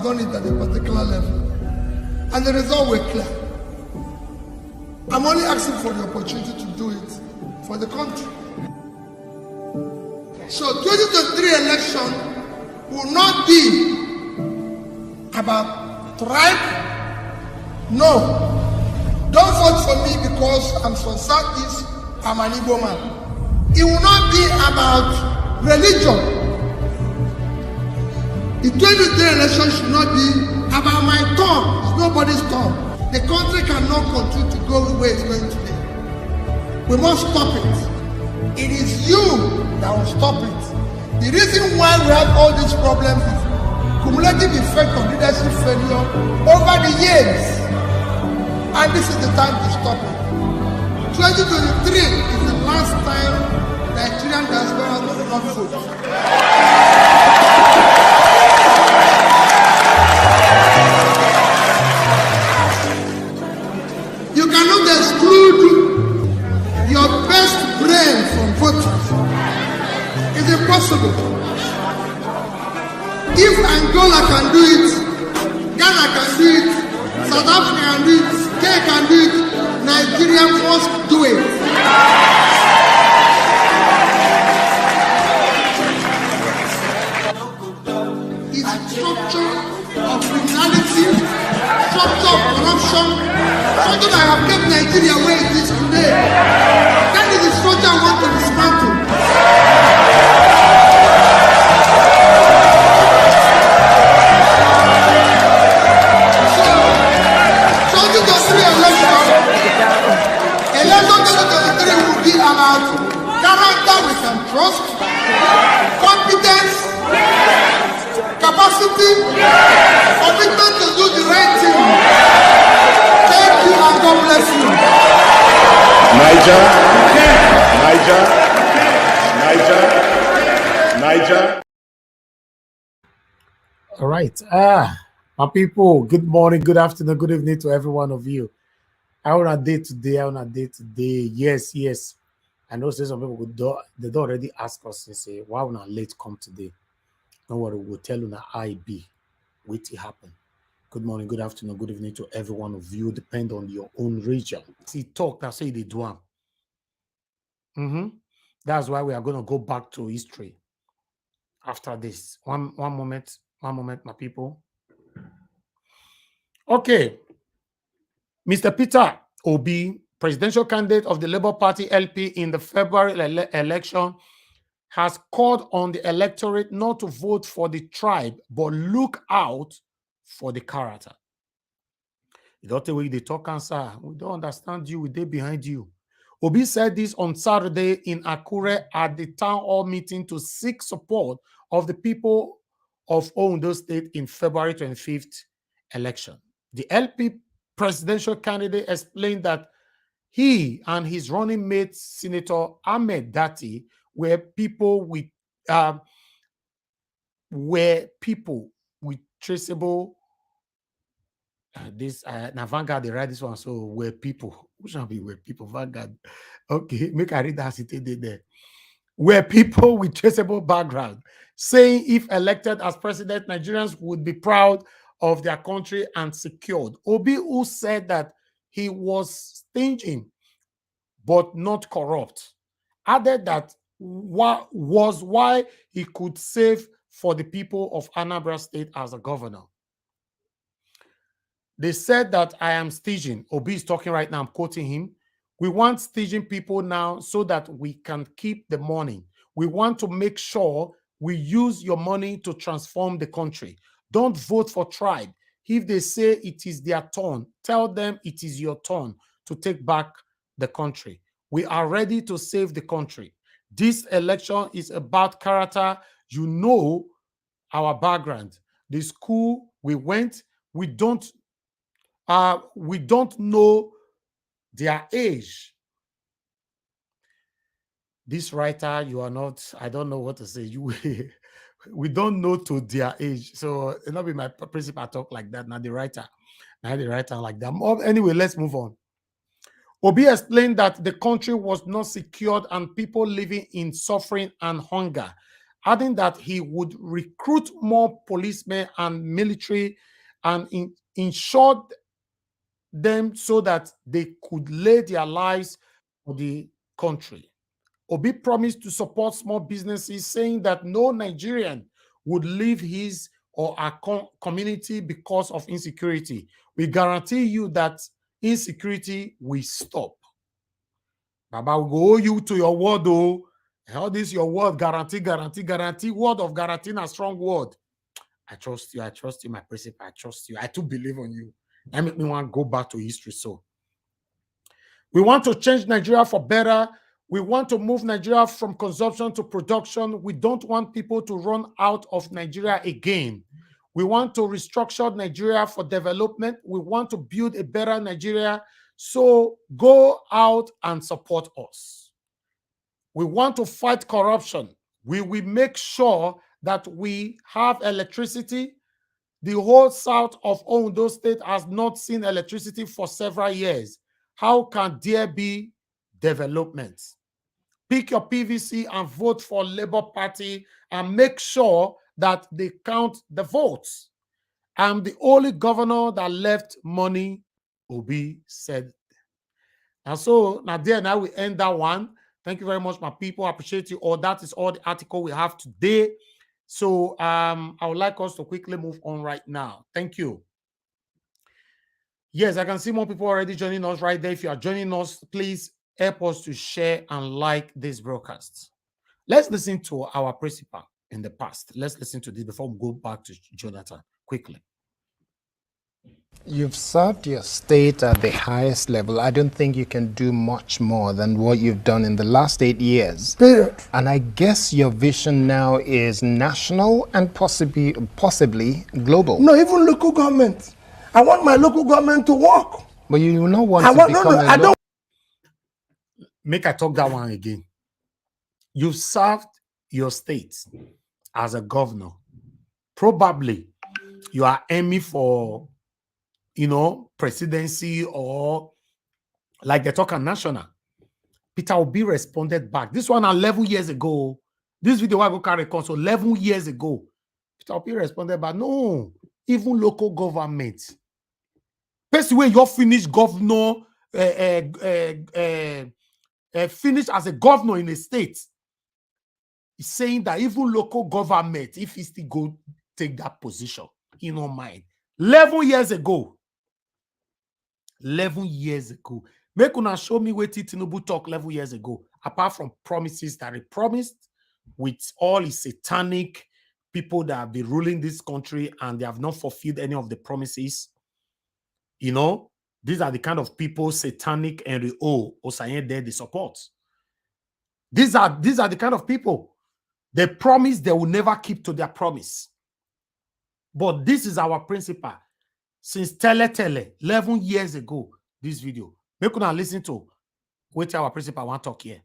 have done it at a particular level, and the result were clear. I'm only asking for the opportunity to do it for the country. So 2023 election will not be about tribe. No. Don't vote for me because I'm from Southeast, I'm an Igbo man. It will not be about religion. The 2023 election should not be about my turn. It's nobody's turn. The country cannot continue to go the way it's going today. We must stop it. It is you that will stop it. The reason why we have all these problems is cumulative effect of leadership failure over the years. And this is the time to stop it. 2023 is the last time Nigerian diaspora will not vote. You cannot exclude your best brain from voting. It's impossible. If Angola can do it, Ghana can do it, South Africa can do it, Kenya can do it, Nigeria must do it. It's structure of criminality, structure of corruption, structure that have kept Nigeria where it is today. That is the structure I want to dismantle. Character we can trust, competence, capacity, commitment to do the right thing. Thank you and God bless you. Niger. All right. My people, good morning, good afternoon, good evening to every one of you. How on a day today? Yes. I know some people they don't already ask us and say, why when I late come today? Don't worry, we'll tell you now I be. Wait it happen. Good morning, good afternoon, good evening to every one of you, depend on your own region. See, talk, that's say they do. That's why we are going to go back to history after this. One moment, my people. Okay. Mr. Peter Obi, presidential candidate of the Labour Party LP in the February election, has called on the electorate not to vote for the tribe, but look out for the character. You don't think they talk answer. We don't understand you. We're behind you. Obi said this on Saturday in Akure at the town hall meeting to seek support of the people of Ondo State in February 25th election. The LP presidential candidate explained that he and his running mate, Senator Ahmed Dati, were people with traceable. Now Vanguard they write this one, so were people. Who shall be were people? Vanguard. Okay, make I read that cited there. Were people with traceable background, saying if elected as president, Nigerians would be proud of their country and secured. Obi, who said that he was stingy but not corrupt, added that was why he could save for the people of Anambra State as a governor. They said that I am staging. Obi is talking right now. I'm quoting him. We want staging people now so that we can keep the money. We want to make sure we use your money to transform the country. Don't vote for tribe. If they say it is their turn, tell them it is your turn to take back the country. We are ready to save the country. This election is about character. You know our background. The school we went, we don't know their age. This writer, you are not, I don't know what to say. We don't know to their age. So it'll not be my principal talk like that. Now the writer like that. Anyway, let's move on. Obi explained that the country was not secured and people living in suffering and hunger. adding that he would recruit more policemen and military and ensure them so that they could lay their lives for the country. Obi promised to support small businesses, saying that no Nigerian would leave his or our community because of insecurity. We guarantee you that insecurity will stop. Baba will go you to your word, though. How this your word? Guarantee, guarantee, guarantee. Word of guarantee, a strong word. I trust you, my principal, I trust you. I too believe on you. That make me want to go back to history. So we want to change Nigeria for better. We want to move Nigeria from consumption to production. We don't want people to run out of Nigeria again. We want to restructure Nigeria for development. We want to build a better Nigeria. So go out and support us. We want to fight corruption. We will make sure that we have electricity. The whole south of Ondo State has not seen electricity for several years. How can there be development? Pick your PVC and vote for Labour Party and make sure that they count the votes. I'm the only governor that left money, Obi said. And so now we end that one. Thank you very much, my people. I appreciate you all. That is all the article we have today. So I would like us to quickly move on right now. Thank you. Yes, I can see more people already joining us right there. If you are joining us, please help us to share and like this broadcast. Let's listen to our principal in the past. Let's listen to this before we go back to Jonathan quickly. You've served your state at the highest level. I don't think you can do much more than what you've done in the last 8 years. Period. And I guess your vision now is national and possibly global. No, even local government. I want my local government to work. But you will not want to become I don't. Make I talk that one again. You've served your state as a governor. Probably you are aiming for, presidency or like they talk on national. Peter Obi responded back. This one 11 years ago. This video I go carry console 11 years ago. Peter Obi responded back. No, even local government. Best way you finish governor, finish as a governor in a state. He's saying that even local government, if he still go take that position, he don't mind. 11 years ago. 11 years ago. Make una show me what Tinubu talk 11 years ago, apart from promises that he promised with all his satanic people that have been ruling this country and they have not fulfilled any of the promises. These are the kind of people satanic and Osayen there they support. These are the kind of people they promise they will never keep to their promise. But this is our principle. Since Tele 11 years ago, this video. Make una listen to what our principal want to talk here.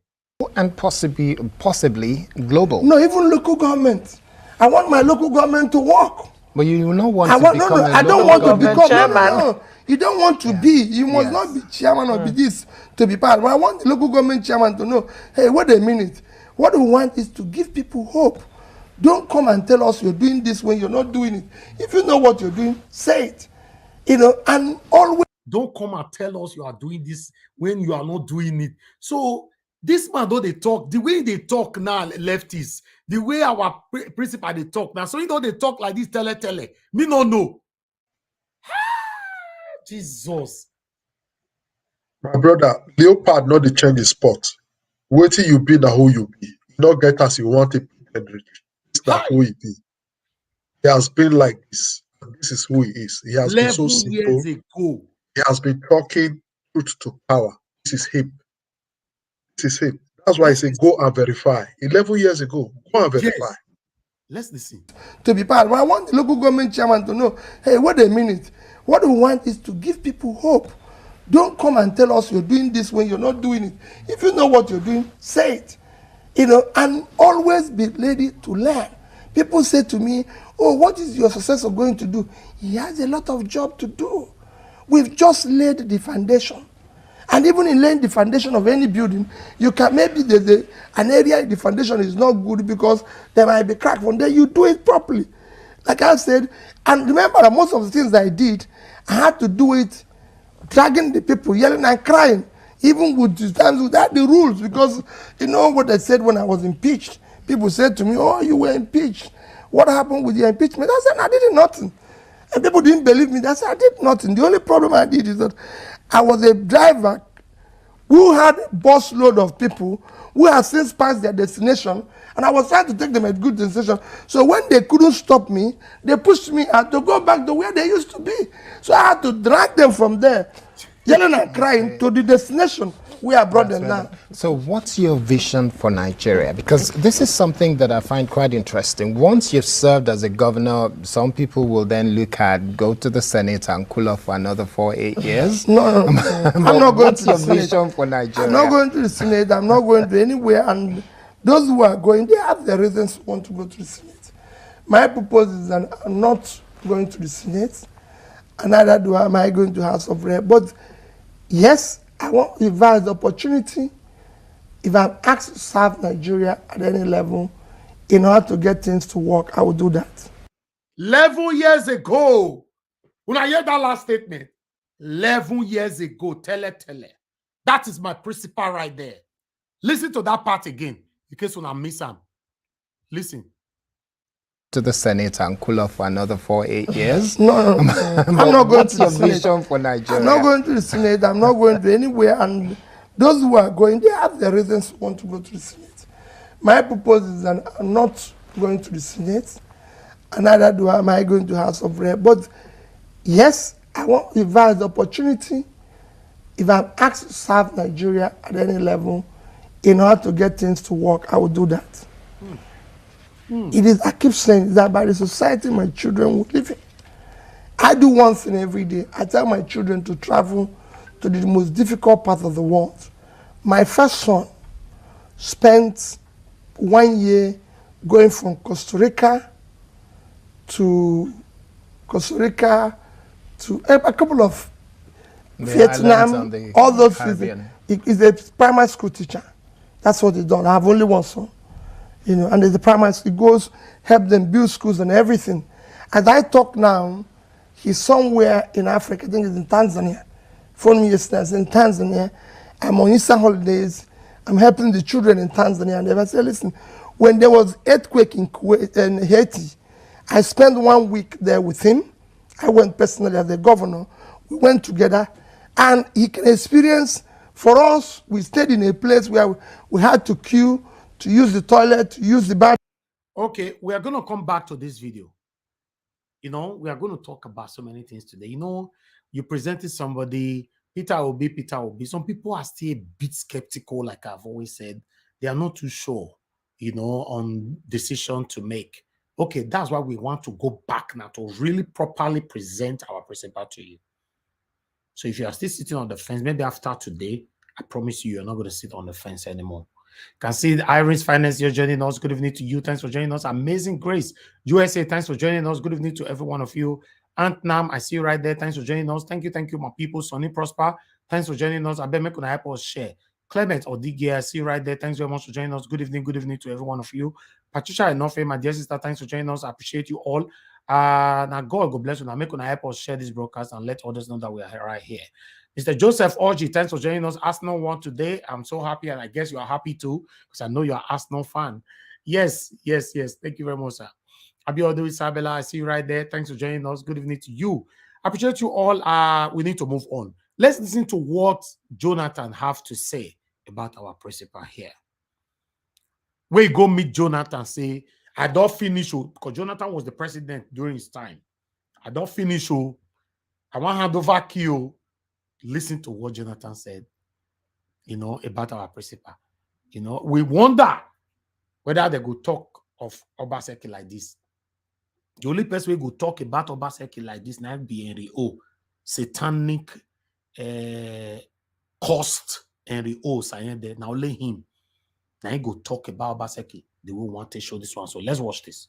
And possibly global. No, even local government. I want my local government to work. But you will not want to become I don't want to become chairman. No. You don't want to be. You must not be chairman or be this to be part. But I want the local government chairman to know, hey, wait a minute. What we want is to give people hope. Don't come and tell us you're doing this when you're not doing it. If you know what you're doing, say it. And always. Don't come and tell us you are doing this when you are not doing it. So this man, though they talk, the way they talk now, leftists, the way our principal they talk now, so they talk like this, tele, me no know. Jesus. My brother, Leopard not the change his spot. Wait till you be the who you be. You not get as you want it. It's not who he be. He has been like this. This is who he is. He has been so simple. Years ago. He has been talking truth to power. This is him. This is him. That's why I say go and verify. 11 years ago, go and verify. Yes. Let's listen. To be part. But I want the local government chairman to know, hey, wait a minute. What we want is to give people hope. Don't come and tell us you're doing this when you're not doing it. If you know what you're doing, say it. And always be ready to learn. People say to me, oh, what is your successor going to do? He has a lot of job to do. We've just laid the foundation. And even in laying the foundation of any building, you can maybe an area the foundation is not good because there might be crack from there. You do it properly, like I said. And remember that most of the things I did, I had to do it, dragging the people, yelling and crying, even with the times without the rules. Because you know what they said when I was impeached. People said to me, "Oh, you were impeached. What happened with your impeachment?" I said, "I did nothing." And people didn't believe me. They said, "I did nothing. The only problem I did is that I was a driver who had a bus load of people who had since passed their destination, and I was trying to take them a good destination. So when they couldn't stop me, they pushed me out to go back to where they used to be. So I had to drag them from there, yelling and crying, to the destination where I brought them now." So what's your vision for Nigeria? Because this is something that I find quite interesting. Once you've served as a governor, some people will then look at, go to the Senate and cool off for another 4-8 years. No, I'm not going to the What's your Senate. vision for Nigeria? I'm not going to the Senate. I'm not going to anywhere. And those who are going, they have their reasons to want to go to the Senate. My purpose is that I'm not going to the Senate, and neither am I going to House of Rep. But yes, I want, if I have the opportunity, if I'm asked to serve Nigeria at any level in order to get things to work, I will do that. 11 years ago, when I hear that last statement, 11 years ago, tele. That is my principle right there. Listen to that part again, in case when I miss him. Listen. To the Senate and cool off for another 4-8 years. No, I'm not going to the Senate. Vision for Nigeria? I'm not going to the Senate. I'm not going to anywhere. And those who are going, they have their reasons to want to go to the Senate. My purpose is that I'm not going to the Senate, and neither am I going to House of Rep. But yes, I want, if I have the opportunity, if I'm asked to serve Nigeria at any level in order to get things to work, I will do that. It is, I keep saying that by the society my children will live in. I do one thing every day. I tell my children to travel to the most difficult part of the world. My first son spent 1 year going from Costa Rica to a couple of Vietnam, all those things. He's a primary school teacher. That's what he done. I have only one son. You know, and the primary school, he goes, help them build schools and everything. As I talk now, he's somewhere in Africa. I think he's in Tanzania. Phone me yesterday, he's in Tanzania. I'm on Easter holidays. I'm helping the children in Tanzania. And they say, listen, when there was earthquake in Haiti, I spent 1 week there with him. I went personally as the governor. We went together, and he can experience. For us, we stayed in a place where we had to queue to use the toilet, to use the bathroom. Okay, we are going to come back to this video. You know, we are going to talk about so many things today. You know, you presented somebody, Peter Obi. Some people are still a bit skeptical, like I've always said. They are not too sure, you know, on decision to make. Okay, that's why we want to go back now to really properly present our principle to you. So if you are still sitting on the fence, maybe after today, I promise you, you're not going to sit on the fence anymore. You can see Iris Finance, you're joining us. Good evening to you. Thanks for joining us. Amazing Grace USA, thanks for joining us. Good evening to every one of you. Antnam, I see you right there. Thanks for joining us. Thank you, my people. Sonny Prosper, thanks for joining us. I bet me gonna help us share. Clement Odigia, I see you right there. Thanks very much for joining us. Good evening to every one of you. Patricia Enofe, my dear sister, thanks for joining us. I appreciate you all. Now God bless you. Now make gonna help us share this broadcast and let others know that we are right here. Mr. Joseph Orji, thanks for joining us. Arsenal won today. I'm so happy, and I guess you are happy too, because I know you're an Arsenal fan. Yes. Thank you very much, sir. Abiodun Isabella, I see you right there. Thanks for joining us. Good evening to you. I appreciate you all. We need to move on. Let's listen to what Jonathan have to say about our principal here. We go meet Jonathan, say, I don't finish, because Jonathan was the president during his time. I don't finish, I want to hand over key. Listen to what Jonathan said, you know, about our principal. You know, we wonder whether they go talk of Obaseki like this. The only person we go talk about Obaseki like this now be Henry O. Satanic cost Henry O saying that now only him. Now he go talk about Obaseki. They will want to show this one. So let's watch this.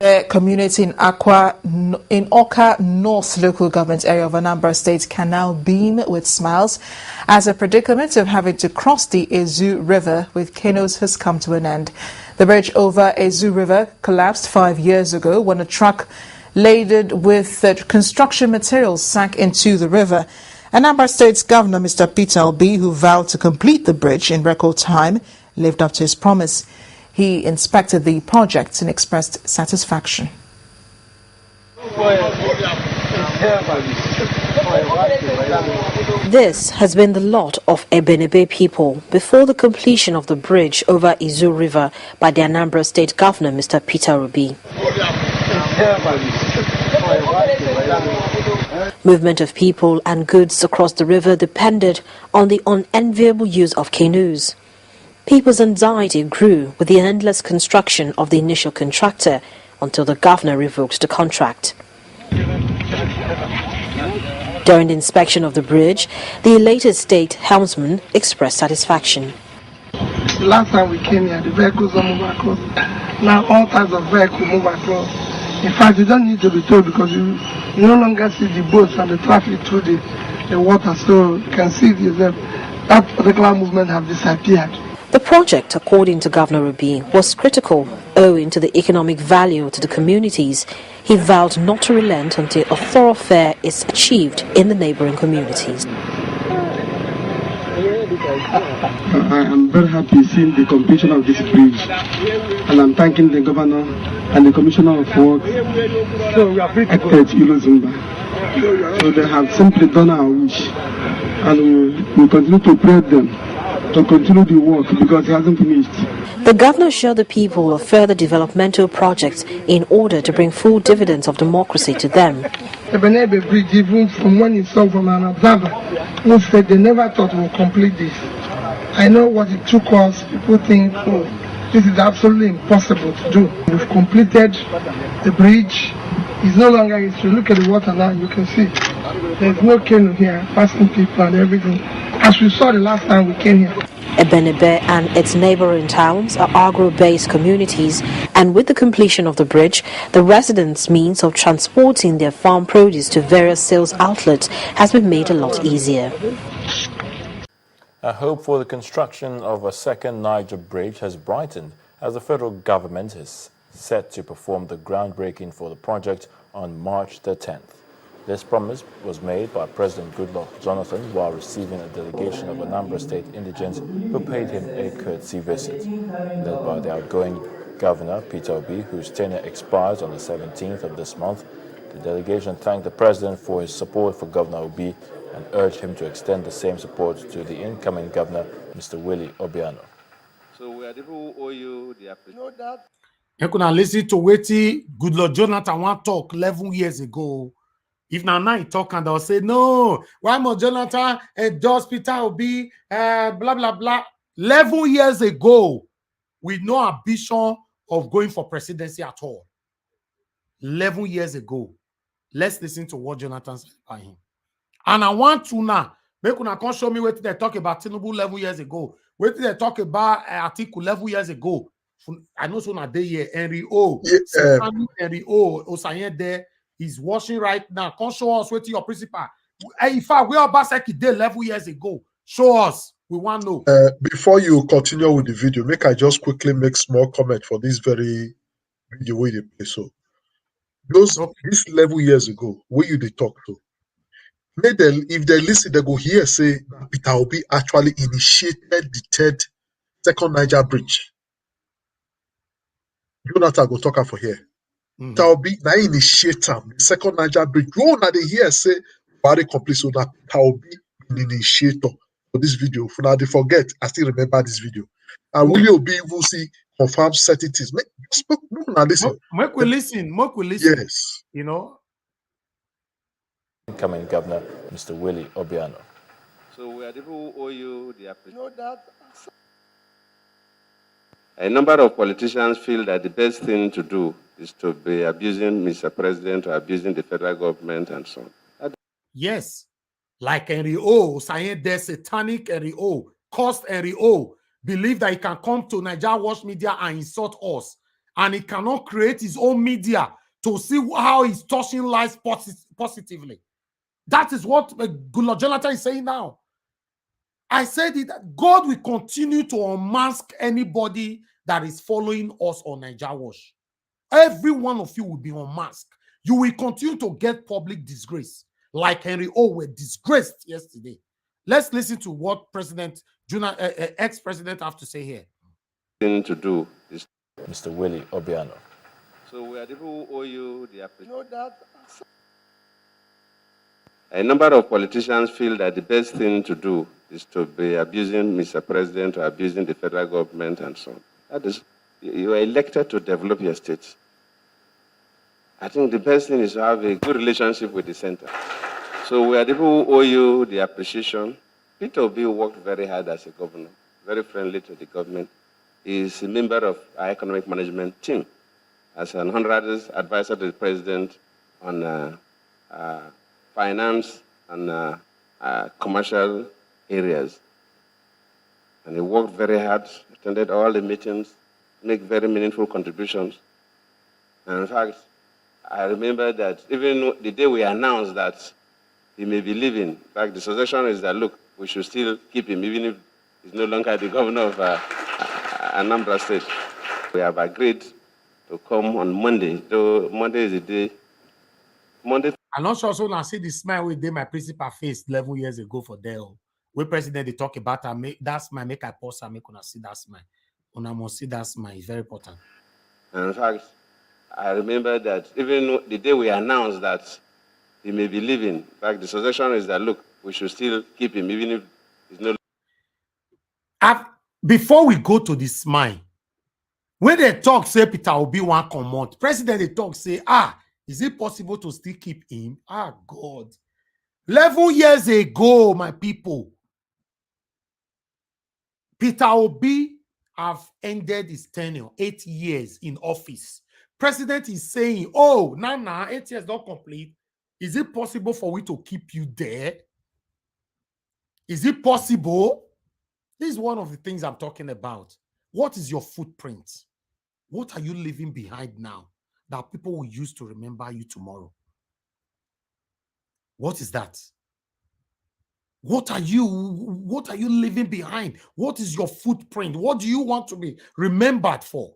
The community in Oka North local government area of Anambra State can now beam with smiles as the predicament of having to cross the Ezu River with canoes has come to an end. The bridge over Ezu River collapsed 5 years ago when a truck laden with construction materials sank into the river. Anambra State's Governor, Mr. Peter Obi, who vowed to complete the bridge in record time, lived up to his promise. He inspected the project and expressed satisfaction. This has been the lot of Ebenebe people before the completion of the bridge over Izu River by the Anambra State Governor, Mr. Peter Obi. Movement of people and goods across the river depended on the unenviable use of canoes. People's anxiety grew with the endless construction of the initial contractor until the governor revoked the contract. During the inspection of the bridge, the elated state helmsman expressed satisfaction. Last time we came here, the vehicles don't move across. Now all types of vehicles move across. In fact, you don't need to be told because you no longer see the boats and the traffic through the water, so you can see it yourself. That particular movement have disappeared. The project, according to Governor Obi, was critical owing to the economic value to the communities. He vowed not to relent until a thoroughfare is achieved in the neighboring communities. I am very happy seeing the completion of this bridge, and I'm thanking the governor and the commissioner of works, Eket Ilozumba. So they have simply done our wish, and we continue to pray them to continue the work because it hasn't finished. The governor assured the people of further developmental projects in order to bring full dividends of democracy to them. The Benebe Bridge, even from when it saw from an observer, who said they never thought we would complete this. I know what it took us. People think, oh, this is absolutely impossible to do. We've completed the bridge. It's no longer history. Look at the water now, you can see. There's no canoe here, passing people and everything. As we saw the last time we came here. Ebenebe and its neighboring towns are agro-based communities, and with the completion of the bridge, the residents' means of transporting their farm produce to various sales outlets has been made a lot easier. A hope for the construction of a second Niger bridge has brightened as the federal government is set to perform the groundbreaking for the project on March the 10th. This promise was made by President Goodluck Jonathan while receiving a delegation of Anambra State indigents who paid him a courtesy visit. Led by the outgoing Governor Peter Obi, whose tenure expires on the 17th of this month, the delegation thanked the President for his support for Governor Obi and urged him to extend the same support to the incoming Governor, Mr. Willie Obiano. So we are the people who owe you the appreciation. You can listen to wetin Goodluck Jonathan want talk 11 years ago. If now he talk and they'll say, no, why must Jonathan endorse Peter Obi, blah, blah, blah. 11 years ago, with no ambition of going for presidency at all. 11 years ago. Let's listen to what Jonathan said about him. And I want to now, make una come show me what they talk about Tinubu 11 years ago. What they talk about Atiku 11 years ago. I know so na day here, Henry O. Henry O. Osayen there. He's watching right now. Come show us what your principal. In fact, we are Baseki did 11 years ago. Show us. We want to know. Before you continue with the video, make I just quickly make small comment for this very video where they play. So, this 11 years ago, where you they talk to, if they listen, they go here say Peter Obi actually initiated the second Niger bridge. Jonathan go talk for here. Peter Obi na initiate the second Niger bridge. Go na they hear say very complete. So that Peter Obi initiator for this video. For now they forget, I still remember this video. And Willie Obi will see confirm certain things. Listen. Make we listen. Yes. You know. Incoming Governor, Mr. Willie Obiano. So we are the people who owe you the appreciation. A number of politicians feel that the best thing to do is to be abusing Mr. President or abusing the federal government and so on. Yes. Like Henry O, saying there's satanic Henry O, cursed Henry O, believe that he can come to Nigeria Watch Media and insult us. and he cannot create his own media to see how he's touching lives positively. That is what Goodluck Jonathan is saying now. I said it, that God will continue to unmask anybody that is following us on Naija Wash. Every one of you will be unmasked. You will continue to get public disgrace, like Henry O were disgraced yesterday. Let's listen to what President ex-president have to say here. Thing to do is Mr. Willie Obiano. so we are the people who owe you the appreciation. A number of politicians feel that the best thing to do is to be abusing Mr. President or abusing the federal government and so on. That is, you are elected to develop your state. I think the best thing is to have a good relationship with the center. So we are the people who owe you the appreciation. Peter Obi worked very hard as a governor, very friendly to the government. He is a member of our economic management team as an honorary advisor to the president on finance and commercial areas. And he worked very hard, attended all the meetings, made very meaningful contributions. And in fact, I remember that even the day we announced that he may be leaving, in fact, the suggestion is that, look, we should still keep him, even if he's no longer the governor of Anambra State. We have agreed to come on Monday, though Monday is the day. Monday. I'm not sure so now see the smile we did my principal face 11 years ago for Dell. Where president they talk about that smile, make I pause and make una see that smile. Una must see that smile, it's very important. And in fact, I remember that even the day we announced that he may be leaving, in fact, the suggestion is that, look, we should still keep him, even if he's no. Before we go to the smile, when they talk, say Peter Obi one command, president they talk, say, is it possible to still keep him? God. 11 years ago, my people, Peter Obi have ended his tenure, 8 years in office. President is saying, now 8 years not complete. Is it possible for we to keep you there? Is it possible? This is one of the things I'm talking about. What is your footprint? What are you leaving behind now that people will use to remember you tomorrow? What is that? What are you leaving behind? What is your footprint? What do you want to be remembered for?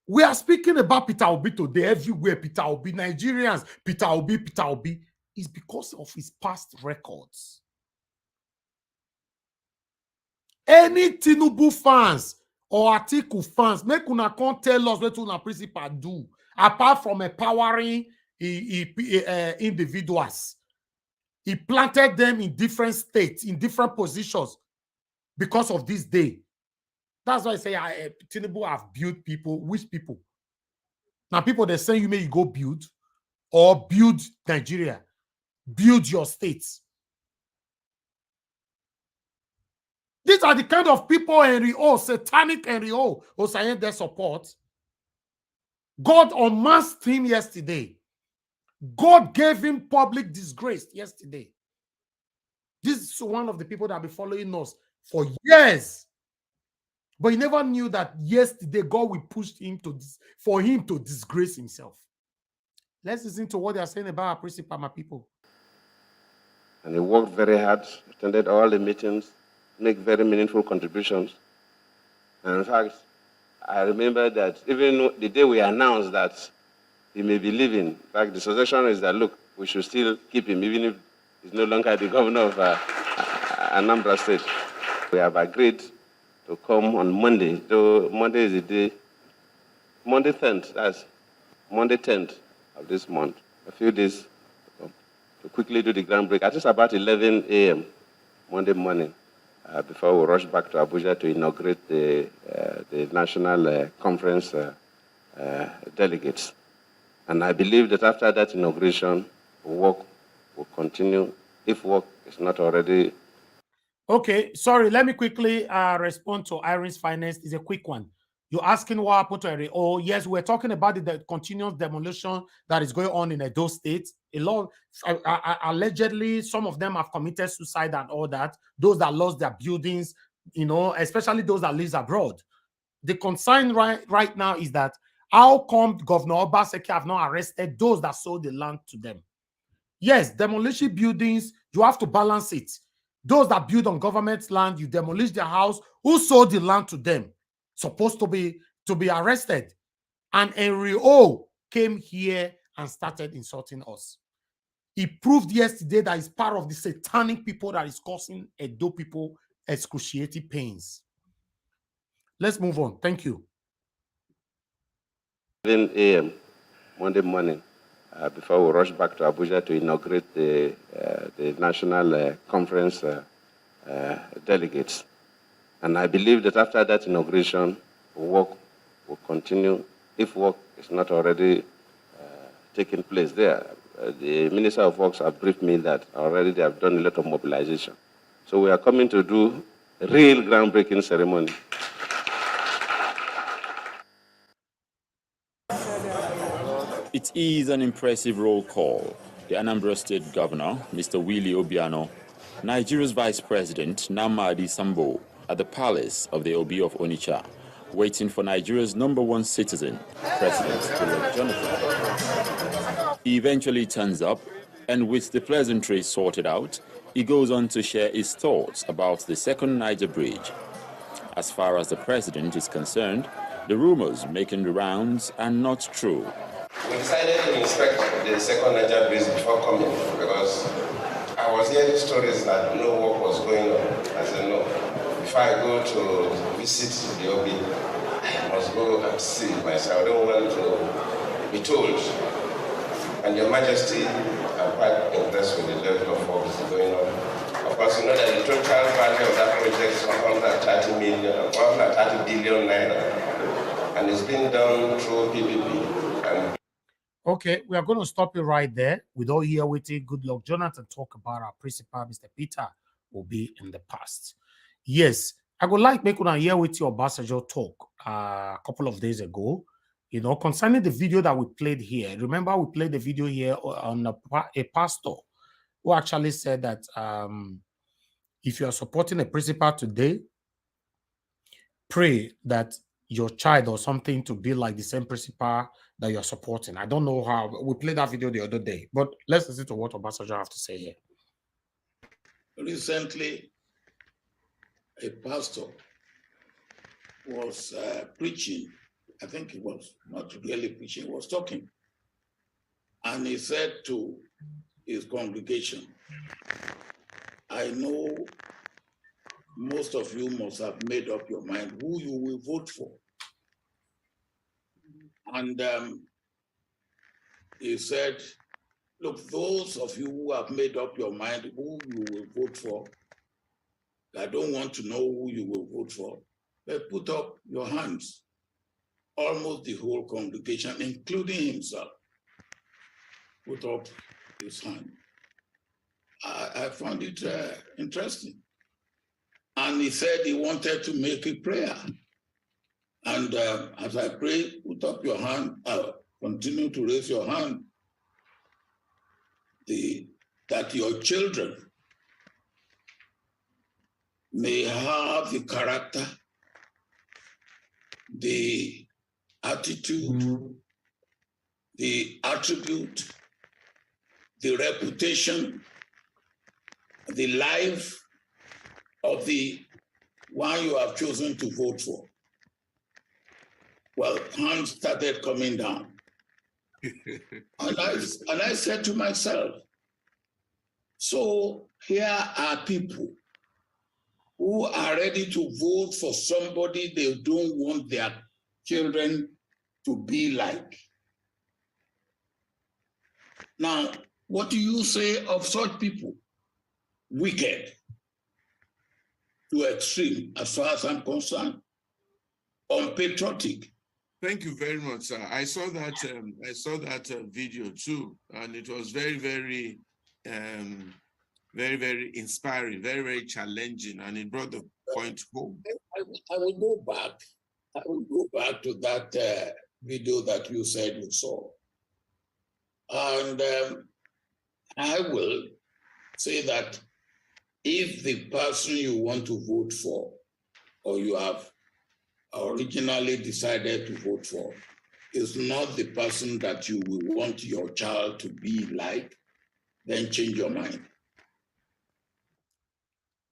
We are speaking about Peter Obi today, everywhere. Peter Obi, Nigerians, Peter Obi is because of his past records. Any Tinubu fans or Atiku fans, make una come tell us what una principal do, apart from empowering individuals. He planted them in different states, in different positions because of this day. That's why I say Tinubu have built people. Which people? Now people they're saying you may go build or build Nigeria, build your states. These are the kind of people Henry O, satanic Henry O, who saying their support. God unmasked him yesterday. God gave him public disgrace yesterday. This is one of the people that have been following us for years. But he never knew that yesterday God will push him for him to disgrace himself. Let's listen to what they are saying about our principal, my people. And he worked very hard, attended all the meetings, made very meaningful contributions. And in fact, I remember that even the day we announced that he may be leaving, in fact, the suggestion is that, look, we should still keep him, even if he's no longer the governor of Anambra State. We have agreed to come on Monday, though Monday is the day, Monday 10th, that's Monday 10th of this month, a few days to quickly do the groundbreaking. At least about 11 a.m. Monday morning, before we rush back to Abuja to inaugurate the national conference delegates. And I believe that after that inauguration, work will continue, if work is not already. Okay, sorry, let me quickly respond to Irene's finance. It's a quick one. You're asking what happened to Eri. Oh, yes, we're talking about the continuous demolition that is going on in Edo State. A lot, allegedly, some of them have committed suicide and all that. Those that lost their buildings, especially those that live abroad. the concern right now is that how come Governor Obaseki have not arrested those that sold the land to them? Yes, demolishing buildings, you have to balance it. Those that build on government land, you demolish their house. Who sold the land to them? Supposed to be arrested. And Henry O came here and started insulting us. He proved yesterday that he's part of the satanic people that is causing Edo people excruciating pains. Let's move on. Thank you. 11 a.m. Monday morning, before we rush back to Abuja to inaugurate the national conference delegates. And I believe that after that inauguration, work will continue, if work is not already taking place there. The Minister of Works have briefed me that already they have done a lot of mobilization. So we are coming to do a real groundbreaking ceremony. It is an impressive roll call. The Anambra State Governor, Mr. Willie Obiano, Nigeria's Vice President, Namadi Sambo, at the palace of the Obi of Onitsha, waiting for Nigeria's #1 citizen, President Jonathan. He eventually turns up, and with the pleasantries sorted out, he goes on to share his thoughts about the second Niger bridge. As far as the president is concerned, the rumors making the rounds are not true. We decided to inspect the second Niger bridge before coming because I was hearing stories that no work was going on. I said, no, before I go to visit the Obi, I must go and see myself. I don't want to be told. And Your Majesty, I'm quite impressed with the level of work that's going on. Of course, you know that the total value of that project is 130 billion naira. And it's been done through PPP. Okay, we are going to stop it right there. With all here waiting, good luck, Jonathan, talk about our principal, Mr. Peter Obi, in the past. Yes, I would like make una hear with your Obasanjo talk a couple of days ago, you know, concerning the video that we played here. Remember, we played the video here on a pastor who actually said that if you are supporting a principal today, pray that your child or something to be like the same principal that you're supporting. I don't know how. We played that video the other day, but let's listen to what Obasanjo have to say here. Recently, a pastor was preaching. I think he was not really preaching, he was talking. And he said to his congregation, I know most of you must have made up your mind who you will vote for. And he said, look, those of you who have made up your mind who you will vote for, I don't want to know who you will vote for, but put up your hands. Almost the whole congregation, including himself, put up his hand. I found it interesting. And he said he wanted to make a prayer. And as I pray, put up your hand, continue to raise your hand, that your children may have the character, the attitude, the attribute, the reputation, the life of the one you have chosen to vote for. Well, hands started coming down. and I said to myself, so here are people who are ready to vote for somebody they don't want their children to be like. Now, what do you say of such people? Wicked to extreme, as far as I'm concerned, unpatriotic. Thank you very much, sir. I saw that video too, and it was very, very, very inspiring, very, very challenging, and it brought the point home. I will go back. I will go back to that video that you said you saw, and I will say that if the person you want to vote for, or you have originally decided to vote for is not the person that you will want your child to be like, then change your mind.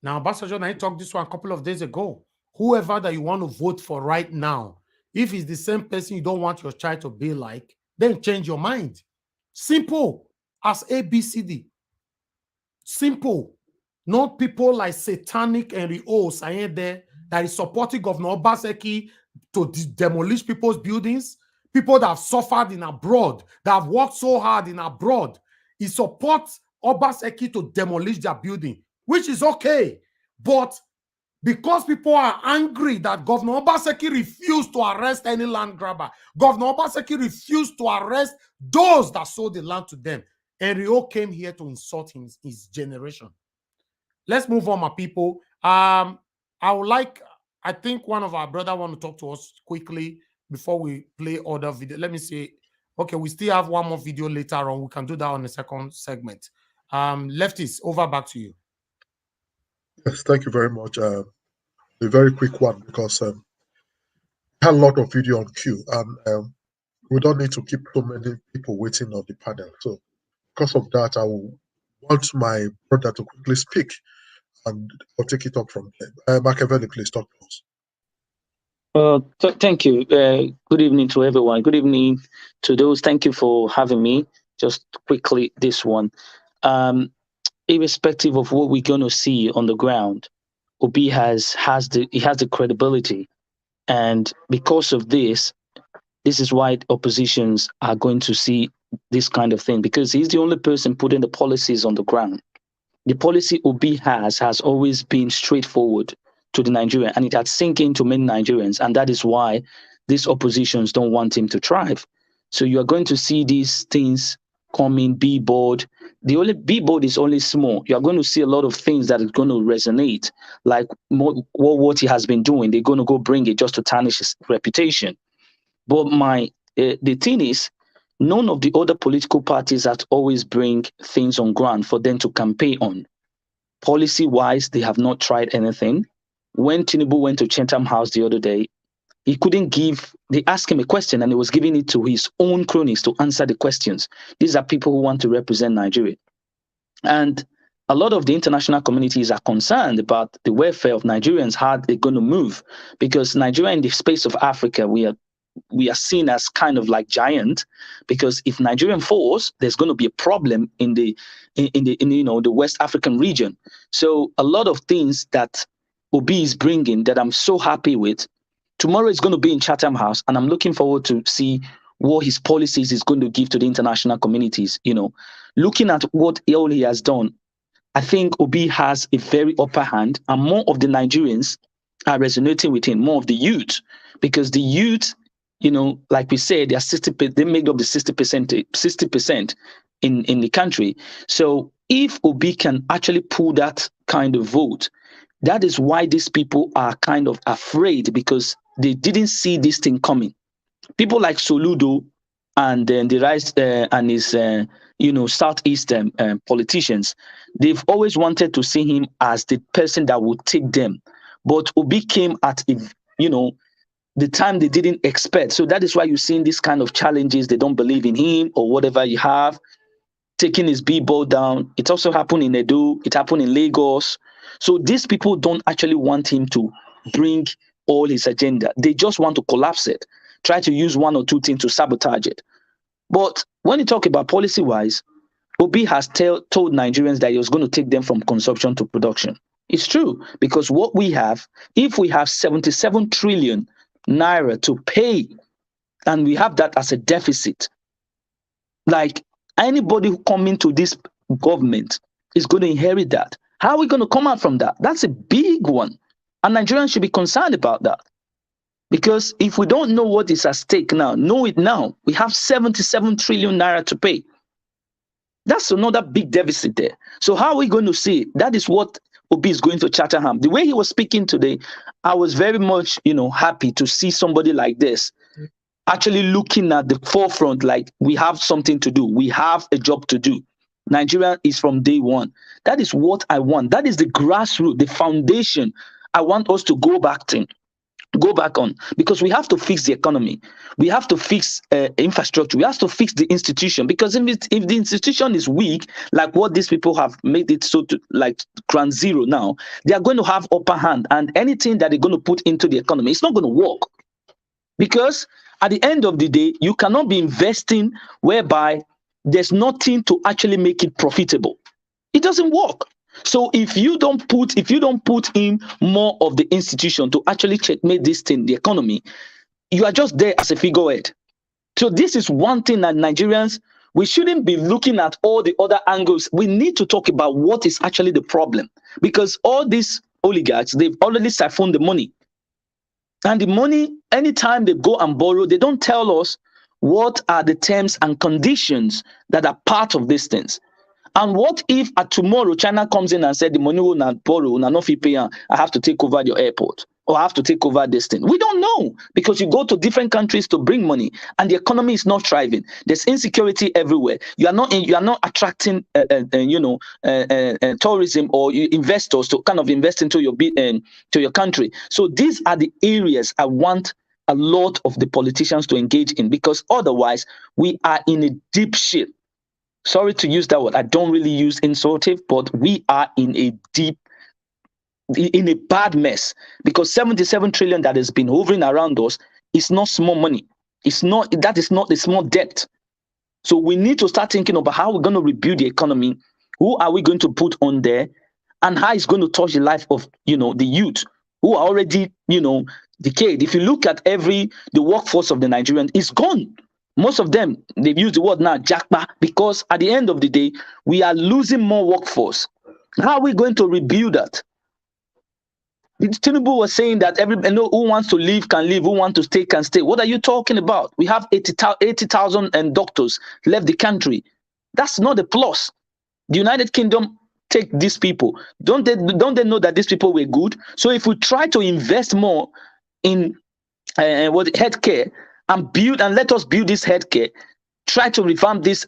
Now, Ambassador, I talked this one a couple of days ago. Whoever that you want to vote for right now, if it's the same person you don't want your child to be like, then change your mind. Simple as ABCD. Simple. Not people like satanic Henry O saying there that is supporting Governor Obaseki to demolish people's buildings. People that have suffered in abroad, that have worked so hard in abroad. He supports Obaseki to demolish their building, which is okay. But because people are angry that Governor Obaseki refused to arrest any land grabber, Governor Obaseki refused to arrest those that sold the land to them. Henry O came here to insult his generation. Let's move on, my people. I think one of our brother want to talk to us quickly before we play other video. Let me see. Okay, we still have one more video later on. We can do that on the second segment. Lefties, over back to you. Yes, thank you very much. A very quick one because I had a lot of video on queue and we don't need to keep so many people waiting on the panel. So because of that, I will want my brother to quickly speak and I'll take it up from there. Machiavelli, please talk to us. Thank you. Good evening to everyone. Good evening to those. Thank you for having me. Just quickly, this one. Irrespective of what we're going to see on the ground, Obi has the credibility, and because of this is why oppositions are going to see this kind of thing, because he's the only person putting the policies on the ground. The policy Obi has always been straightforward to the Nigerian, and it had sunk into many Nigerians, and that is why these oppositions don't want him to thrive. So you are going to see these things coming, billboard. The only billboard is only small. You are going to see a lot of things that are going to resonate, like what he has been doing. They're going to go bring it just to tarnish his reputation. But the thing is, none of the other political parties that always bring things on ground for them to campaign on. Policy-wise, they have not tried anything. When Tinubu went to Chatham House the other day, he couldn't they asked him a question and he was giving it to his own cronies to answer the questions. These are people who want to represent Nigeria. And a lot of the international communities are concerned about the welfare of Nigerians, how they're going to move, because Nigeria in the space of Africa, we are seen as kind of like giant, because if Nigerian falls, there's going to be a problem in the West African region. So a lot of things that Obi is bringing that I'm so happy with. Tomorrow is going to be in Chatham House, and I'm looking forward to see what his policies is going to give to the international communities. Looking at what all he has done, I think Obi has a very upper hand, and more of the Nigerians are resonating with him, more of the youth, because the youth, like we said, they are 60%. They make up the 60% in the country. So if Obi can actually pull that kind of vote, that is why these people are kind of afraid, because they didn't see this thing coming. People like Soludo and then the rise and his southeastern politicians, they've always wanted to see him as the person that would take them. But Obi came at the time they didn't expect. So that is why you're seeing this kind of challenges. They don't believe in him or whatever you have, taking his billboard down. It also happened in Edo. It happened in Lagos. So these people don't actually want him to bring all his agenda. They just want to collapse it, try to use one or two things to sabotage it. But when you talk about policy-wise, Obi has told Nigerians that he was going to take them from consumption to production. It's true, because what we have, if we have 77 trillion naira to pay, and we have that as a deficit, like anybody who come into this government is going to inherit that. How are we going to come out from that? That's a big one. And Nigerians should be concerned about that. Because if we don't know what is at stake now, know it now. We have 77 trillion naira to pay. That's another big deficit there. So how are we going to see it? That is what Obi is going to Chatham. The way he was speaking today, I was very much, happy to see somebody like this actually looking at the forefront, like we have something to do. We have a job to do. Nigeria is from day one. That is what I want. That is the grassroots, the foundation I want us to go back to. go back on, because we have to fix the economy, we have to fix infrastructure, we have to fix the institution, because if the institution is weak, like what these people have made it so to, like ground zero now, they are going to have upper hand, and anything that they're going to put into the economy, it's not going to work, because at the end of the day, you cannot be investing whereby there's nothing to actually make it profitable. It doesn't work. So if you don't put in more of the institution to actually checkmate this thing, the economy, you are just there as a figurehead. So this is one thing that Nigerians, we shouldn't be looking at all the other angles. We need to talk about what is actually the problem, because all these oligarchs, they've already siphoned the money. And the money, anytime they go and borrow, they don't tell us what are the terms and conditions that are part of these things. And what if at tomorrow China comes in and said the money will not borrow, will not pay, I have to take over your airport, or I have to take over this thing? We don't know, because you go to different countries to bring money, and the economy is not thriving. There's insecurity everywhere. You are not attracting tourism or investors to kind of invest into your country. So these are the areas I want a lot of the politicians to engage in, because otherwise we are in a deep shit. Sorry to use that word. I don't really use insultive, but we are in a bad mess, because 77 trillion that has been hovering around us is not small money. That is not a small debt. So we need to start thinking about how we're going to rebuild the economy. Who are we going to put on there, and how it's going to touch the life of, the youth who are already, decayed. If you look at the workforce of the Nigerians, it's gone. Most of them, they've used the word now, jackpot, because at the end of the day, we are losing more workforce. How are we going to rebuild that? Tinubu was saying that who wants to leave can leave, who wants to stay can stay. What are you talking about? We have 80,000 doctors left the country. That's not a plus. The United Kingdom take these people. Don't they know that these people were good? So if we try to invest more in healthcare, and let us build this healthcare, try to revamp these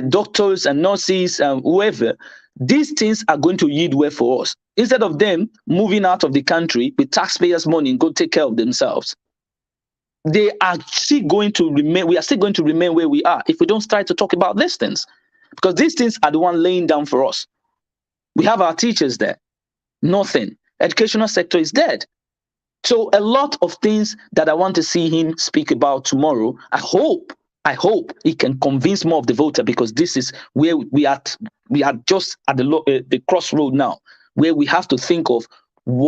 doctors and nurses and whoever, these things are going to yield well for us. Instead of them moving out of the country with taxpayers' money and go take care of themselves, we are still going to remain where we are if we don't start to talk about these things, because these things are the one laying down for us. We have our teachers there. Nothing. Educational sector is dead. So a lot of things that I want to see him speak about tomorrow. I hope he can convince more of the voter, because this is where we are just at the crossroad now, where we have to think of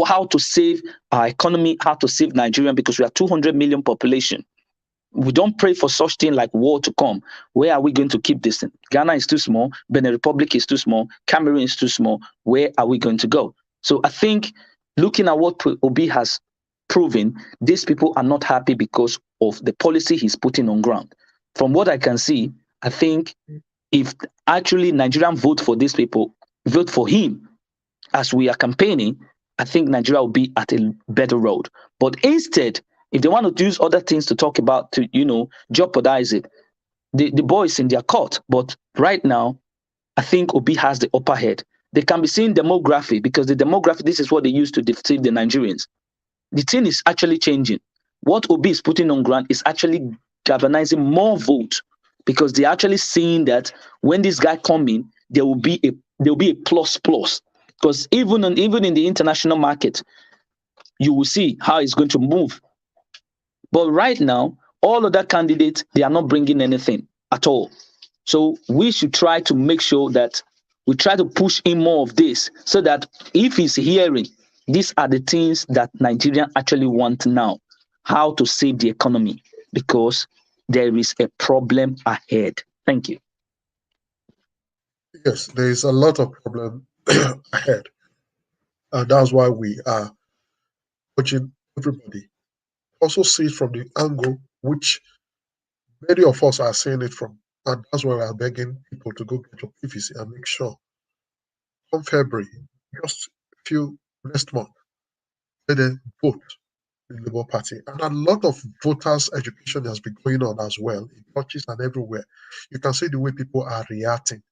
how to save our economy, how to save Nigeria, because we are 200 million population. We don't pray for such thing like war to come. Where are we going to keep this thing? Ghana is too small. Benin Republic is too small. Cameroon is too small. Where are we going to go? So I think looking at what Obi has proven, these people are not happy because of the policy he's putting on ground. From what I can see, I think if actually Nigerians vote for these people, vote for him as we are campaigning, I think Nigeria will be at a better road. But instead, if they want to use other things to talk about to, jeopardize it, the ball is in their court. But right now, I think Obi has the upper head. They can be seeing demography, because the demography, this is what they use to deceive the Nigerians. The thing is actually changing. What Obi is putting on ground is actually galvanizing more vote, because they're actually seeing that when this guy come in, there will be a plus. Because even in the international market, you will see how it's going to move. But right now, all other candidates, they are not bringing anything at all. So we should try to make sure that we try to push in more of this, so that if he's hearing, these are the things that Nigerians actually want now, how to save the economy, because there is a problem ahead. Thank you. Yes, there is a lot of problem ahead. And that's why we are urging everybody also see it from the angle which many of us are seeing it from. And that's why we are begging people to go get your PVC and make sure come February, just next month, let them vote the Labour Party. And a lot of voters' education has been going on as well in churches and everywhere. You can see the way people are reacting.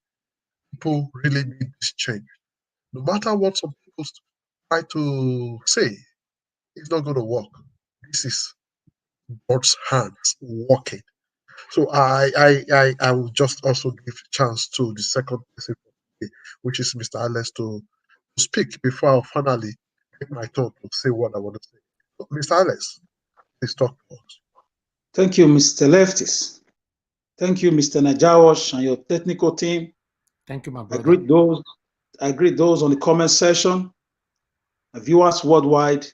People really need this change. No matter what some people try to say, it's not going to work. this is God's hands working. So I will just also give a chance to the second person, which is Mr. Alex, to speak before I finally take my turn to say what I want to say. So, Mr. Alex, please talk to us. Thank you, Mr. Leftis. Thank you, Mr. Najawash and your technical team. Thank you, my brother. I greet those on the comment section, viewers worldwide.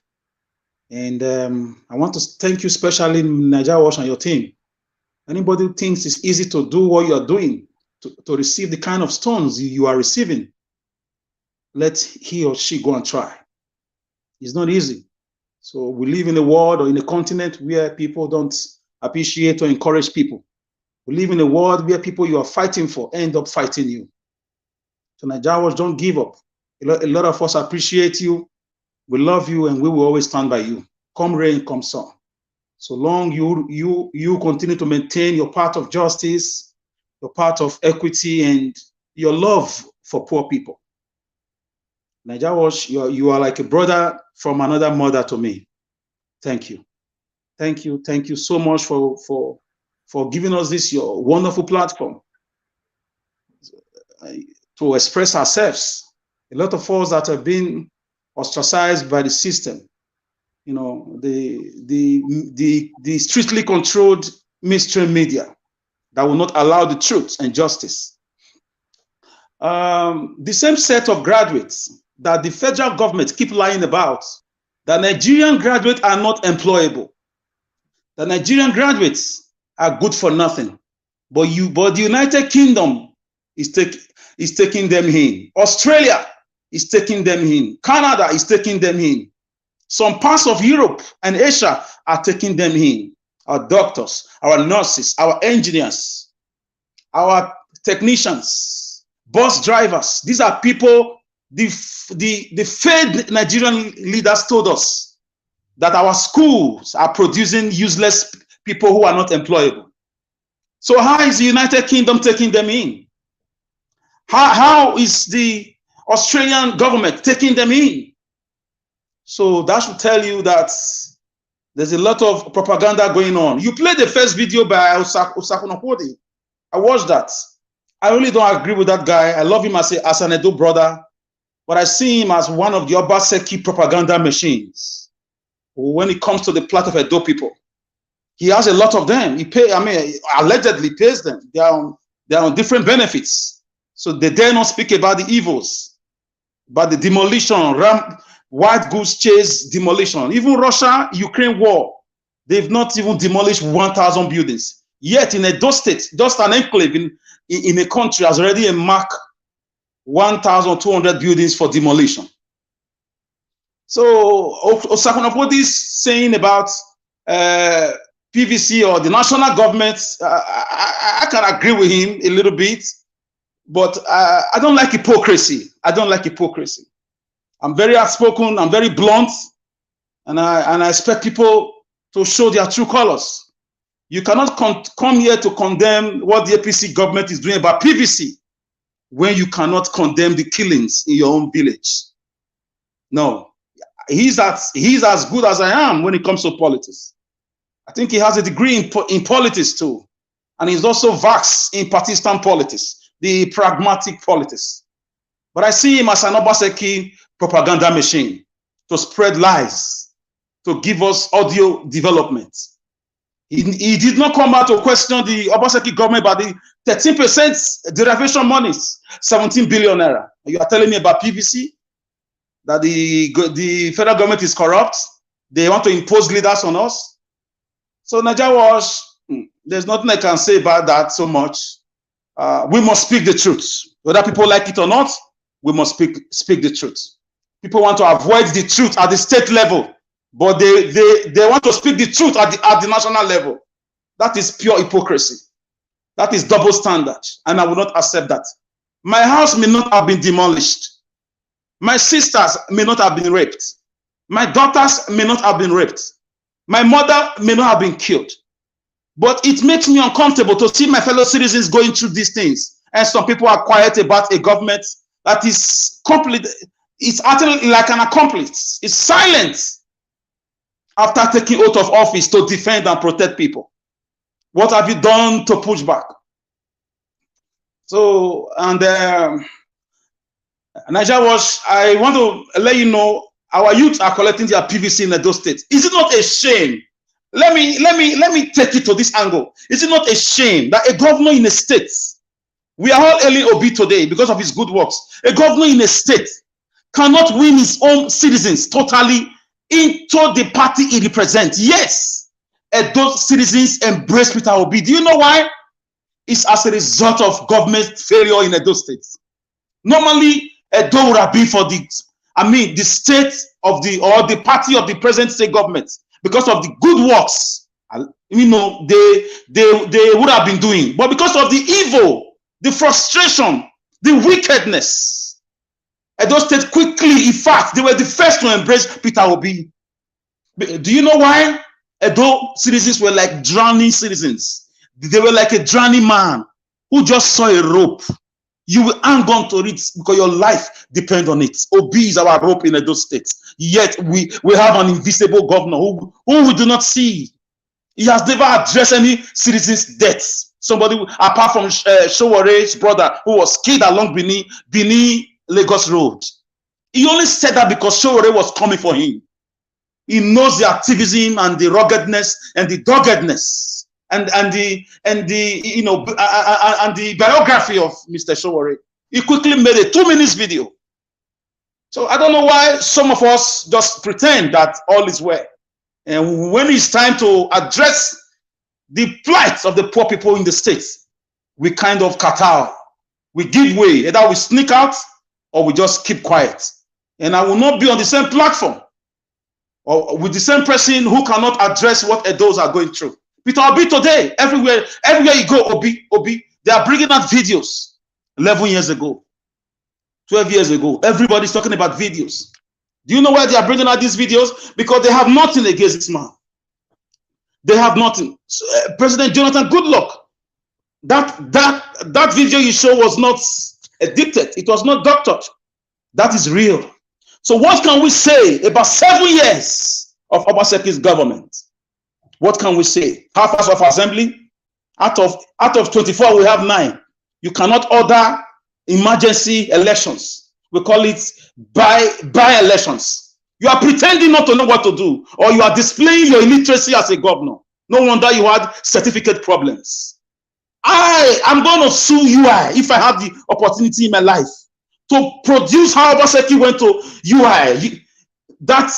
And I want to thank you especially, Najawash and your team. Anybody who thinks it's easy to do what you're doing, to receive the kind of stones you are receiving, let he or she go and try. It's not easy. So we live in a world or in a continent where people don't appreciate or encourage people. We live in a world where people you are fighting for end up fighting you. So Najawash, don't give up. A lot of us appreciate you. We love you, and we will always stand by you. Come rain, come sun. So long you continue to maintain your part of justice, your part of equity, and your love for poor people. Najawash, you are like a brother from another mother to me. Thank you. Thank you. Thank you so much for giving us this your wonderful platform to express ourselves. A lot of us that have been ostracized by the system, you know, the strictly controlled mainstream media that will not allow the truth and justice. The same set of graduates that the federal government keep lying about, the Nigerian graduates are not employable. The Nigerian graduates are good for nothing. But the United Kingdom is taking them in. Australia is taking them in. Canada is taking them in. Some parts of Europe and Asia are taking them in. Our doctors, our nurses, our engineers, our technicians, bus drivers. These are people, the failed Nigerian leaders told us that our schools are producing useless people who are not employable. So how is the United Kingdom taking them in? How is the Australian government taking them in? So that should tell you that there's a lot of propaganda going on. You played the first video by Osakunopodi. I watched that. I really don't agree with that guy. I love him as an Edo brother, but I see him as one of the Obaseki propaganda machines when it comes to the plight of Edo people. He has a lot of them. Allegedly pays them. They are on different benefits. So they dare not speak about the evils, but the demolition, white goose chase demolition. Even Russia-Ukraine war, they've not even demolished 1,000 buildings. Yet in Edo State, just an enclave in a country has already marked 1,200 buildings for demolition. So Osakunopodi is saying about PVC or the national government, I can agree with him a little bit, but I don't like hypocrisy. I don't like hypocrisy. I'm very outspoken, I'm very blunt, and I expect people to show their true colors. You cannot come here to condemn what the APC government is doing about PVC when you cannot condemn the killings in your own village. No, he's as good as I am when it comes to politics. I think he has a degree in politics too. And he's also vast in partisan politics, the pragmatic politics. But I see him as an Obaseki propaganda machine to spread lies, to give us audio development. He did not come out to question the Obaseki government about the 13% derivation monies, 17 billion naira. You are telling me about PVC, that the federal government is corrupt. They want to impose leaders on us. So Najawash, there's nothing I can say about that so much. We must speak the truth. Whether people like it or not, we must speak the truth. People want to avoid the truth at the state level, but they want to speak the truth at the national level. That is pure hypocrisy. That is double standard, and I will not accept that. My house may not have been demolished. My sisters may not have been raped. My daughters may not have been raped. My mother may not have been killed. But it makes me uncomfortable to see my fellow citizens going through these things. And some people are quiet about a government that is complete. It's acting like an accomplice. It's silent. after taking oath of office to defend and protect people? What have you done to push back? So, and Nigeria Watch, I want to let you know, our youth are collecting their PVC in Edo State. Is it not a shame? Let me take it to this angle. Is it not a shame that a governor in a state, we are all hailing Obi today because of his good works, a governor in a state cannot win his own citizens totally into the party he represents? Yes, those citizens embrace Peter Obi. Do you know why? It's as a result of government failure in Edo State. Normally, Edo would have been for the state of the party of the present state government, because of the good works, they would have been doing. But because of the evil, the frustration, the wickedness, Edo State quickly, in fact, they were the first to embrace Peter Obi. Do you know why? Edo citizens were like drowning citizens. They were like a drowning man who just saw a rope. You will hang on to it because your life depends on it. Obi is our rope in Edo State. Yet we have an invisible governor who we do not see. He has never addressed any citizen's deaths. Somebody, apart from Showore's brother, who was killed along Benin Lagos Road. He only said that because Showore was coming for him. He knows the activism and the ruggedness and the doggedness and the biography of Mr. Showore. He quickly made a 2-minute video. So I don't know why some of us just pretend that all is well. And when it's time to address the plight of the poor people in the states, we kind of kowtow. We give way. Either we sneak out or we just keep quiet. And I will not be on the same platform or with the same person who cannot address what Edos are going through. Peter Obi today, everywhere you go, Obi, they are bringing out videos 11 years ago, 12 years ago. Everybody's talking about videos. Do you know why they are bringing out these videos? Because they have nothing against this man. They have nothing. So, President Jonathan, good luck. That video you show was not edited. It was not doctored. That is real. So what can we say about 7 years of Obaseki's government? What can we say? Half hours of assembly? Out of 24, we have 9. You cannot order emergency elections. We call it by elections. You are pretending not to know what to do, or you are displaying your illiteracy as a governor. No wonder you had certificate problems. I am going to sue UI if I have the opportunity in my life to produce how Obaseki went to UI. That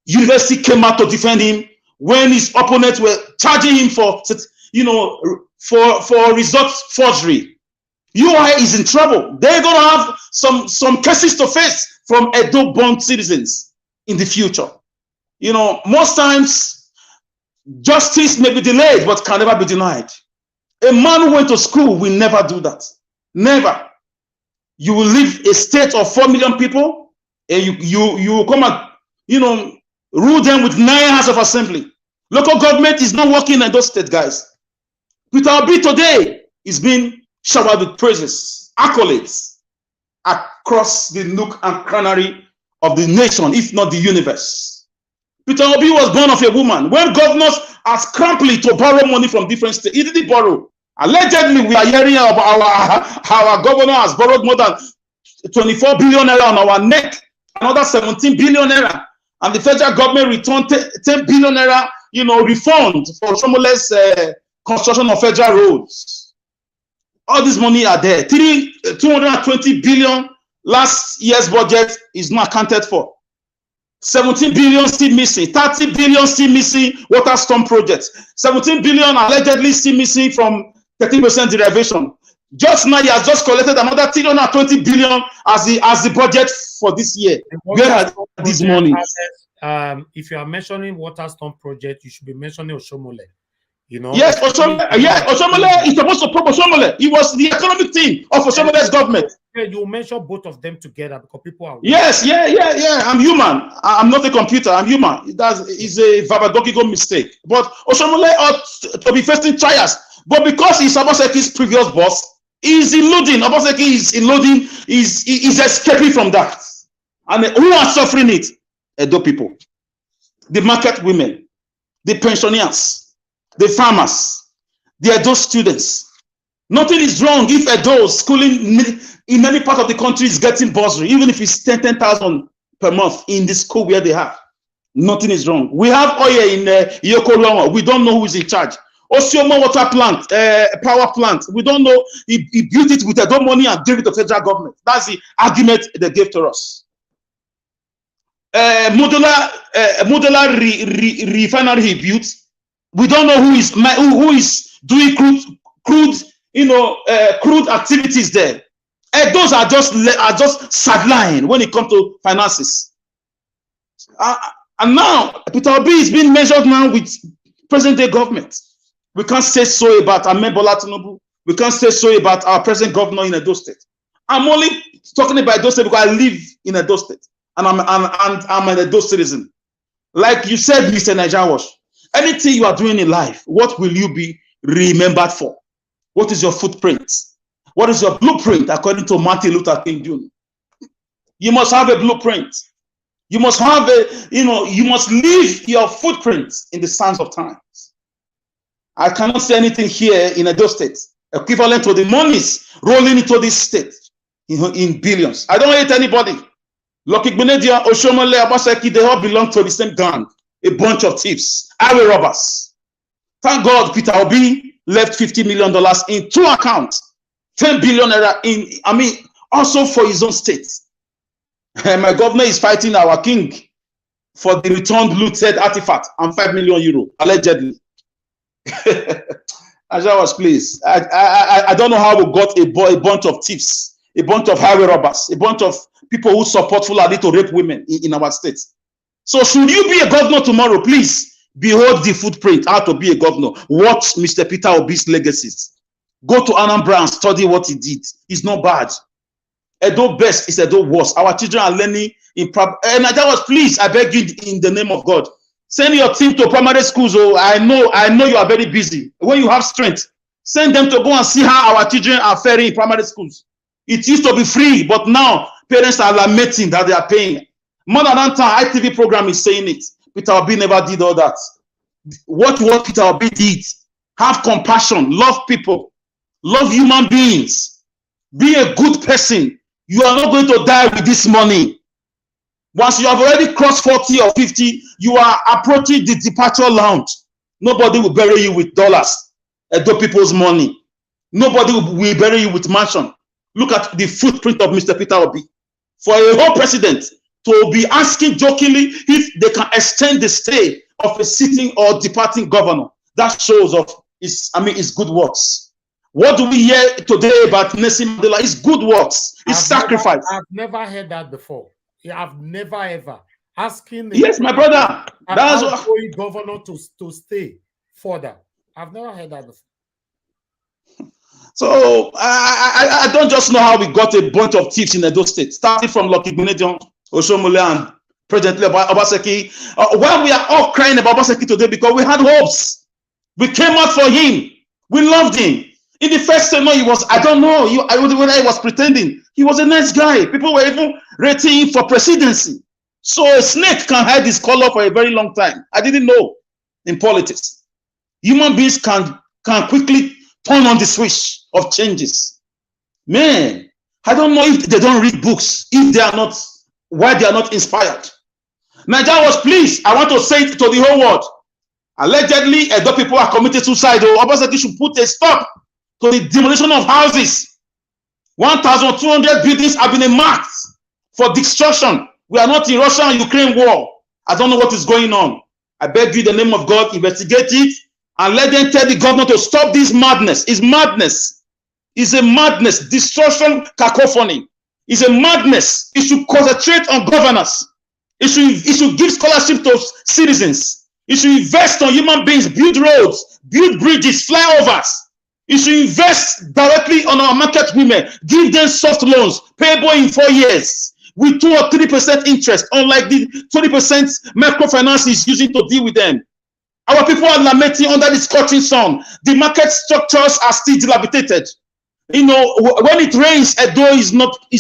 university came out to defend him when his opponents were charging him for result forgery. UI is in trouble. They're going to have some cases to face from Edo-born citizens in the future. You know, most times justice may be delayed but can never be denied. A man who went to school will never do that. Never. You will leave a state of 4 million people and you will come and rule them with 9 hours of assembly. Local government is not working in those states, guys. Peter Obi today is being showered with praises, accolades across the nook and cranny of the nation, if not the universe. Peter Obi was born of a woman. When governors are scrambling to borrow money from different states, he didn't borrow. Allegedly, we are hearing about our governor has borrowed more than 24 billion naira on our neck, another 17 billion naira, and the federal government returned 10 billion naira, refund for Shomole's construction of federal roads. All this money are there. 220 billion last year's budget is not accounted for. 17 billion still missing. 30 billion still missing water storm projects. 17 billion allegedly still missing from 30% derivation. Just now, he has just collected another 320 billion as the budget for this year. Where are these money? If you are mentioning water storm project, you should be mentioning Oshomole. Yes, Oshomole is supposed to probe Oshomole. He was the economic team of Oshomole's government. You mention both of them together because people are. Yes, yeah. I'm human. I'm not a computer. I'm human. That is a verbagogical mistake. But Oshomole ought to be facing trials. But because he's Obaseki's previous boss, he's eluding. Obaseki is eluding. Is escaping from that. And who are suffering it? Edo people, the market women, the pensioners, the farmers, the Edo students. Nothing is wrong if Edo schooling in any part of the country is getting bursary, even if it's 10,000 per month in the school where they have. Nothing is wrong. We have oil in Yokoloma. We don't know who is in charge. Osiomo water plant, power plant. We don't know. He built it with Edo money and gave it to the federal government. That's the argument they gave to us. Modular refinery he built. We don't know who is doing crude activities there. And those are just sideline when it comes to finances. And now Peter Obi is being measured now with present-day government. We can't say so about Ahmed Bola Tinubu. We can't say so about our present governor in Edo State. I'm only talking about Edo State because I live in Edo State and I'm an Edo citizen. Like you said, Mr. Nijawash, anything you are doing in life, what will you be remembered for? What is your footprint? What is your blueprint according to Martin Luther King Jr.? You must have a blueprint. You must have you must leave your footprint in the sands of times. I cannot say anything here in Edo State equivalent to the monies rolling into this state in billions. I don't hate anybody. Lucky Benedia, Oshomole, Abaseki, they all belong to the same gang. A bunch of thieves, highway robbers. Thank God Peter Obi left $50 million in 2 accounts. 10 billion naira also for his own state. My governor is fighting our king for the returned looted artifact and €5 million, allegedly. Ajawas, please. I don't know how we got a bunch of thieves, a bunch of highway robbers, a bunch of people who support Fulani to rape women in our state. So should you be a governor tomorrow, please behold the footprint how to be a governor. Watch Mr. Peter Obi's legacies. Go to Anambra and study what he did. It's not bad. Edo best is Edo worst. Our children are learning in and that was, please, I beg you in the name of God, send your team to primary schools. Oh, I know you are very busy. When you have strength, send them to go and see how our children are faring in primary schools. It used to be free, but now parents are lamenting that they are paying. More than one time, ITV program is saying it. Peter Obi never did all that. What Peter Obi did, have compassion, love people, love human beings, be a good person. You are not going to die with this money. Once you have already crossed 40 or 50, you are approaching the departure lounge. Nobody will bury you with dollars, Edo people's money. Nobody will bury you with mansion. Look at the footprint of Mr. Peter Obi. For a whole president to be asking jokingly if they can extend the stay of a sitting or departing governor, that shows of his good works. What do we hear today about Nelson Mandela? It's good works. It's sacrifice. I've never heard that before. I've never ever asking. Yes, my brother. That's what governor to stay further. I've never heard that before. So I don't just know how we got a bunch of thieves in Edo State, starting from Lucky Gunedion, Oshomole, and President Obaseki. Why we are all crying about Obaseki today? Because we had hopes. We came out for him. We loved him. In the first tenure, he was, I don't know, whether he was pretending. He was a nice guy. People were even rating him for presidency. So a snake can hide his color for a very long time. I didn't know in politics. Human beings can quickly turn on the switch of changes. Man, I don't know if they don't read books, if they are not, why they are not inspired. Nigeria was pleased. I want to say it to the whole world. Allegedly, Edo people are committing suicide. Obaseki should put a stop to the demolition of houses. 1,200 buildings have been marked for destruction. We are not in Russia and Ukraine war. I don't know what is going on. I beg you in the name of God, investigate it and let them tell the government to stop this madness. It's madness. It's a madness. Destruction, cacophony. It's a madness. It should concentrate on governance. It should give scholarship to citizens. It should invest on human beings, build roads, build bridges, flyovers. You should invest directly on our market women, give them soft loans, payable in 4 years with 2 or 3% interest, unlike the 20% microfinance is using to deal with them. Our people are lamenting under the scorching sun. The market structures are still dilapidated. You know, when it rains, Edo is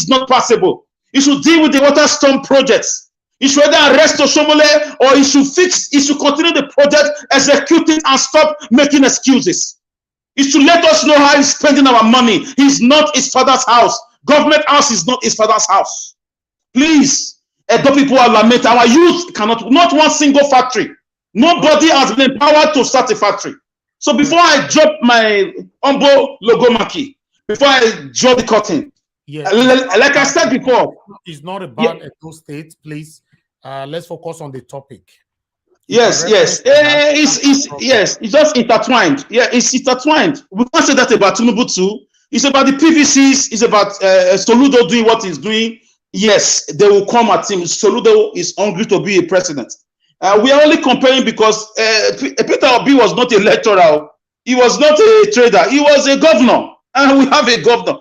not passable. You should deal with the water storm projects. He should either arrest Oshomole or he should continue the project, execute it, and stop making excuses. He should let us know how he's spending our money. He's not his father's house. Government house is not his father's house. Please, Edo people are lamenting. Our youth cannot, not one single factory. Nobody has been empowered to start a factory. So before I drop my Umbo logo marquee, before I draw the curtain, like I said before, it's not about Edo State, please. Let's focus on the topic. Yes, it's just intertwined. Yeah, it's intertwined. We can't say that about Tinubu too. It's about the PVCs. It's about Soludo doing what he's doing. Yes, they will come at him. Soludo is hungry to be a president. We are only comparing because Peter Obi was not a lecturer. He was not a trader. He was a governor. And we have a governor.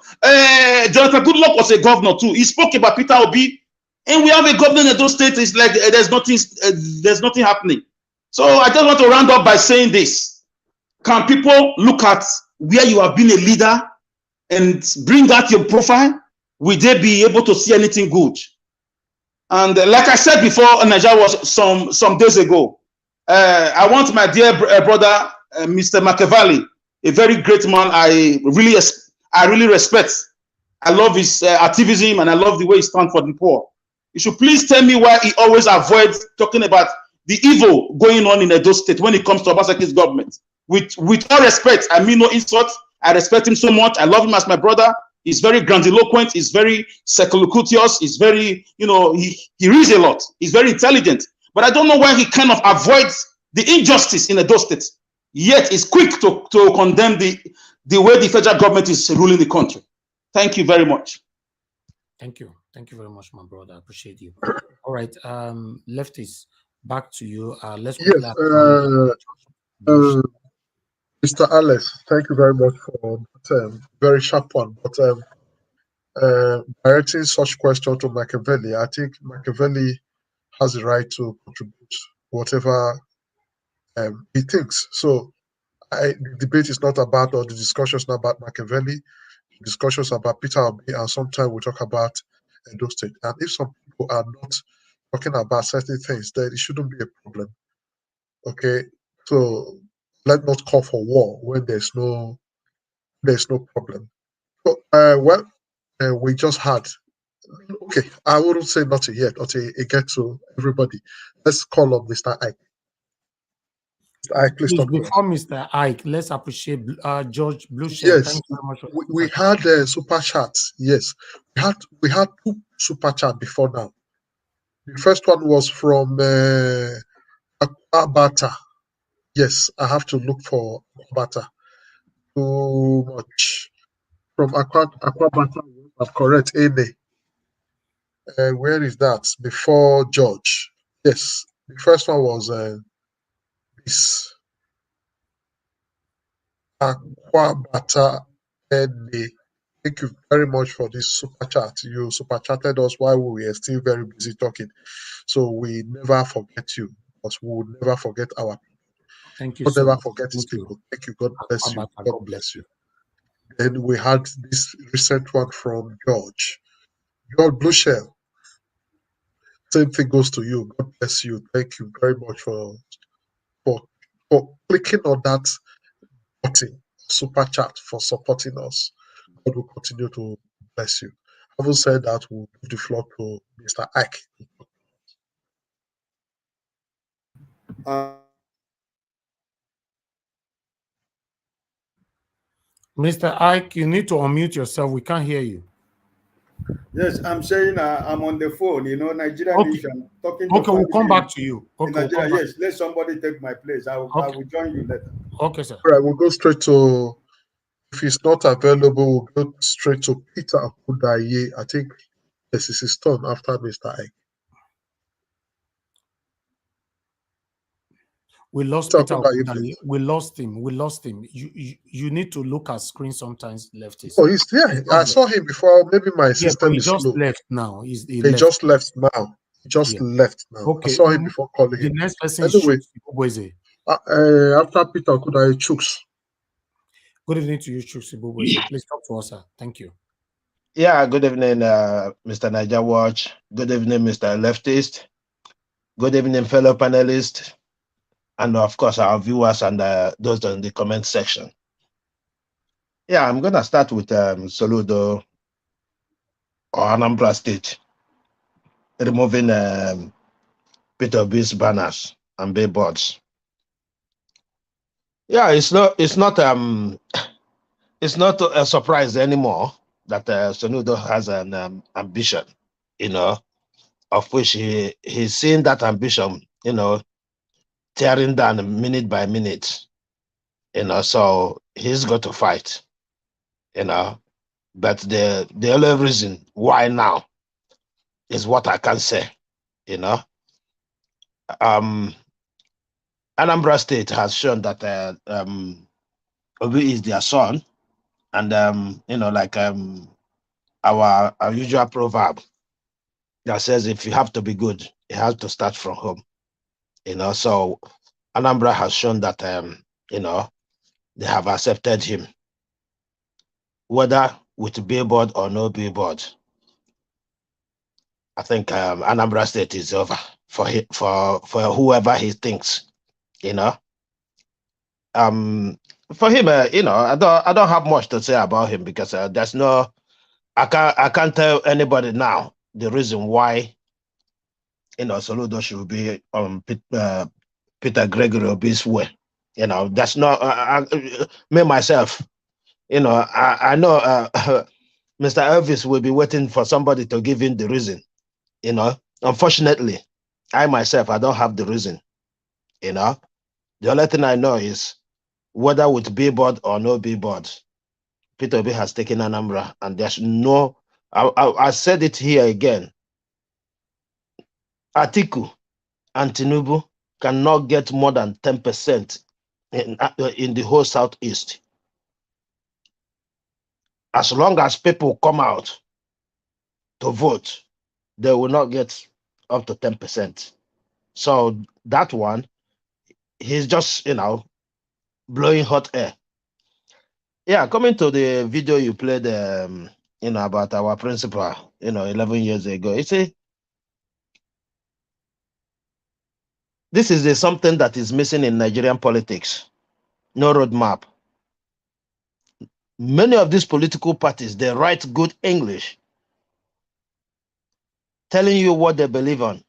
Jonathan Goodluck was a governor too. He spoke about Peter Obi. And we have a governor in those states. It's like there's nothing happening. So I just want to round up by saying this. Can people look at where you have been a leader and bring out your profile? Will they be able to see anything good? And like I said before, Nigeria was some days ago. I want my dear brother, Mr. Machiavelli, a very great man. I really respect. I love his activism and I love the way he stands for the poor. You should please tell me why he always avoids talking about the evil going on in Edo State when it comes to Obasanjo's government. With all respect, I mean no insult. I respect him so much. I love him as my brother. He's very grandiloquent. He's very circumlocuous. He's very, he reads a lot. He's very intelligent. But I don't know why he kind of avoids the injustice in Edo State. Yet he's quick to condemn the way the federal government is ruling the country. Thank you very much. Thank you. Thank you very much, my brother. I appreciate you. All right. Lefties, back to you. Let's Mr. Alex, thank you very much for that very sharp one. But directing such question to Machiavelli, I think Machiavelli has the right to contribute whatever he thinks. So the debate is not about, or the discussion is not about Machiavelli. The discussion is about Peter Obi, and sometimes we talk about Edo State. And if some people are not talking about certain things, then it shouldn't be a problem. Okay, so let's not call for war when there's no problem. So, we just had. Okay, I wouldn't say nothing yet until it gets to everybody. Let's call up Mr. Ike. Mr. Ike, please talk. Before Mr. Ike, let's appreciate George Blueshed. Yes, thank you very much. We had super chats. Yes, we had two super chats before now. The first one was from Aquabata. Yes, I have to look for Aquabata. Too much. From Aquabata, I'm correct. Ene. Where is that? Before George. Yes, the first one was this. Aquabata Ene. Thank you very much for this super chat. You super chatted us while we were still very busy talking. So we never forget you, because we will never forget our people. Thank you. We'll so never much. forget these people. Thank you. God bless you. God bless you. Then we had this recent one from George. George Blueshell. Same thing goes to you. God bless you. Thank you very much for clicking on that button, super chat, for supporting us. God will continue to bless you. Having said that, we'll give the floor to Mr. Ike. Mr. Ike, you need to unmute yourself. We can't hear you. Yes, I'm saying I'm on the phone. Nigeria Nation talking. Okay, we'll come back to you. Okay, Nigeria, yes, let somebody take my place. I will join you later. Okay, sir. All right, we'll go straight to. If he's not available, we'll go straight to Peter Akudaye. I think this is his turn after Mr. Ike. We lost Peter Akudaye. We lost him. You need to look at screen sometimes, lefties. Oh, he's there. I saw him before. Maybe my system is just slow. left now. He just left now. Left now. Okay. I saw him before calling him. The next person anyway, is after Peter Akudaye, Chuks. Good evening to you, Chuks Ibubweze. Please talk to us, sir. Thank you. Yeah, good evening, Mr. Niger Watch. Good evening, Mr. Leftist. Good evening, fellow panelists, and of course, our viewers and those in the comment section. Yeah, I'm going to start with Soludo or Anambra State, removing Peter Obi's banners and billboards. Yeah, it's not a surprise anymore that Soludo has an ambition, of which he's seeing that ambition, tearing down minute by minute, so he's got to fight, but the only reason why now is what I can say, Anambra State has shown that Obi is their son, and like our usual proverb that says if you have to be good, you have to start from home, so Anambra has shown that they have accepted him, whether with billboard or no billboard. I think Anambra State is over for whoever he thinks, For him, I don't have much to say about him because there's no, I can't tell anybody now the reason why, Soludo should be Peter Gregory Obi's way. That's not me myself. I know Mr. Elvis will be waiting for somebody to give him the reason. Unfortunately, I myself, I don't have the reason. The only thing I know is whether with billboard or no billboard, Peter Obi has taken Anambra, and there's no, I said it here again, Atiku and Tinubu cannot get more than 10% in the whole Southeast. As long as people come out to vote, they will not get up to 10%. So that one, he's just, blowing hot air. Yeah, coming to the video you played, about our principal, 11 years ago, you see, this is something that is missing in Nigerian politics. No roadmap. Many of these political parties, they write good English, telling you what they believe on.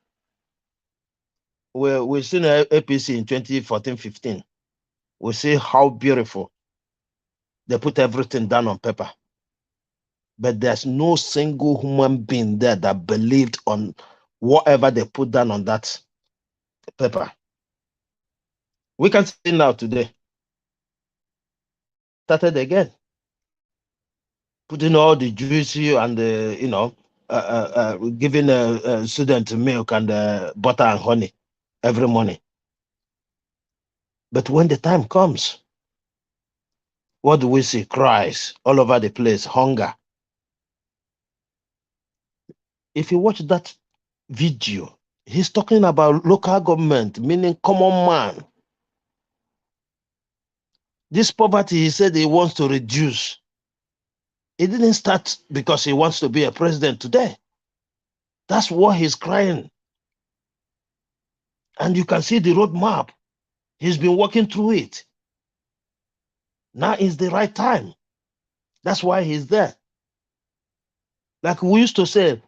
We've seen APC in 2014-15. We see how beautiful they put everything down on paper. But there's no single human being there that believed on whatever they put down on that paper. We can see now today. Started again. Putting all the juicy and giving a student milk and butter and honey every morning. But when the time comes, what do we see? Cries all over the place, hunger. If you watch that video, he's talking about local government, meaning common man. This poverty, he said he wants to reduce. It didn't start because he wants to be a president today. That's what he's crying. And you can see the roadmap. He's been working through it. Now is the right time. That's why he's there. Like we used to say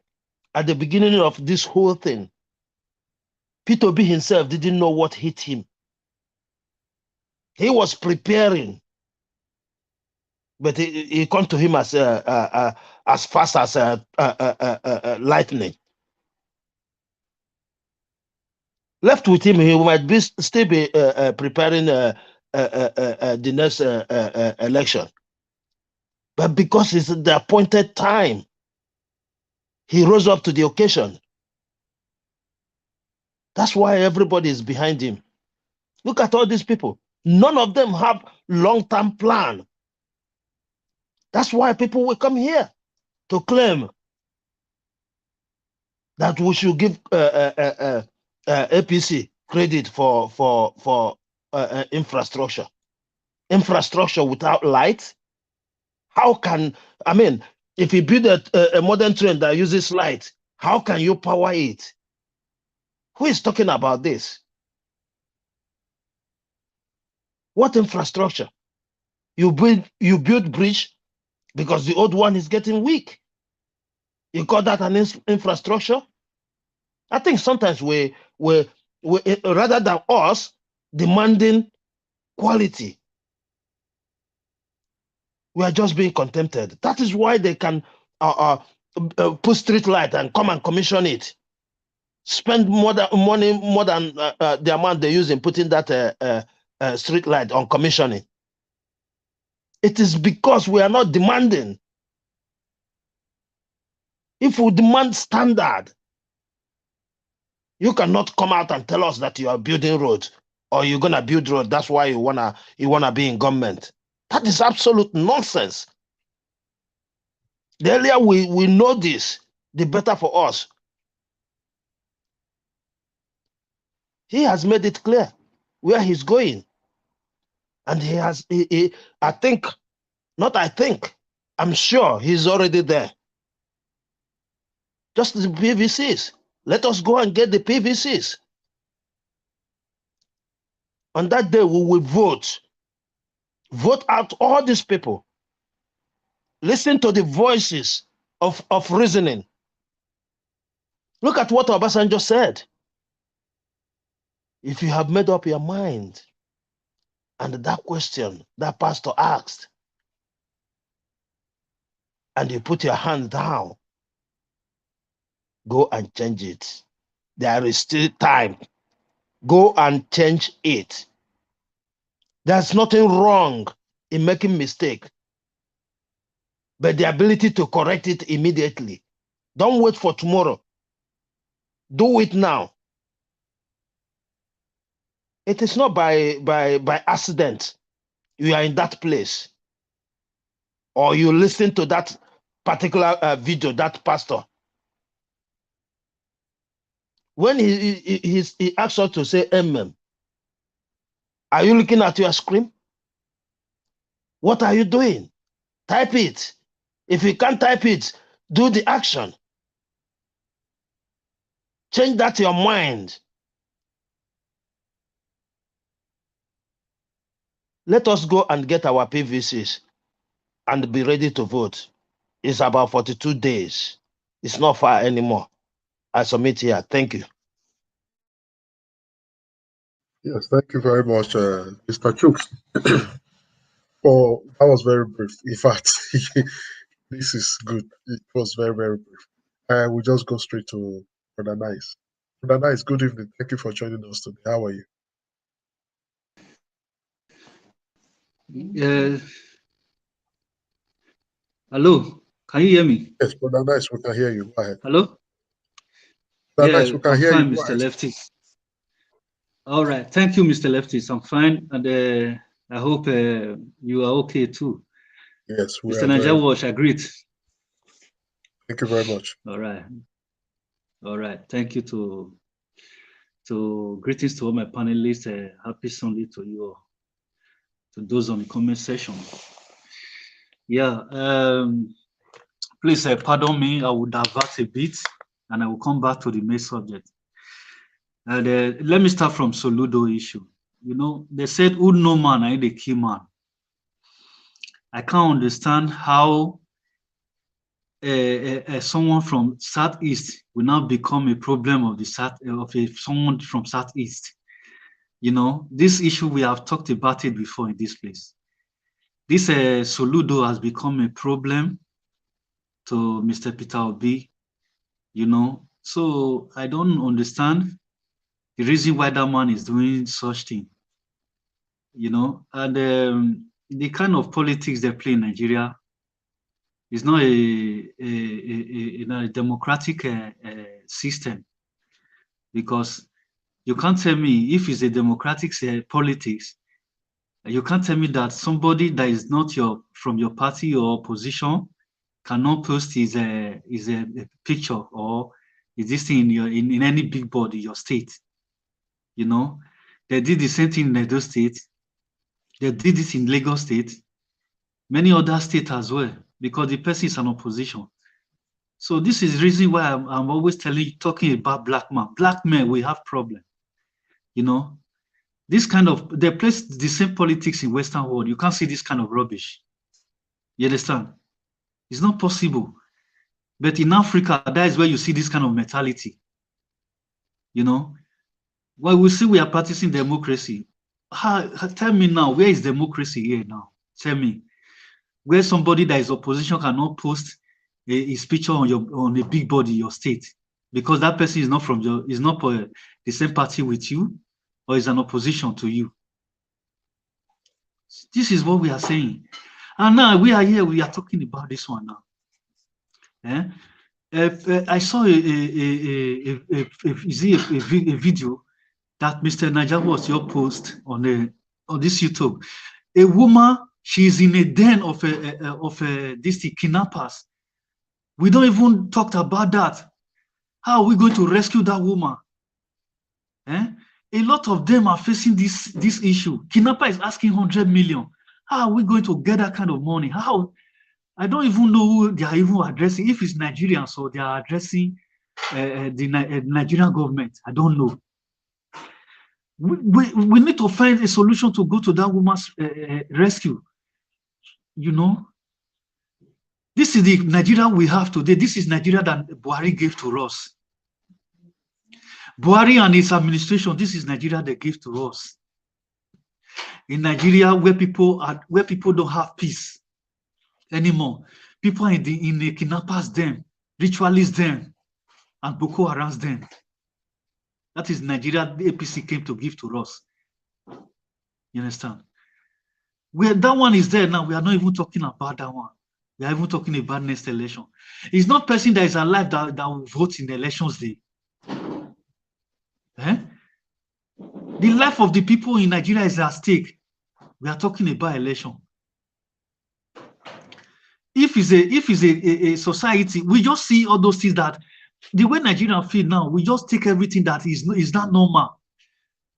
at the beginning of this whole thing, Peter Obi himself didn't know what hit him. He was preparing, but he come to him as fast as lightning. Left with him, he might still be preparing the next election. But because it's the appointed time, he rose up to the occasion. That's why everybody is behind him. Look at all these people. None of them have long-term plan. That's why people will come here to claim that we should give APC credit for infrastructure. Infrastructure without light? How can, if you build a modern train that uses light, how can you power it? Who is talking about this? What infrastructure? You build bridge because the old one is getting weak. You call that an infrastructure? I think sometimes we rather than us demanding quality, we are just being contented. That is why they can put street light and come and commission it. Spend more than the amount they use in putting that street light on commissioning. It is because we are not demanding. If we demand standard, you cannot come out and tell us that you are building roads or you're gonna build road. That's why you wanna be in government. That is absolute nonsense. The earlier we know this, the better for us. He has made it clear where he's going. And I'm sure he's already there. Just the PVCs. Let us go and get the PVCs. On that day, we will vote. Vote out all these people. Listen to the voices of reasoning. Look at what Obasanjo said. If you have made up your mind, and that question that pastor asked, and you put your hand down, go and change it. There is still time. Go and change it. There's nothing wrong in making mistake, but the ability to correct it immediately. Don't wait for tomorrow. Do it now. It is not by accident you are in that place, or you listen to that particular video, that pastor. When he asks us to say amen, are you looking at your screen? What are you doing? Type it. If you can't type it, do the action. Change that your mind. Let us go and get our PVCs and be ready to vote. It's about 42 days. It's not far anymore. I submit here. Thank you. Yes, thank you very much, Mr. Chooks. That was very brief. In fact, this is good. It was very, very brief. We just go straight to Brother Nice. Brother Nice, good evening. Thank you for joining us today. How are you? Hello, can you hear me? Yes, Brother Nice, we can hear you. Go ahead. Hello? Brother Nice, we can I'm hear fine, you. Mr. Lefty. All right, thank you, Mr. Lefty. I'm fine, and I hope you are okay too. Yes, we Mr. are. Naija Wash, agreed. Thank you very much. All right. Thank you to greetings to all my panelists. Happy Sunday to you all. To those on the comment section. Yeah. Please pardon me. I will divert a bit, and I will come back to the main subject. And let me start from Soludo issue. You know, they said, "Who no man ain't the key man." I can't understand how someone from Southeast will now become a problem of the someone from Southeast. You know, this issue, we have talked about it before in this place. This Soludo has become a problem to Mr. Peter Obi, you know. So I don't understand the reason why that man is doing such thing, you know. And the kind of politics they play in Nigeria is not a democratic system, because you can't tell me if it's a democratic politics. You can't tell me that somebody that is not from your party or opposition cannot post his a picture or is this thing in any big board in your state. You know, they did the same thing in Edo State. They did this in Lagos State, many other states as well, because the person is an opposition. So this is the reason why I'm always talking about black man. Black men, we have problem. You know, this kind of, they place the same politics in Western world. You can't see this kind of rubbish. You understand? It's not possible. But in Africa, that is where you see this kind of mentality. You know, well, we see we are practicing democracy. Tell me now, where is democracy here now? Tell me, where somebody that is opposition cannot post his picture on a big body in your state because that person is not from the same party with you or is an opposition to you. This is what we are saying. And now we are here, we are talking about this one now. I saw a video that Mr. Niger was your post on this YouTube. A woman, she's in a den of these kidnappers. We don't even talk about that. How are we going to rescue that woman? A lot of them are facing this issue. Kidnapper is asking 100 million. How are we going to get that kind of money? How? I don't even know who they are even addressing. If it's Nigerian, so they are addressing the Nigerian government. I don't know. We need to find a solution to go to that woman's rescue. You know, this is the Nigeria we have today. This is Nigeria that Buhari gave to us. Buhari and his administration, this is Nigeria they gave to us. In Nigeria, where people don't have peace anymore. People are in the kidnappers den, ritualists den, and Boko Haram's den. That is Nigeria the APC came to give to us. You understand? Where that one is there now, we are not even talking about that one. We are even talking about next election. It's not person that is alive that will vote in the elections day. The life of the people in Nigeria is at stake. We are talking about election. If it's a society, we just see all those things that the way Nigerians feel now, we just take everything that is not normal.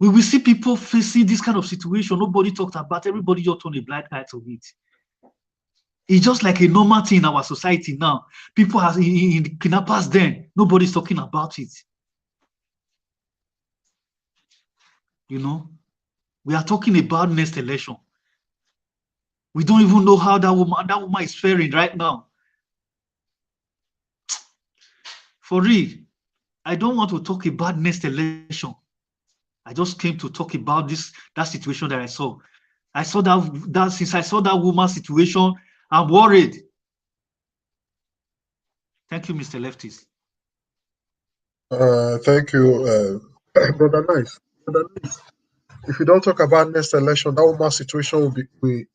We will see people facing this kind of situation. Nobody talked about. Everybody just turned a blind eye to it. It's just like a normal thing in our society now. People are in the kidnappers den. Nobody's talking about it. You know, we are talking about next election. We don't even know how that woman is faring right now. For real, I don't want to talk about next election. I just came to talk about that situation that I saw. I saw that since I saw that woman's situation, I'm worried. Thank you, Mr. Lefties. Thank you, Brother Nice. Brother Nice. If you don't talk about next election, that woman's situation may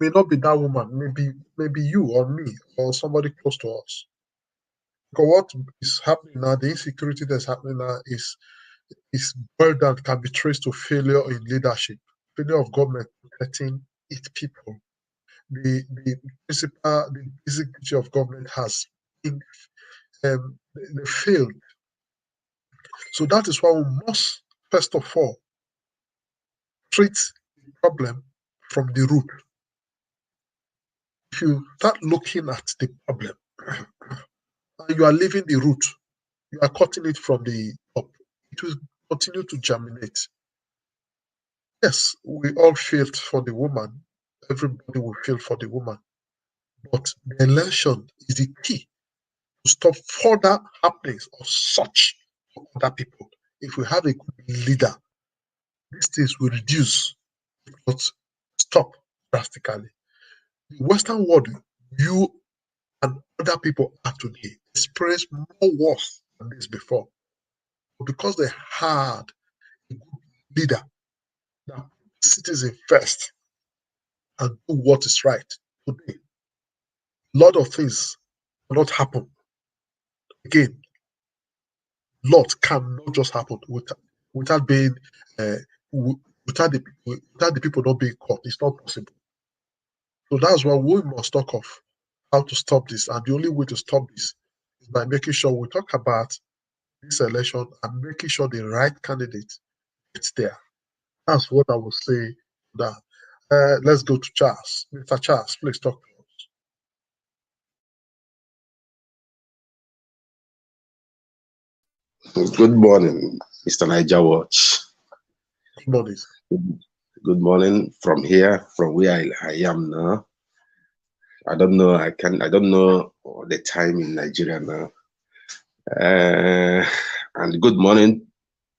not be that woman, maybe you or me or somebody close to us. Because what is happening now, the insecurity that's happening now is word that can be traced to failure in leadership, failure of government protecting its people. The basic duty of government has been they failed. So that is why we must first of all treat the problem from the root. If you start looking at the problem and you are leaving the root, you are cutting it from the top, it will continue to germinate. Yes, we all failed for the woman. Everybody will fail for the woman. But the election is the key to stop further happenings of such for other people. If we have a good leader, these things will reduce, not stop drastically. The Western world, you and other people are today experience more worse than this before. But because they had a good leader that put the citizen first and do what is right today, a lot of things cannot happen. Again, lot cannot just happen without being without the people not being caught. It's not possible. So that's why we must talk of how to stop this, and the only way to stop this is by making sure we talk about this election and making sure the right candidate gets there. That's what I would say. That let's go to Charles. Mr. Charles, please talk. Good morning, Mr. Niger Watch. Good morning. Good morning from here, from where I am now. I don't know. I don't know the time in Nigeria now. And good morning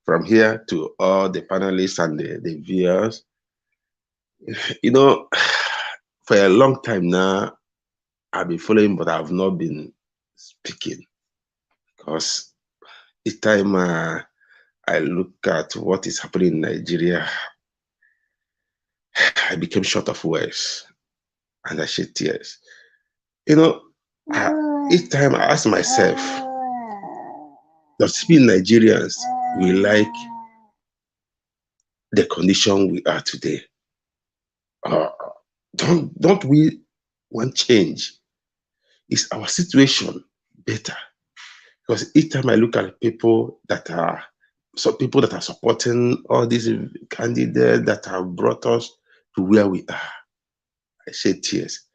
from here to all the panelists and the viewers. You know, for a long time now, I've been following, but I've not been speaking because each time I look at what is happening in Nigeria, I became short of words and I shed tears. You know, each time I ask myself, does it mean Nigerians we like the condition we are today? Don't we want change? Is our situation better? Because each time I look at people that are supporting all these candidates that have brought us to where we are, I shed tears.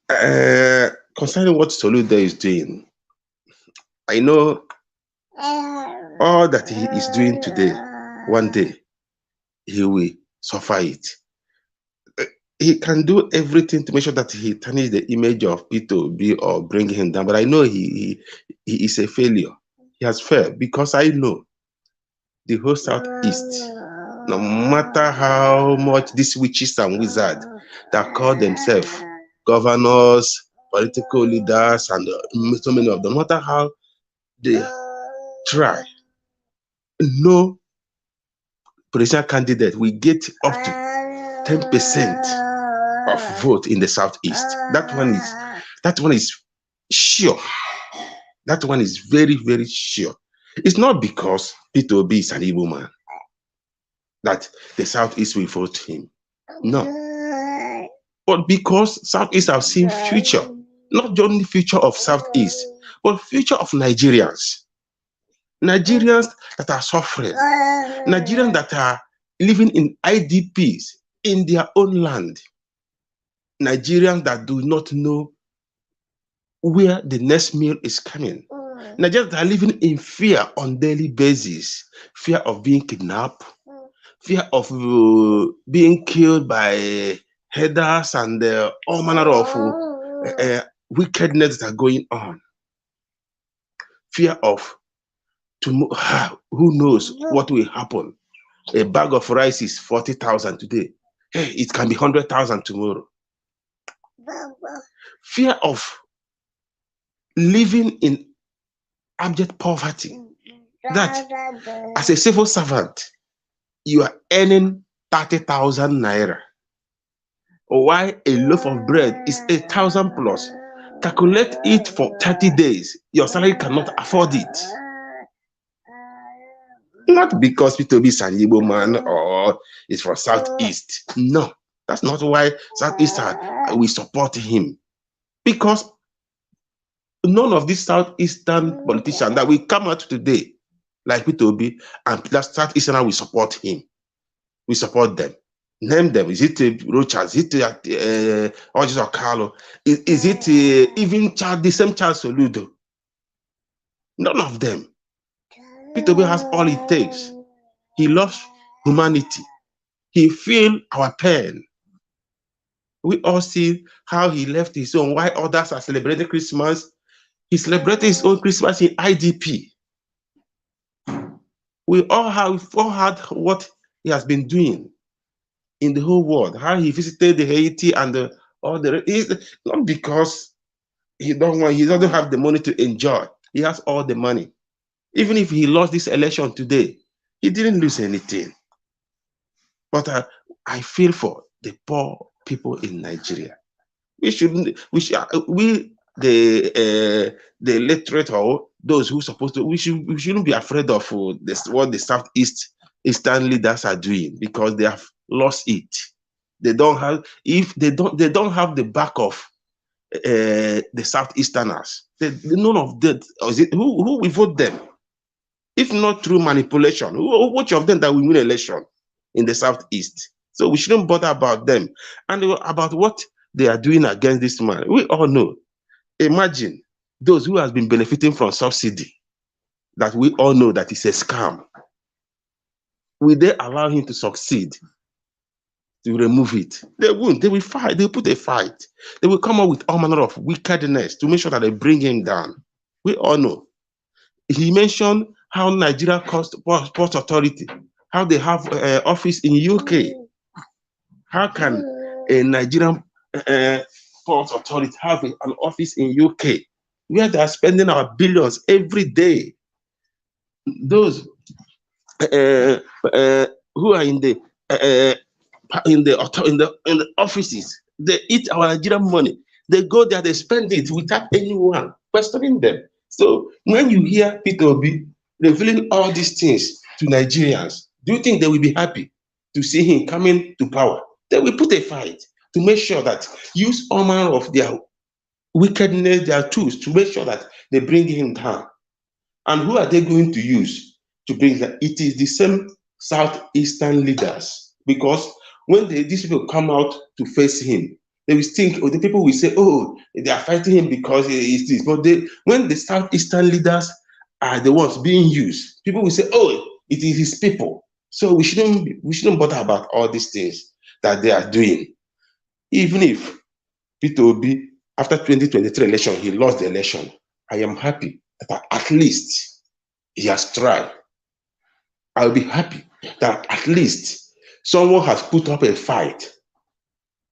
Concerning what Soludo is doing, I know all that he is doing today, one day, he will suffer it. He can do everything to make sure that he tarnishes the image of P2B or bring him down, but I know he is a failure. He has failed because I know the whole Southeast, no matter how much these witches and wizards that call themselves governors, political leaders, and so many of them, no matter how they try, no presidential candidate will get up to 10% of vote in the Southeast. That one is sure. That one is very, very sure. It's not because P2B is an evil man that the Southeast will vote him. No. But because Southeast have seen future, not only future of Southeast, but future of Nigerians. Nigerians that are suffering, Nigerians that are living in IDPs in their own land, Nigerians that do not know where the next meal is coming, Nigerians that are living in fear on daily basis, fear of being kidnapped, fear of being killed by headers and all manner of wickedness that are going on, fear of tomorrow, who knows what will happen. A bag of rice is 40,000 today. Hey, it can be 100,000 tomorrow. Fear of living in abject poverty. That as a civil servant, you are earning 30,000 naira. Why a loaf of bread is 8,000 plus. Calculate it for 30 days. Your salary cannot afford it. Not because P2B is an Igbo man or is from Southeast. No, that's not why Southeast we support him. Because none of these Southeastern politicians that will come out today, like P2B and that Southeastern, will support him. We support them. Name them. Is it Rochas? Is it Ojis or Carlo? Is it even the same Charles Soludo? None of them. P2B has all it takes. He loves humanity. He feels our pain. We all see how he left his own, while others are celebrating Christmas. He celebrated his own Christmas in IDP. We all had what he has been doing in the whole world, how he visited the Haiti and all the, not because he doesn't have the money to enjoy. He has all the money. Even if he lost this election today, he didn't lose anything. But I feel for the poor people in Nigeria. The literate or those who are supposed to, we shouldn't be afraid of what the Southeastern leaders are doing, because they have lost it. They don't have, if they don't have the back of the Southeasterners. None of that. Who will vote them? If not through manipulation, which of them that will win election in the Southeast? So we shouldn't bother about them. And about what they are doing against this man, we all know. Imagine those who have been benefiting from subsidy. that we all know that it's a scam? Will they allow him to succeed to remove it? They won't. They will fight. They will put a fight. They will come up with all manner of wickedness to make sure that they bring him down. We all know. He mentioned how Nigeria Port Authority, how they have office in UK. How can a Nigerian Port Authority have an office in UK where they are spending our billions every day? Those who are in the offices, they eat our Nigerian money. They go there, they spend it without anyone questioning them. So when you hear Peter Obi revealing all these things to Nigerians, do you think they will be happy to see him coming to power? They will put a fight to make sure that use all manner of their wickedness, their tools to make sure that they bring him down. And who are they going to use to bring that? It is the same Southeastern leaders, because when these people come out to face him, they will think, or the people will say, oh, they are fighting him because he is this. But when the Southeastern leaders are the ones being used, people will say, oh, it is his people. So we shouldn't bother about all these things that they are doing. Even if Peter Obi, after 2023 election, he lost the election, I am happy that at least he has tried. I'll be happy that at least someone has put up a fight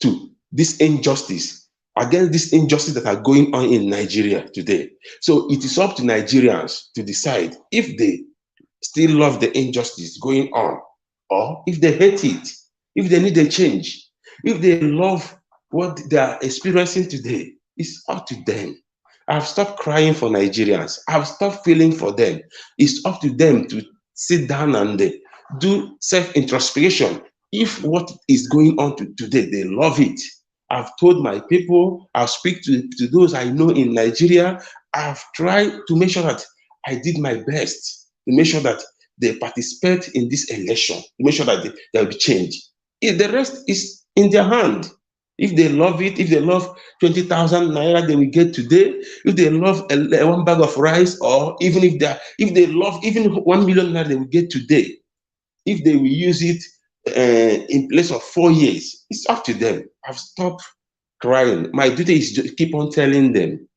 to this injustice, against this injustice that are going on in Nigeria today. So it is up to Nigerians to decide if they still love the injustice going on, or if they hate it, if they need a change, if they love what they are experiencing today. It's up to them. I've stopped crying for Nigerians. I've stopped feeling for them. It's up to them to sit down and do self-introspection. If what is going on today, they love it. I've told my people, I'll speak to those I know in Nigeria. I've tried to make sure that I did my best to make sure that they participate in this election, to make sure that there will be change. If the rest is in their hand. If they love it, if they love 20,000 naira they will get today, if they love one bag of rice, or even if they love even 1 million naira they will get today, if they will use it in place of 4 years, it's up to them. I've stopped crying. My duty is to keep on telling them.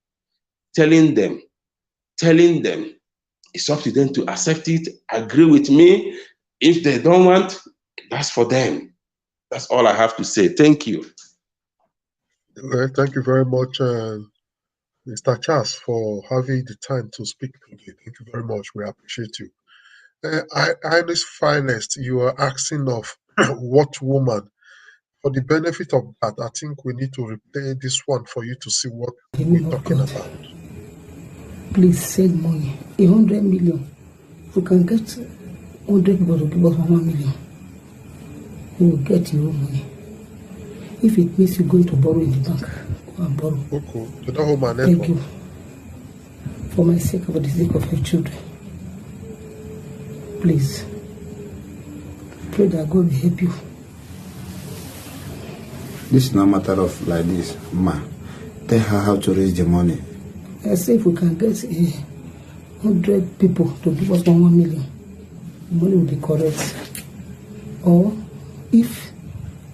It's up to them to accept it, agree with me. If they don't want, that's for them. That's all I have to say. Thank you. Well, thank you very much, Mr. Charles, for having the time to speak today. Thank you very much. We appreciate you. Irish Finest, you are asking of what woman? For the benefit of that, I think we need to replay this one for you to see what we're talking about. Please send money, 100 million. If we can get 100 people to give us 1 million, we will get your money. If it means you're going to borrow in the bank, go and borrow. Okay. So that hold my network. Thank you. For my sake, for the sake of your children. Please. Pray that God will help you. This is not a matter of like this, ma. Tell her how to raise the money. I say if we can get 100 people to give us 1 million, the money will be correct. Or if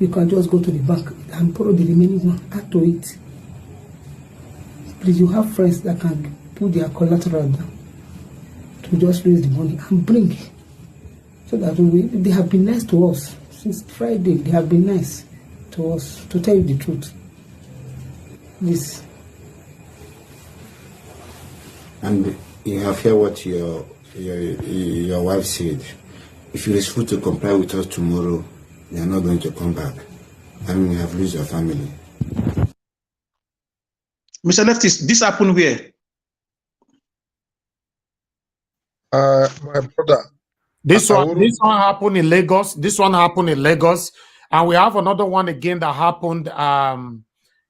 you can just go to the bank and borrow the remaining one, add to it. Please, you have friends that can put their collateral down to just raise the money and bring. So that they have been nice to us since Friday. They have been nice to us, to tell you the truth. This. And you have heard what your wife said. If you refuse to comply with us tomorrow, they are not going to come back. I mean, you have lost your family. Mr. Leftist, this happened where? My brother. This one happened in Lagos. This one happened in Lagos. And we have another one again that happened.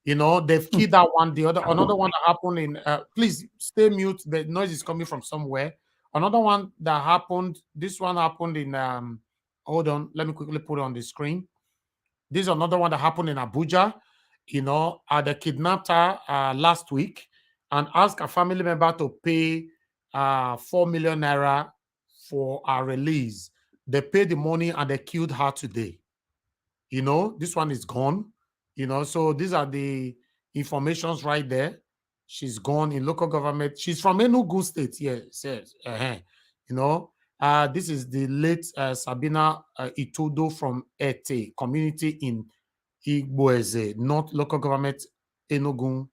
They've killed that one. Another one that happened in please stay mute. The noise is coming from somewhere. Another one that happened. This one happened in hold on, let me quickly put it on the screen. This is another one that happened in Abuja. They kidnapped her last week and asked a family member to pay 4 million naira for our release. They paid the money and they killed her today. You know, this one is gone. You know, so these are the informations right there. She's gone in local government. She's from Enugu State. Yes. You know, this is the late Sabina Itodo from Ete community in Igboeze, not local government, Enugu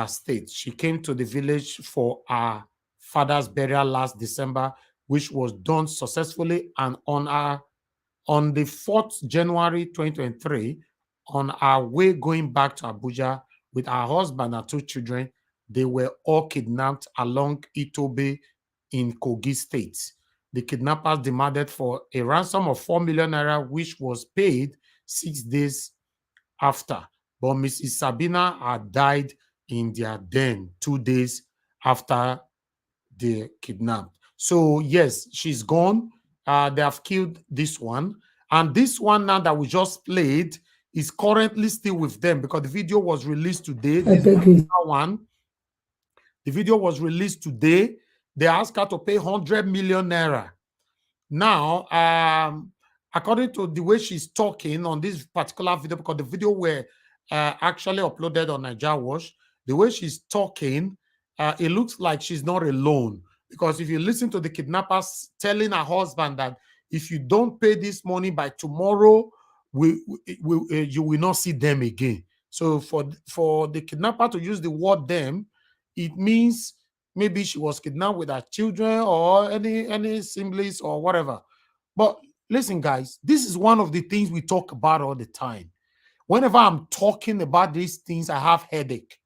State. She came to the village for her father's burial last December, which was done successfully, and on the 4th January 2023, on our way going back to Abuja with her husband and 2 children, they were all kidnapped along Itobe in Kogi State. The kidnappers demanded for a ransom of 4 million naira, which was paid 6 days after. But Mrs. Sabina had died in their den 2 days after the kidnap. So yes, she's gone. They have killed this one. And this one now that we just played is currently still with them because the video was released today. This one, the video was released today. They asked her to pay 100 million naira. Now, according to the way she's talking on this particular video, because the video were actually uploaded on Nigeria Watch, the way she's talking, it looks like she's not alone. Because if you listen to the kidnappers telling her husband that if you don't pay this money by tomorrow, you will not see them again. So for the kidnapper to use the word them, it means maybe she was kidnapped with her children or any siblings or whatever. But listen, guys, this is one of the things we talk about all the time. Whenever I'm talking about these things, I have headache.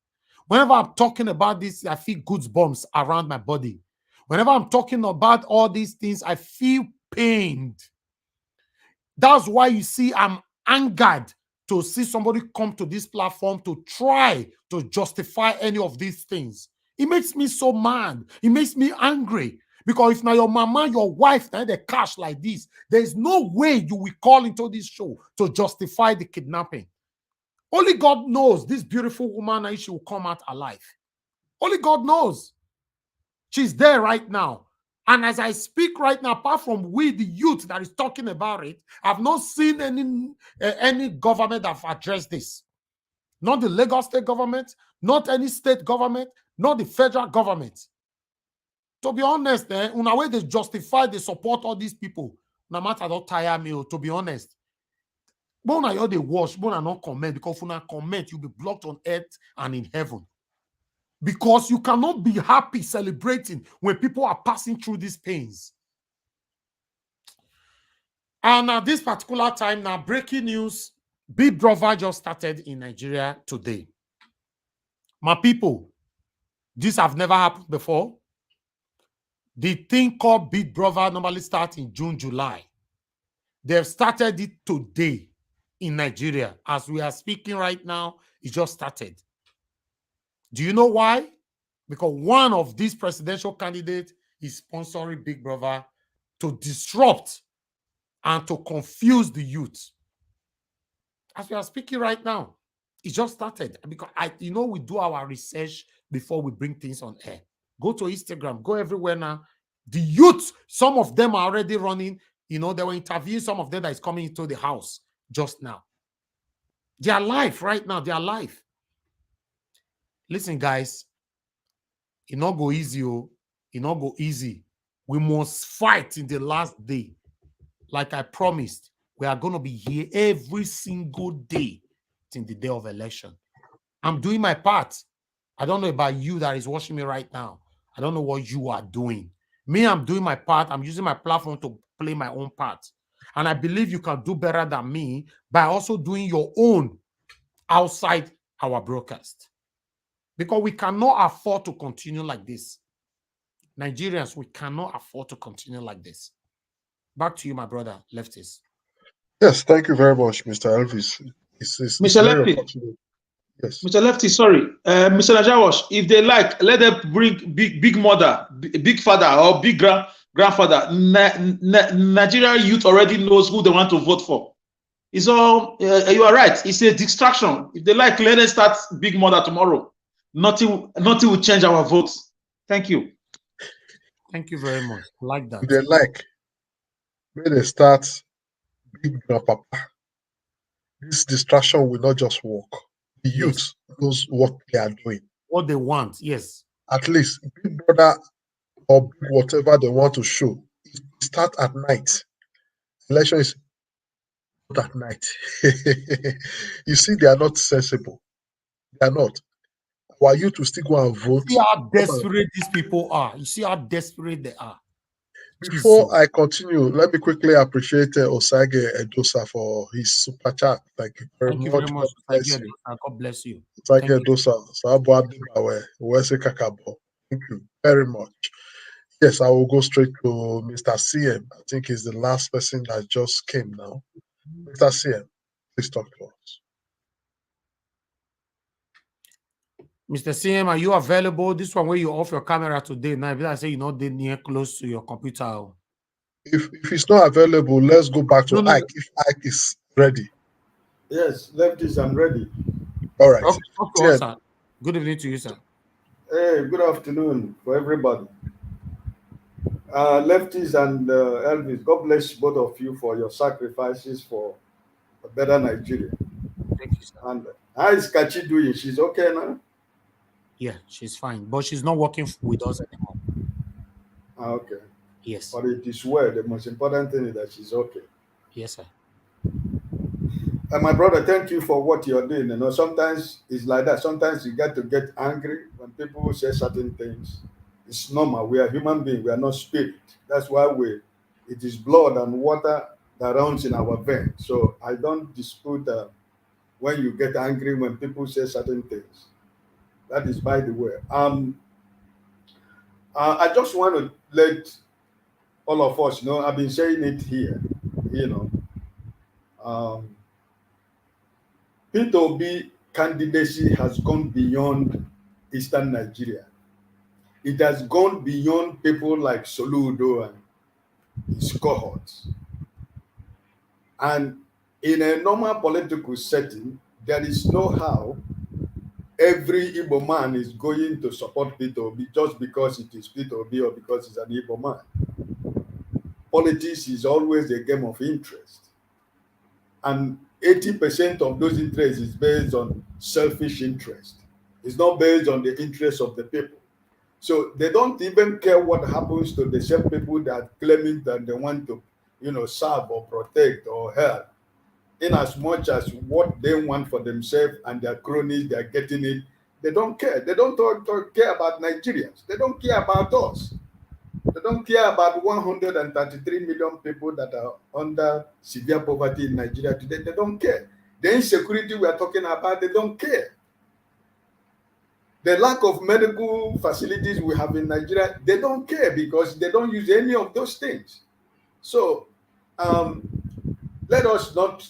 Whenever I'm talking about this, I feel goosebumps around my body. Whenever I'm talking about all these things, I feel pained. That's why you see I'm angered to see somebody come to this platform to try to justify any of these things. It makes me so mad. It makes me angry. Because if now your mama, your wife, now they cash like this, there's no way you will call into this show to justify the kidnapping. Only God knows this beautiful woman, she will come out alive. Only God knows. She's there right now. And as I speak right now, apart from we, the youth that is talking about it, I've not seen any government that have addressed this. Not the Lagos state government, not any state government, not the federal government. To be honest, in a way they justify, they support all these people. No matter don't tire me, to be honest. But now they watch, but not comment, because when I comment, you'll be blocked on earth and in heaven. Because you cannot be happy celebrating when people are passing through these pains. And at this particular time, now breaking news, Big Brother just started in Nigeria today. My people, this have never happened before. The thing called Big Brother normally starts in June, July. They've started it today in Nigeria. As we are speaking right now, it just started. Do you know why? Because one of these presidential candidates is sponsoring Big Brother to disrupt and to confuse the youth. As we are speaking right now, it just started. Because we do our research before we bring things on air. Go to Instagram, go everywhere now. The youth, some of them are already running. They were interviewing some of them that is coming into the house just now. They are live right now. They are live. Listen, guys, it not go easy. It not go easy. We must fight in the last day. Like I promised, we are going to be here every single day till the day of election. I'm doing my part. I don't know about you that is watching me right now. I don't know what you are doing. Me, I'm doing my part. I'm using my platform to play my own part. And I believe you can do better than me by also doing your own outside our broadcast. Because we cannot afford to continue like this. Nigerians, we cannot afford to continue like this. Back to you, my brother, Leftist. Yes, thank you very much, Mr. Elvis. It's Mr. very Lefty, yes. Mr. Lefty, sorry. Mr. Najawash, if they like, let them bring big mother, big father, or big grandfather. Nigeria youth already knows who they want to vote for. It's all, you are right. It's a distraction. If they like, let us start big mother tomorrow. Nothing will change our votes. Thank you. Thank you very much. I like If that. they like, when they start big grandpapa, this distraction will not just work. The Yes. youth knows what they are doing. What they want, yes. At least Big Brother or big whatever they want to show, it start at night. Election is not at night. You see, they are not sensible. They are not. Were you to still go and vote? See how desperate these people are. You see how desperate they are. Before I continue, let me quickly appreciate Osage Edosa for his super chat. Thank you very Thank you much. very much. God bless you. God bless you. Osage Thank you. Edosa, Sabo Adebawe, Wese Kakabo. Thank you very much. Yes, I will go straight to Mr. CM. I think he's the last person that just came now. Mr. CM, please talk to us. Mr. CM, are you available? This one where you off your camera today. Now, if I say you're not near close to your computer. If it's not available, let's go back to No. Ike. If Ike is ready. Yes, lefties, I'm ready. All right. Okay, talk to us, sir. Good evening to you, sir. Hey, good afternoon for everybody. Lefties and Elvis, God bless both of you for your sacrifices for a better Nigeria. Thank you, sir. And how is Kachi doing? She's okay now? Yeah, she's fine, but she's not working with us anymore. Okay. Yes. But it is well. The most important thing is that she's okay. Yes, sir. And my brother, thank you for what you're doing. You know, sometimes it's like that. Sometimes you get to get angry when people say certain things. It's normal. We are human beings. We are not spirit. That's why it is blood and water that runs in our veins. So I don't dispute when you get angry when people say certain things. That is by the way. I just want to let all of us know. I've been saying it here. You know, Peter Obi candidacy has gone beyond Eastern Nigeria. It has gone beyond people like Soludo and his cohorts. And in a normal political setting, there is no how every Igbo man is going to support Peter Obi just because it is Peter Obi or because he's an Igbo man. Politics is always a game of interest. And 80% of those interests is based on selfish interest. It's not based on the interests of the people. So they don't even care what happens to the same people that are claiming that they want to, serve or protect or help. In as much as what they want for themselves and their cronies, they are getting it, they don't care. They don't care about Nigerians. They don't care about us. They don't care about 133 million people that are under severe poverty in Nigeria today. They don't care. The insecurity we are talking about, they don't care. The lack of medical facilities we have in Nigeria, they don't care because they don't use any of those things. So let us not,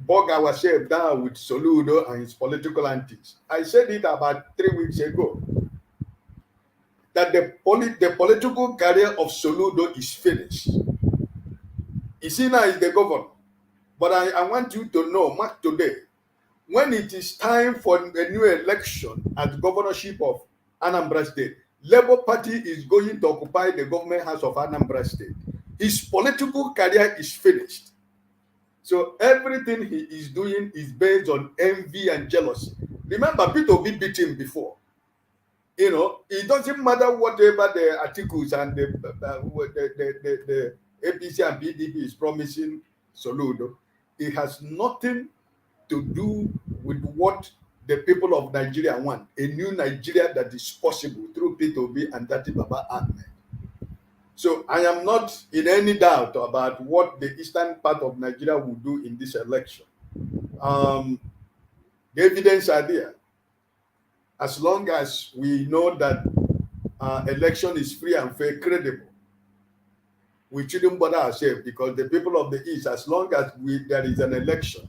bog ourselves down with Soludo and his political antics. I said it about 3 weeks ago that the political career of Soludo is finished. Isina is the governor. But I want you to know, mark today, when it is time for a new election at the governorship of Anambra State, Labour Party is going to occupy the government house of Anambra State. His political career is finished. So everything he is doing is based on envy and jealousy. Remember, Peter Obi beat him before. It doesn't matter whatever the articles and the APC and PDP is promising Soludo. It has nothing to do with what the people of Nigeria want. A new Nigeria that is possible through Peter Obi and Dati Baba Ahmed. So I am not in any doubt about what the eastern part of Nigeria will do in this election. The evidence are there. As long as we know that election is free and fair, credible, we shouldn't bother ourselves because the people of the East, as long as there is an election,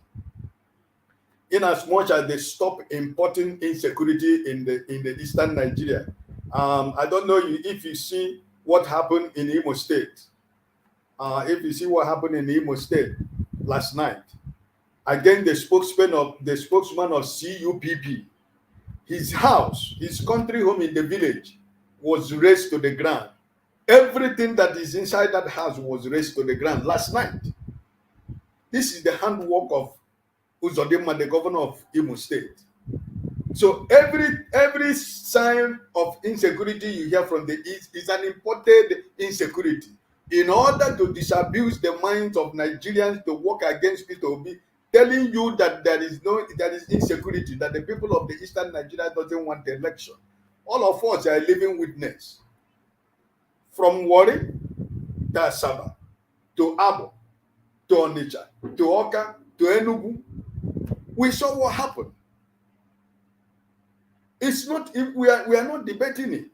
in as much as they stop importing insecurity in the Eastern Nigeria. I don't know if you see what happened in Imo State. If you see what happened in Imo State last night, again, the spokesman of CUPP, his house, his country home in the village was razed to the ground. Everything that is inside that house was raised to the ground last night. This is the handwork of Uzodinma, the governor of Imo State. So every sign of insecurity you hear from the East is an imported insecurity. In order to disabuse the minds of Nigerians to work against Peter Obi, telling you that there is insecurity, that the people of the Eastern Nigeria doesn't want the election. All of us are living witness. From Warri to Asaba, to Abo, to Onitsha, to Oka, to Enugu, we saw what happened. It's not, if we are not debating it.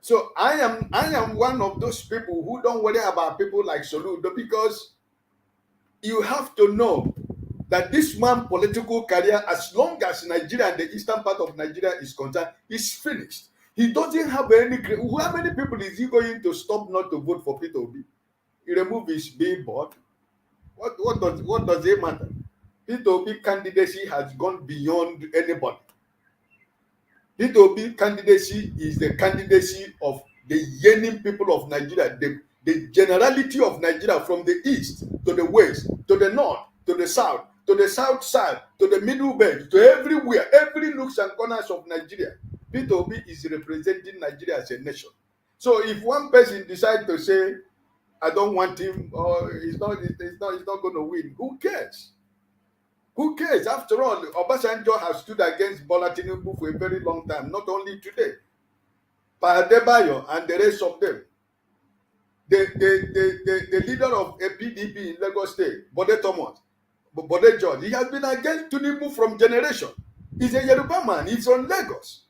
So I am one of those people who don't worry about people like Soludo, because you have to know that this man's political career, as long as Nigeria and the eastern part of Nigeria is concerned, is finished. He doesn't have any. How many people is he going to stop not to vote for Peter Obi? He remove his billboard. What does it matter? Peter Obi candidacy has gone beyond anybody. Peter Obi candidacy is the candidacy of the yearning people of Nigeria, the generality of Nigeria, from the east to the west, to the north, to the south side, to the middle belt, to everywhere, every nooks and corners of Nigeria. Peter Obi is representing Nigeria as a nation. So if one person decides to say, I don't want him, or he's not going to win, who cares? Who cares? After all, Obasanjo has stood against Bola Tinubu for a very long time, not only today. Pa Adebayo and the rest of them. The leader of a PDP in Lagos State, Bode Thomas, Bode George, he has been against Tinubu from generation. He's a Yoruba man. He's from Lagos.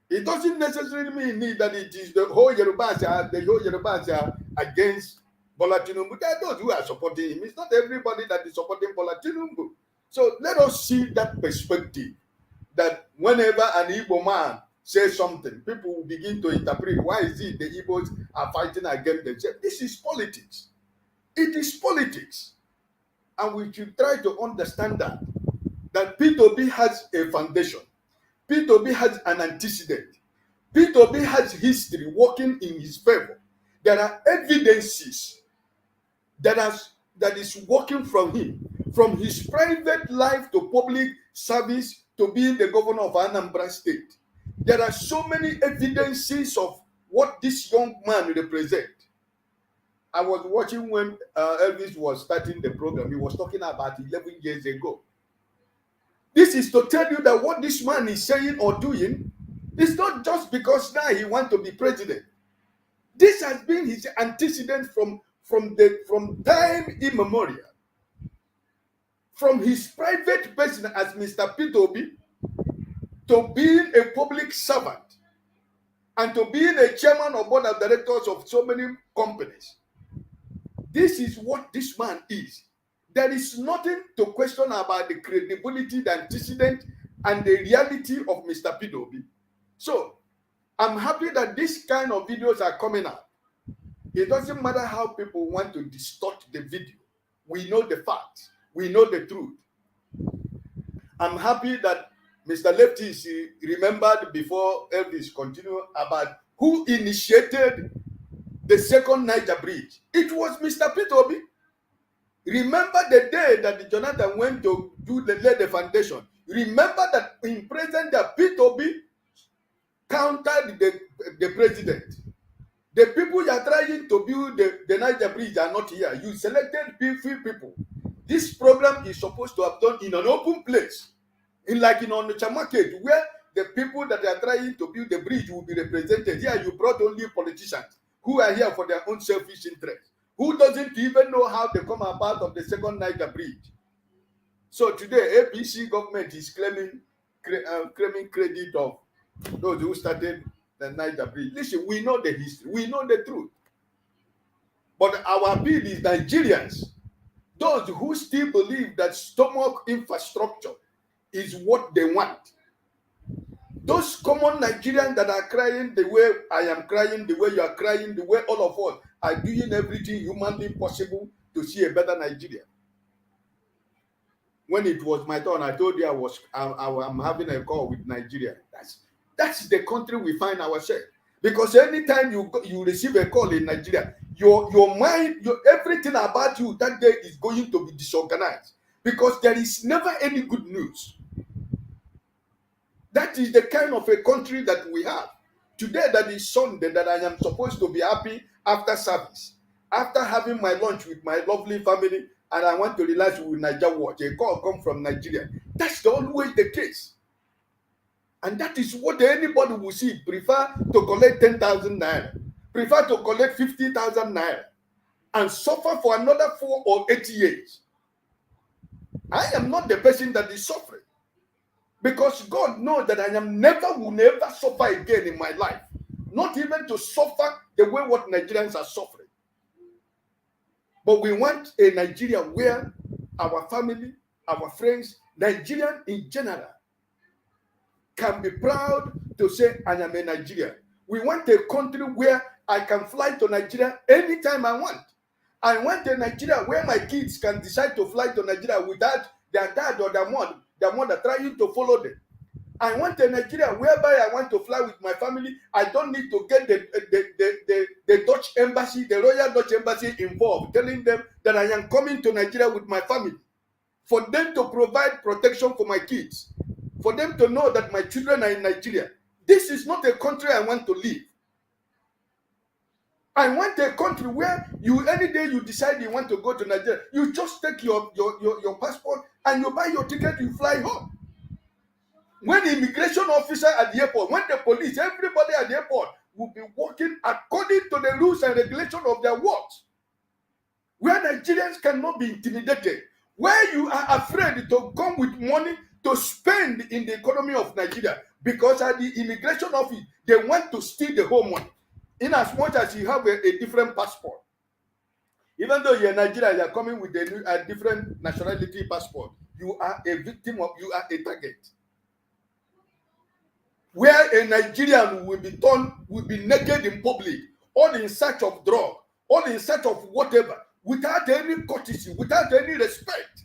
It doesn't necessarily mean that it is the whole Yorubas are against Bola Tinubu. There are those who are supporting him. It's not everybody that is supporting Bola Tinubu. So let us see that perspective, that whenever an Igbo man says something, people will begin to interpret, why is it the Igbos are fighting against themselves? This is politics. It is politics. And we should try to understand that Peter Obi has a foundation. Peter Obi has an antecedent. Peter Obi has history working in his favor. There are evidences that is working from him, from his private life to public service to being the governor of Anambra State. There are so many evidences of what this young man represents. I was watching when Elvis was starting the program. He was talking about 11 years ago. This is to tell you that what this man is saying or doing is not just because now he wants to be president. This has been his antecedent from time immemorial. From his private person as Mr. Peter Obi to being a public servant and to being a chairman of board of directors of so many companies. This is what this man is. There is nothing to question about the credibility, the antecedent, and the reality of Mr. Peter Obi. So, I'm happy that this kind of videos are coming out. It doesn't matter how people want to distort the video. We know the facts. We know the truth. I'm happy that Mr. Lefty is remembered before Elvis continue about who initiated the second Niger bridge. It was Mr. Peter Obi. Remember the day that Jonathan went to lay the foundation. Remember that in present that Peter Obi countered the president. The people you are trying to build the Niger bridge are not here. You selected few people. This program is supposed to have done in an open place, in Onitsha market, where the people that are trying to build the bridge will be represented. Here you brought only politicians who are here for their own selfish interest, who doesn't even know how they come about of the second Niger bridge. So today, APC government is claiming credit of those who started the Niger bridge. Listen, we know the history, we know the truth. But our appeal is Nigerians, those who still believe that stomach infrastructure is what they want. Those common Nigerians that are crying the way I am crying, the way you are crying, the way all of us are doing everything humanly possible to see a better Nigeria. When it was my turn, I told you I'm having a call with Nigeria. That's the country we find ourselves. Because anytime you receive a call in Nigeria, your mind, everything about you that day is going to be disorganized because there is never any good news. That is the kind of a country that we have. Today, that is Sunday, that I am supposed to be happy after service, after having my lunch with my lovely family, and I want to relax with Nigeria Watch. A call come from Nigeria. That's always the case. And that is what anybody will see. Prefer to collect 10,000 naira, prefer to collect 50,000 naira, and suffer for another 4 or 8 years. I am not the person that is suffering. Because God knows that I will never suffer again in my life. Not even to suffer the way what Nigerians are suffering. But we want a Nigeria where our family, our friends, Nigerian in general, can be proud to say, I am a Nigerian. We want a country where I can fly to Nigeria anytime I want. I want a Nigeria where my kids can decide to fly to Nigeria without their dad or their mother trying to follow them. I want a Nigeria whereby I want to fly with my family. I don't need to get the Dutch embassy, the Royal Dutch Embassy involved, telling them that I am coming to Nigeria with my family. For them to provide protection for my kids. For them to know that my children are in Nigeria. This is not a country I want to live. I want a country where any day you decide you want to go to Nigeria, you just take your passport and you buy your ticket, you fly home. When the immigration officer at the airport, when the police, everybody at the airport will be working according to the rules and regulations of their works. Where Nigerians cannot be intimidated. Where you are afraid to come with money to spend in the economy of Nigeria. Because at the immigration office, they want to steal the whole money. In as much as you have a different passport. Even though you're Nigerian, you're coming with a different nationality passport. You are a victim of, you are a target. Where a Nigerian will be naked in public, all in search of drug, all in search of whatever, without any courtesy, without any respect.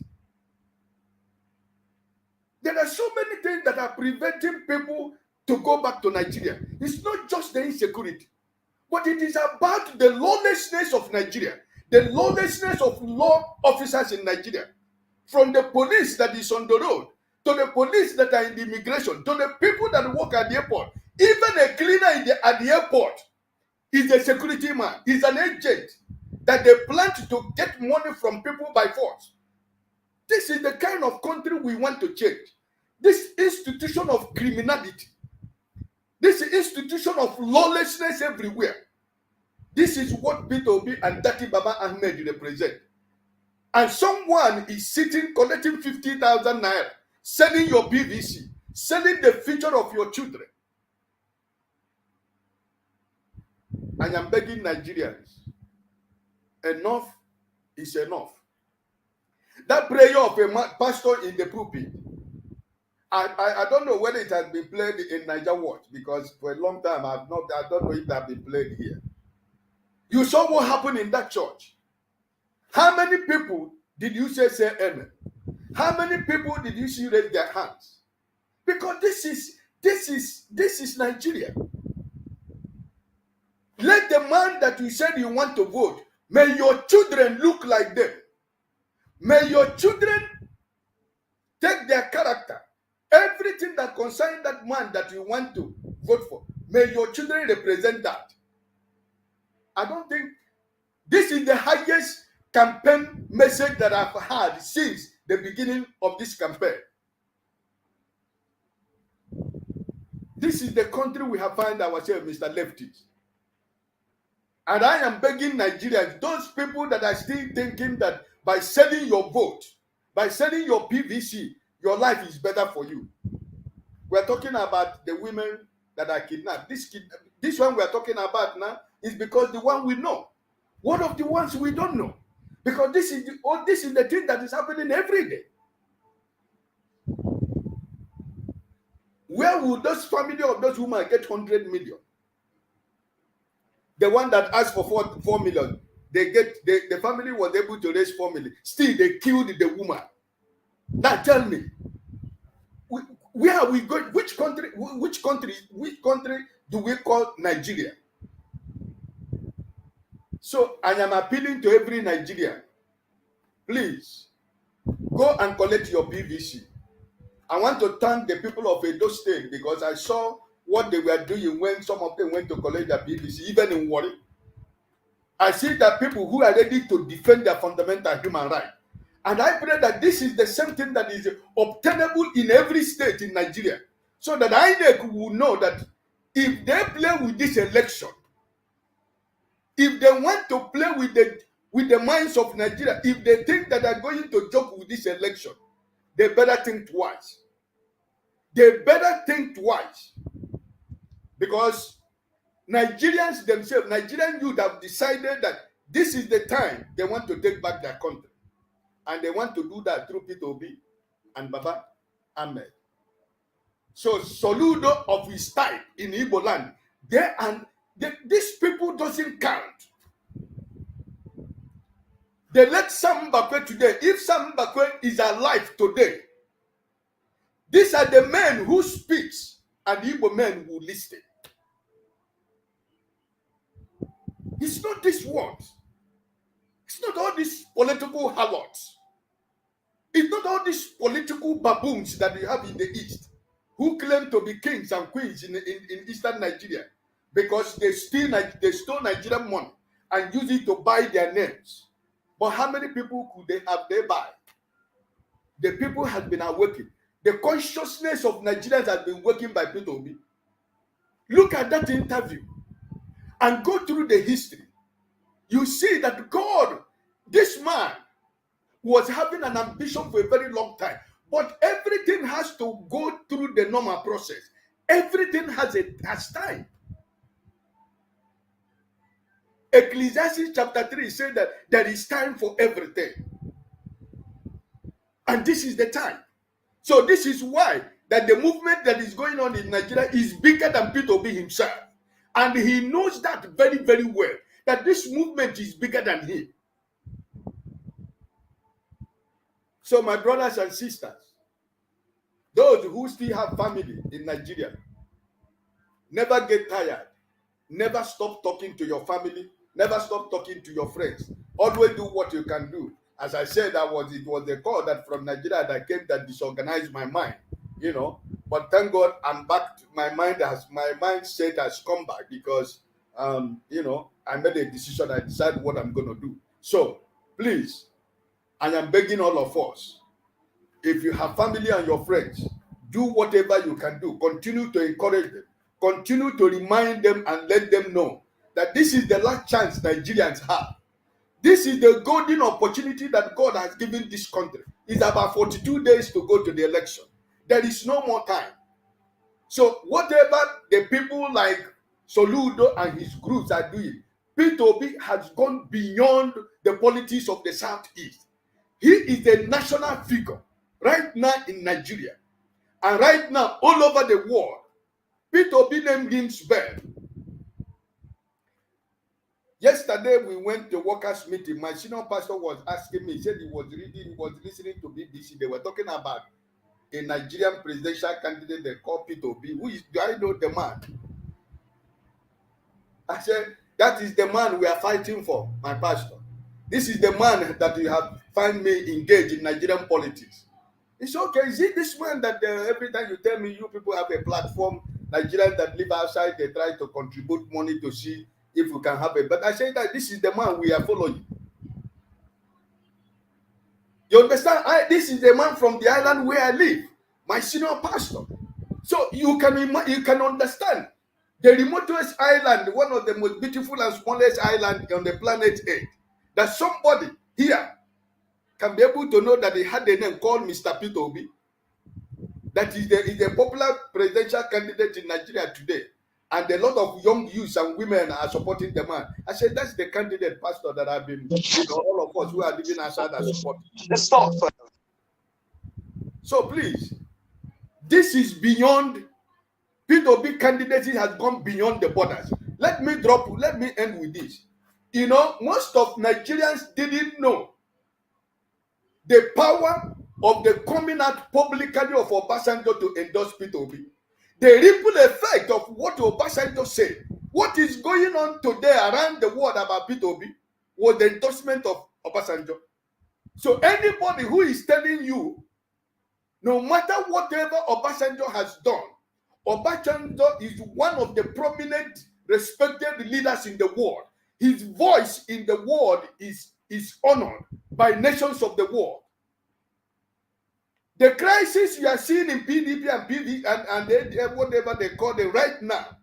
There are so many things that are preventing people to go back to Nigeria. It's not just the insecurity, but it is about the lawlessness of Nigeria, the lawlessness of law officers in Nigeria, from the police that is on the road, to the police that are in the immigration, to the people that work at the airport. Even a cleaner at the airport is a security man, is an agent that they plan to get money from people by force. This is the kind of country we want to change. This institution of criminality, this institution of lawlessness everywhere. This is what P2B and Dati Baba Ahmed represent. And someone is sitting collecting 50,000 naira, selling your PVC, selling the future of your children. I am begging Nigerians, enough is enough. That prayer of a pastor in the pulpit, I don't know whether it has been played in Niger Watch, because for a long time I don't know if it has been played here. You saw what happened in that church. How many people did you say amen? How many people did you see raise their hands? Because this is Nigeria. Let the man that you said you want to vote, may your children look like them. May your children take their character. Everything that concerns that man that you want to vote for, may your children represent that. I don't think this is the highest campaign message that I've had since the beginning of this campaign. This is the country we have found ourselves, Mr. Lefties. And I am begging Nigerians, those people that are still thinking that by selling your vote, by selling your PVC, your life is better for you. We're talking about the women that are kidnapped. This one we're talking about now is because the one we know. One of the ones we don't know. Because this is the thing that is happening every day. Where would those family of those women get 100 million? The one that asked for 4 million, the family was able to raise 4 million. Still, they killed the woman. Now tell me, where are we going? Which country do we call Nigeria? So I am appealing to every Nigerian. Please go and collect your PVC. I want to thank the people of Edo State because I saw what they were doing when some of them went to collect their PVC, even in Warri. I see that people who are ready to defend their fundamental human rights. And I pray that this is the same thing that is obtainable in every state in Nigeria. So that INEC will know that if they play with this election, if they want to play with the minds of Nigeria, if they think that they're going to joke with this election, they better think twice. They better think twice. Because Nigerians themselves, Nigerian youth have decided that this is the time they want to take back their country. And they want to do that through Peter Obi and Baba Ahmed. So Soludo of his type in Igbo land, these people doesn't count. They let Sam Mbakwe today. If Sam Mbakwe is alive today, these are the men who speaks and the Igbo men who listen. It's not this words. It's not all these political harlots. It's not all these political baboons that we have in the East who claim to be kings and queens in Eastern Nigeria because they stole Nigerian money and use it to buy their names. But how many people could they buy? The people have been awakened. The consciousness of Nigerians has been working by Peter Obi. Look at that interview and go through the history. You see that God, this man, was having an ambition for a very long time. But everything has to go through the normal process. Everything has time. Ecclesiastes chapter 3 says that there is time for everything. And this is the time. So this is why that the movement that is going on in Nigeria is bigger than Peter Obi himself. And he knows that very, very well, that this movement is bigger than him. So my brothers and sisters, those who still have family in Nigeria, never get tired. Never stop talking to your family. Never stop talking to your friends. Always do what you can do. As I said, it was the call that from Nigeria that came that disorganized my mind, you know. But thank God I'm back. My mindset has come back because, you know, I made a decision. I decided what I'm going to do. So please, I am begging all of us, if you have family and your friends, do whatever you can do. Continue to encourage them. Continue to remind them and let them know that this is the last chance Nigerians have. This is the golden opportunity that God has given this country. It's about 42 days to go to the election. There is no more time. So whatever the people like Soludo and his groups are doing, Peter Obi has gone beyond the politics of the Southeast. He is a national figure right now in Nigeria. And right now, all over the world, Peter Obi named him Spell. Yesterday, we went to workers' meeting. My senior pastor was asking me, he said he was listening to BBC. They were talking about a Nigerian presidential candidate they call Peter Obi. Do I know the man? I said, that is the man we are fighting for, my pastor. This is the man that you have find me engaged in Nigerian politics. It's okay. Is it this man that every time you tell me you people have a platform, Nigerians that live outside, they try to contribute money to see if we can have it. But I say that this is the man we are following. You understand? This is the man from the island where I live, my senior pastor. So you can understand the remotest island, one of the most beautiful and smallest island on the planet Earth, that somebody here can be able to know that they had a name called Mr. Peter Obi. That is a popular presidential candidate in Nigeria today. And a lot of young youths and women are supporting the man. I said, that's the candidate, pastor, that I've been, all of us who are living outside are supporting. So please, this is beyond, Peter Obi candidacy has gone beyond the borders. Let me end with this. You know, most of Nigerians didn't know the power of the coming out publicly of Obasanjo to endorse Peter Obi. The ripple effect of what Obasanjo said, what is going on today around the world about P2B was the endorsement of Obasanjo. So anybody who is telling you, no matter whatever Obasanjo has done, Obasanjo is one of the prominent, respected leaders in the world. His voice in the world is honored by nations of the world. The crisis you are seeing in PDP and PV and whatever they call it right now,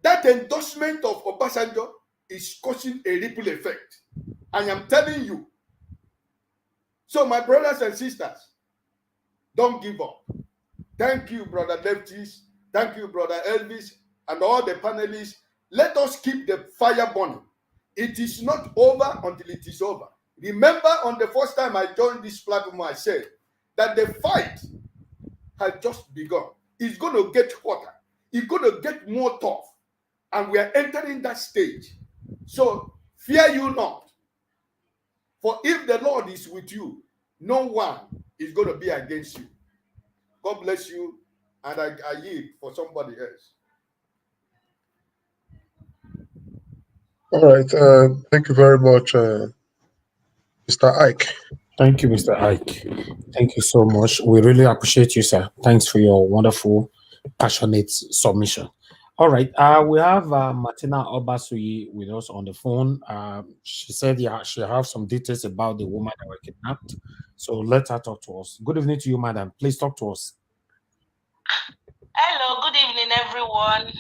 that endorsement of Obasanjo is causing a ripple effect. I am telling you. So my brothers and sisters, don't give up. Thank you, Brother Lefties. Thank you, Brother Elvis, and all the panelists. Let us keep the fire burning. It is not over until it is over. Remember, on the first time I joined this platform, I said that the fight has just begun. It's going to get hotter. It's going to get more tough. And we are entering that stage. So fear you not. For if the Lord is with you, no one is going to be against you. God bless you. And I yield for somebody else. All right. Thank you very much, Mr. Ike. Thank you, Mr. Ike. Thank you so much. We really appreciate you, sir. Thanks for your wonderful, passionate submission. All right. We have Martina Obasuyi with us on the phone. She said she has some details about the woman that were kidnapped. So let her talk to us. Good evening to you, madam. Please talk to us. Hello, good evening, everyone.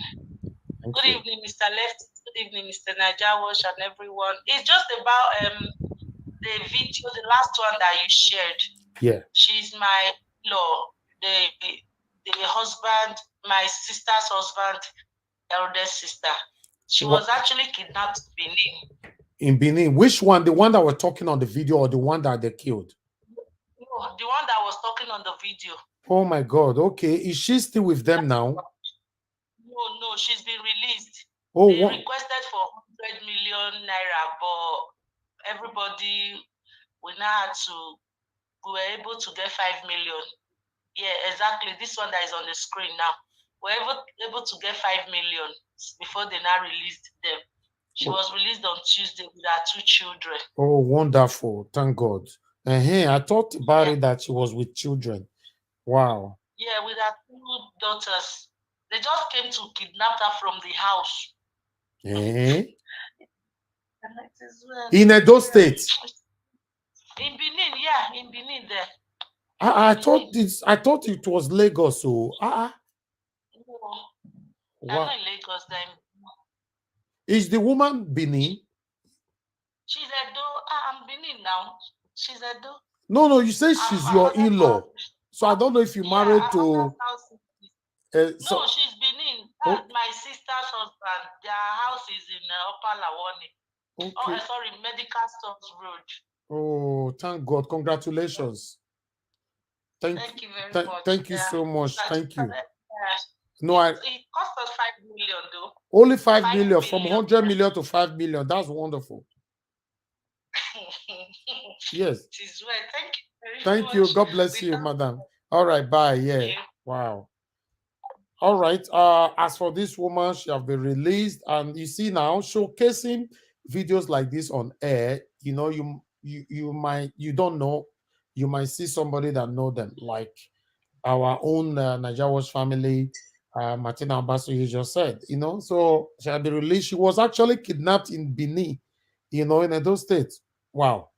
Good evening, Mr. Left. Good evening, Mr. Najawash, and everyone. It's just about the video, the last one that you shared. Yeah. She's my law, the husband, my sister's husband, eldest sister. She was actually kidnapped in Benin. In Benin, which one? The one that was talking on the video or the one that they killed? No, the one that was talking on the video. Oh my God. Okay. Is she still with them now? No, she's been released. Oh, they requested for 100 million naira, but everybody, we were able to get 5 million. Yeah, exactly. This one that is on the screen now. We're able to get 5 million before they now released them. She was released on Tuesday with her 2 children. Oh, wonderful. Thank God. I thought about it that she was with children. Wow. Yeah, with her 2 daughters. They just came to kidnap her from the house. In Edo State. In Benin, yeah, in Benin there. I thought it was Lagos. So No, wow. not in Lagos then. Is the woman Benin? She's Edo. I'm Benin now. She's Edo. No, you say she's your in-law. So I don't know if you married to. No, she's Benin. My sister's husband. Their house is in Upper Lawani. Okay. Oh, sorry, Medical Stores Road. Oh, thank God. Congratulations. Thank you very much. Thank you so much. Thank you. No, it cost us 5 million though. Only 5 million, from 100 million to 5 million. That's wonderful. Yes. Thank you very much. Thank you. God bless you, madam. All right, bye. Yeah. Wow. All right. As for this woman, she have been released, and you see now showcasing videos like this on air. You know, you don't know, you might see somebody that know them, like our own Najawa's family, Martina Obasuyi just said. You know, so she had been released. She was actually kidnapped in Benin, you know, in Edo State. Wow.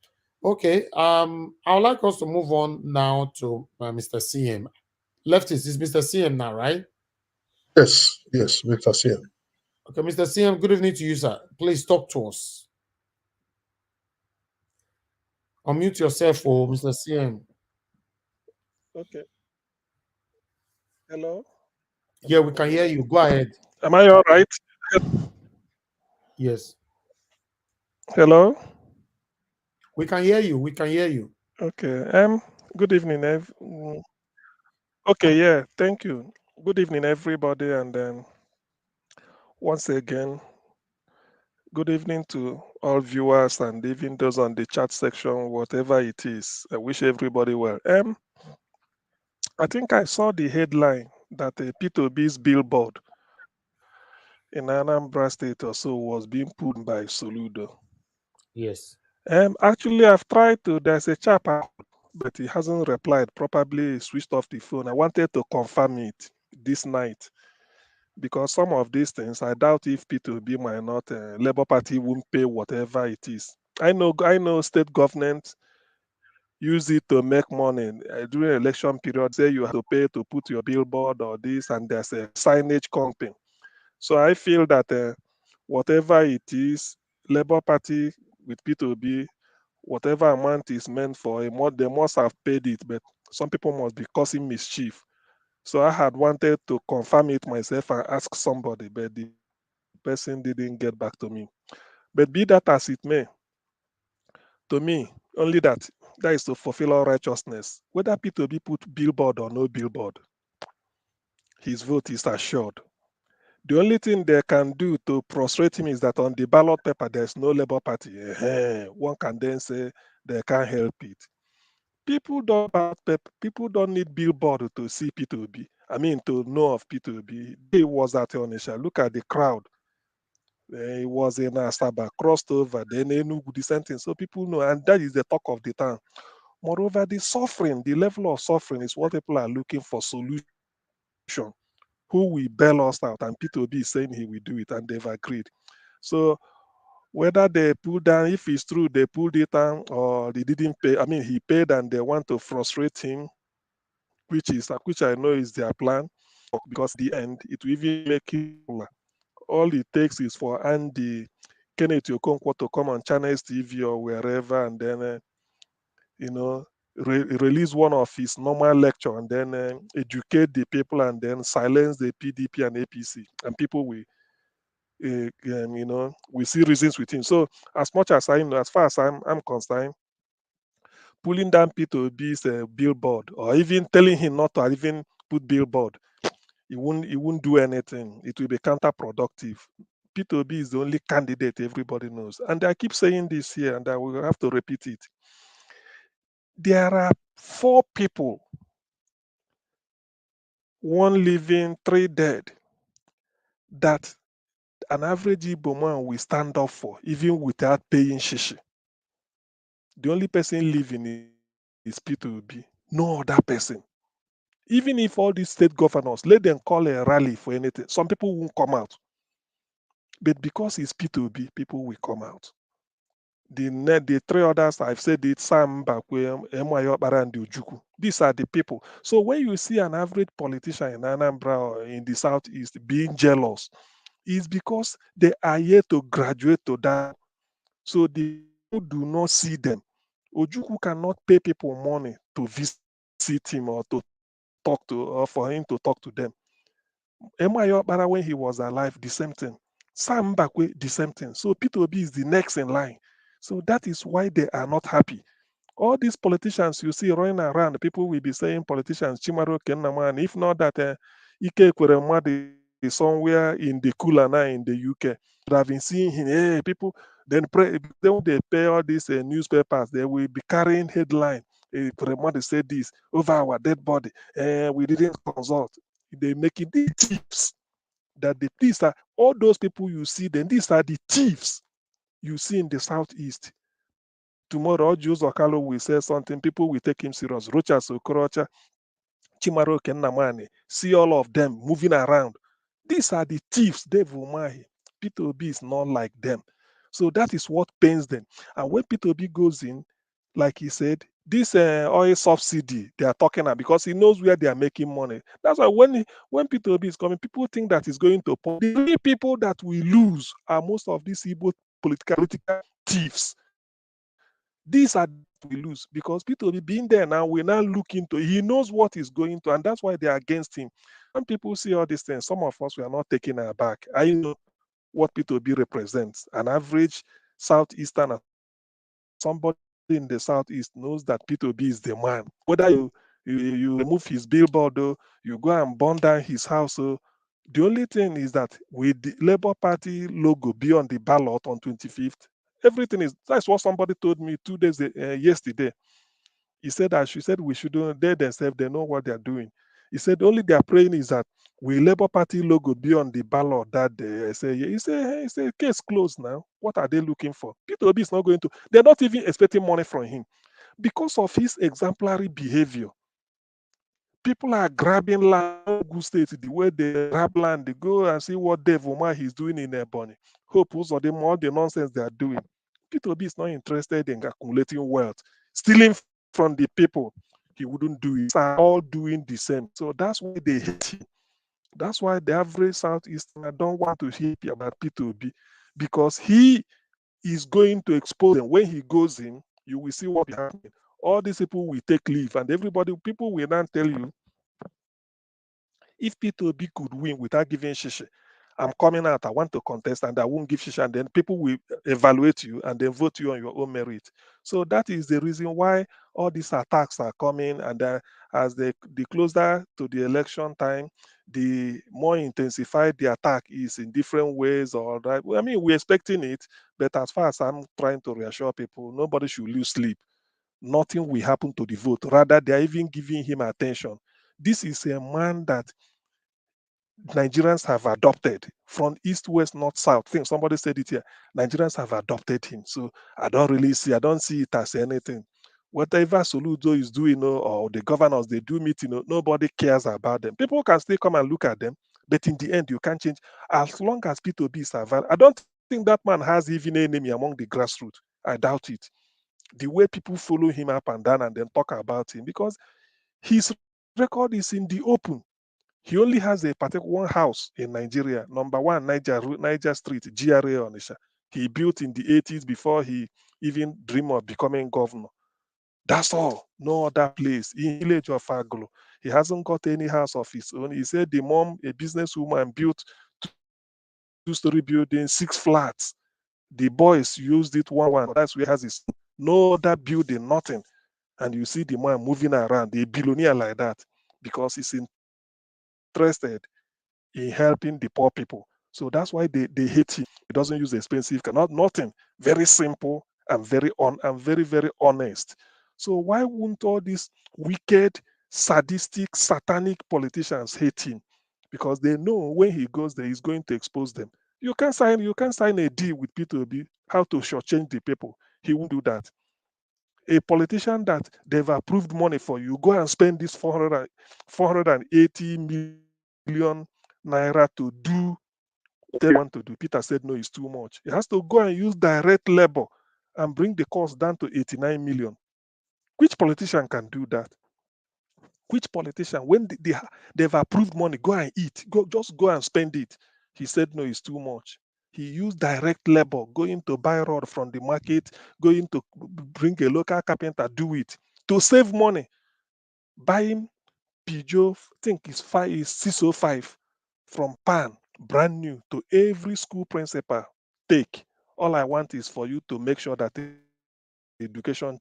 Okay. I would like us to move on now to Mr. CM. Leftist is Mr. CM now, right? Yes, Mr. CM. Okay, Mr. CM, good evening to you, sir. Please talk to us. Unmute yourself for Mr. CM. Okay. Hello? Yeah, we can hear you. Go ahead. Am I all right? Yes. Hello? We can hear you. We can hear you. Okay. Good evening. Okay, yeah, thank you. Good evening, everybody, and once again, good evening to all viewers and even those on the chat section, whatever it is. I wish everybody well. I think I saw the headline that P2B's billboard in Anambra State or so was being put by Soludo. Yes. Actually, I've tried to. There's a chap, but he hasn't replied. Probably switched off the phone. I wanted to confirm it this night because some of these things, I doubt if P2B might not. Labour Party won't pay whatever it is. I know. State government use it to make money during election period. Say you have to pay to put your billboard or this, and there's a signage company. So I feel that whatever it is, Labour Party with P2B, whatever amount is meant for, they must have paid it, but some people must be causing mischief. So I had wanted to confirm it myself and ask somebody, but the person didn't get back to me. But be that as it may, to me, only that is to fulfill all righteousness. Whether P2B put billboard or no billboard, his vote is assured. The only thing they can do to frustrate him is that on the ballot paper, there's no Labour Party. One can then say they can't help it. People don't need billboard to see P2B. I mean, to know of P2B. He was at Onisha. Look at the crowd. He was in Asaba, crossed over, then Enugu, the same thing. So people know, and that is the talk of the town. Moreover, the suffering, the level of suffering is what people are looking for solution. Who will bail us out? And P2B is saying he will do it, and they've agreed. So whether they pull down, if it's true they pulled it down or they didn't pay, I mean he paid and they want to frustrate him, which I know is their plan, because the end it will even make it all it takes is for Andy Kenneth Okonkwo to come on Channels TV or wherever and then release one of his normal lecture and then educate the people and then silence the PDP and APC, and people will we see reasons with him. So as much as I know, as far as I'm concerned, pulling down P2B's billboard or even telling him not to even put billboard, it won't do anything. It will be counterproductive. P2B is the only candidate everybody knows. And I keep saying this here and I will have to repeat it. There are 4 people, 1 living, 3 dead, that an average Igbo man will stand up for, even without paying shishi. The only person living is P2B, no other person. Even if all these state governors, let them call a rally for anything, some people won't come out. But because it's P2B, people will come out. The 3 others, I've said it, Sam Bakwe, Emayobara, and Ujuku. These are the people. So when you see an average politician in Anambra or in the Southeast being jealous, it's because they are yet to graduate to that. So the people do not see them. Ojuku cannot pay people money to visit him or to talk to, or for him to talk to them. Emayobara, when he was alive, the same thing. Sam Bakwe, the same thing. So P2B is the next in line. So that is why they are not happy. All these politicians you see running around, people will be saying politicians, Chimaro Kennaman, if not that Ike Kweremadi is somewhere in the cooler now in the UK. But I've been seeing him, hey, people, then they pay all these newspapers, they will be carrying headline. Kweremadi said this over our dead body. We didn't consult. They making the thieves. These are all those people you see, then these are the thieves you see in the Southeast. Tomorrow, Jules Okalo will say something, people will take him serious. Rochas Okorocha, Chimaro Kennamani, see all of them moving around. These are the thieves, Dave Umahi. P2B is not like them. So that is what pains them. And when P2B goes in, like he said, this oil subsidy they are talking about, because he knows where they are making money. That's why when P2B is coming, people think that he's going to put. The only people that we lose are most of these Igbo political thieves. These are we lose because P2B being there now, we now look into, he knows what he's going to, and that's why they are against him. When people see all these things, some of us we are not taking our back. I know what P2B represents. An average Southeastern, somebody in the Southeast knows that P2B is the man. Whether you remove his billboard, or you go and burn down his house, the only thing is that with the Labour Party logo be on the ballot on 25th, everything is, that's what somebody told me 2 days yesterday. He said that she said we shouldn't, they themselves, they know what they're doing. He said only they are praying is that will Labour Party logo be on the ballot that day? I say, yeah. He said, case closed now. What are they looking for? Peter Obi is not going to, they're not even expecting money from him because of his exemplary behavior. People are grabbing land in Ogun State the way they grab land. They go and see what Dave Umar is doing in Ebonyi. Hope who's them all the nonsense they are doing. Peter Obi is not interested in accumulating wealth, stealing from the people. He wouldn't do it. They are all doing the same. So that's why they hate him. That's why the average Southeasterner don't want to hear about Peter Obi because he is going to expose them. When he goes in, you will see what will happen. All these people will take leave, and people will now tell you, if Peter Obi could win without giving shishi, I'm coming out, I want to contest, and I won't give shishi, and then people will evaluate you and then vote you on your own merit. So that is the reason why all these attacks are coming, and as the closer to the election time, the more intensified the attack is in different ways. Or that, I mean, we're expecting it, but as far as I'm trying to reassure people, nobody should lose sleep. Nothing will happen to the vote. Rather, they are even giving him attention. This is a man that Nigerians have adopted from east, west, north, south. I think somebody said it here. Nigerians have adopted him. So I don't see it as anything. Whatever Soludo is doing, or the governors, they do meet, nobody cares about them. People can still come and look at them, but in the end, you can't change. As long as P2B is available, I don't think that man has even an enemy among the grassroots. I doubt it. The way people follow him up and down and then talk about him, because his record is in the open. He only has a particular one house in Nigeria, number 1 Niger Street, GRA Onisha. He built in the 80s before he even dreamed of becoming governor. That's all. No other place. In the village of Aglo, he hasn't got any house of his own. He said the mom, a businesswoman, built 2-story building, 6 flats. The boys used it one. That's where he has his no other building, nothing. And you see the man moving around, a billionaire like that, because he's interested in helping the poor people. So that's why they hate him. He doesn't use expensive car, nothing. Very simple and very, very honest. So why wouldn't all these wicked, sadistic, satanic politicians hate him? Because they know when he goes there, he's going to expose them. You can't sign a deal with P2B, how to shortchange the people. He won't do that. A politician that they've approved money for, you go and spend this 480 million naira to do what they want to do. Peter said no, it's too much. He has to go and use direct labor and bring the cost down to 89 million. Which politician can do that? Which politician, when they've approved money, go and eat, just go and spend it? He said no, it's too much. He used direct labor, going to buy rod from the market, going to bring a local carpenter, do it to save money. Buying Peugeot, I think it's 605 from Pan, brand new, to every school principal. Take. All I want is for you to make sure that education,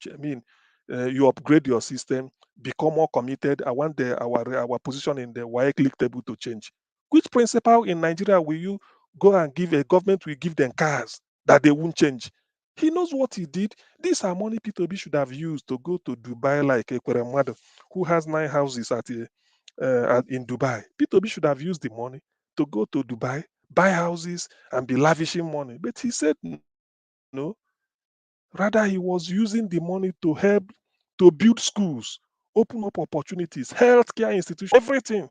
you upgrade your system, become more committed. I want our position in the WAEC league table to change. Which principal in Nigeria will you go and give a government will give them cars that they won't change? He knows what he did. These are money P2B should have used to go to Dubai, like Ekweremadu, who has 9 houses in Dubai. P2B should have used the money to go to Dubai, buy houses, and be lavishing money. But he said no. Rather, he was using the money to help to build schools, open up opportunities, healthcare institutions, everything,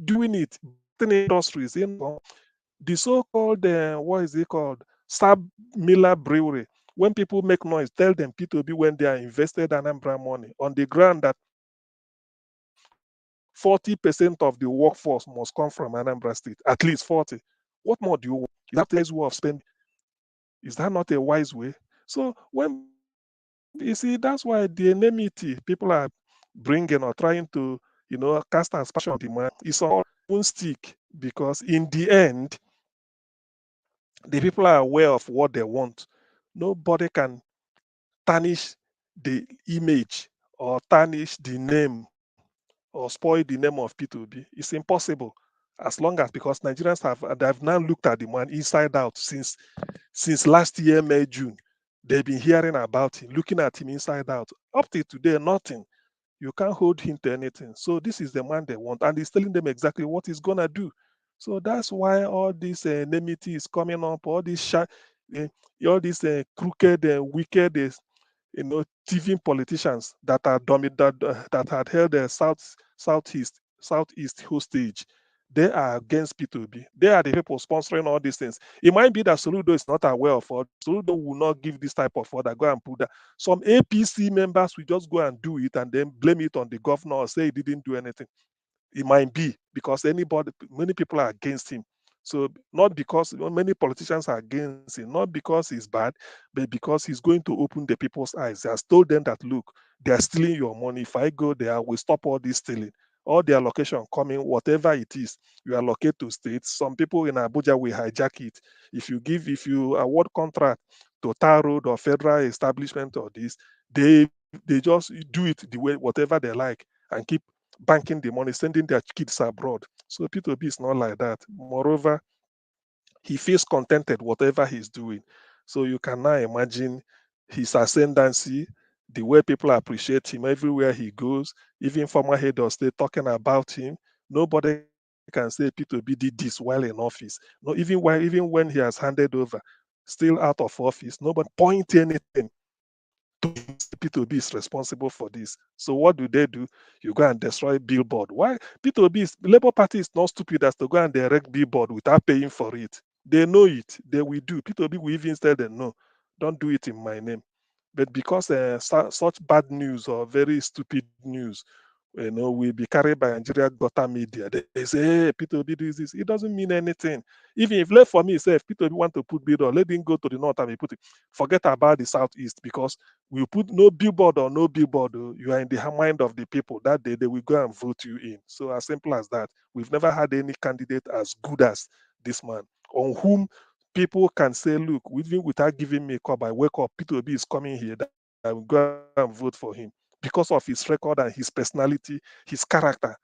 doing it, industries. The so-called, what is it called? Stab Miller Brewery. When people make noise, tell them P2B when they are invested Anambra money on the ground that 40% of the workforce must come from Anambra State, at least 40. What more do you want? Is that a wise way of spending? Is that not a wise way? So when you see, that's why the enmity people are bringing or trying to, cast aspersion on the man is all won't stick, because in the end, the people are aware of what they want. Nobody can tarnish the image or tarnish the name or spoil the name of P2B. It's impossible. As long as, because Nigerians they've now looked at the man inside out since last year, May, June. They've been hearing about him, looking at him inside out. Up to today, nothing. You can't hold him to anything. So this is the man they want, and he's telling them exactly what he's gonna do. So that's why all this enmity is coming up. All these crooked, wicked, thieving politicians that are that had held the southeast hostage. They are against P2B. They are the people sponsoring all these things. It might be that Soludo is not aware of, or Soludo will not give this type of order. Go and put that. Some APC members will just go and do it and then blame it on the governor or say he didn't do anything. It might be because many people are against him. So not because many politicians are against him, not because he's bad, but because he's going to open the people's eyes. He has told them that, look, they are stealing your money. If I go there, we stop all this stealing. All the allocation coming, whatever it is, you allocate to states. Some people in Abuja will hijack it. If you award contract to tar road or federal establishment or this, they just do it the way whatever they like and keep banking the money, sending their kids abroad. So P2B is not like that. Moreover, he feels contented whatever he's doing. So you can now imagine his ascendancy, the way people appreciate him everywhere he goes, even former head of state talking about him. Nobody can say P2B did this while in office. No, even when he has handed over, still out of office, nobody point anything. P2B is responsible for this. So what do? You go and destroy billboard. Why? Labour Party is not stupid as to go and direct billboard without paying for it. They know it. They will do. P2B will even tell them, no, don't do it in my name. But because such bad news or very stupid news, will be carried by Nigeria gutter media. They say, hey, P2B does this. It doesn't mean anything. Even if left for me, say if P2B want to put billboard, let him go to the north and we put it. Forget about the southeast because we put no billboard or no billboard. You are in the mind of the people. That day they will go and vote you in. So as simple as that. We've never had any candidate as good as this man, on whom people can say, look, even without giving me a call, I wake up, P2B is coming here, that I will go and vote for him because of his record and his personality, his character,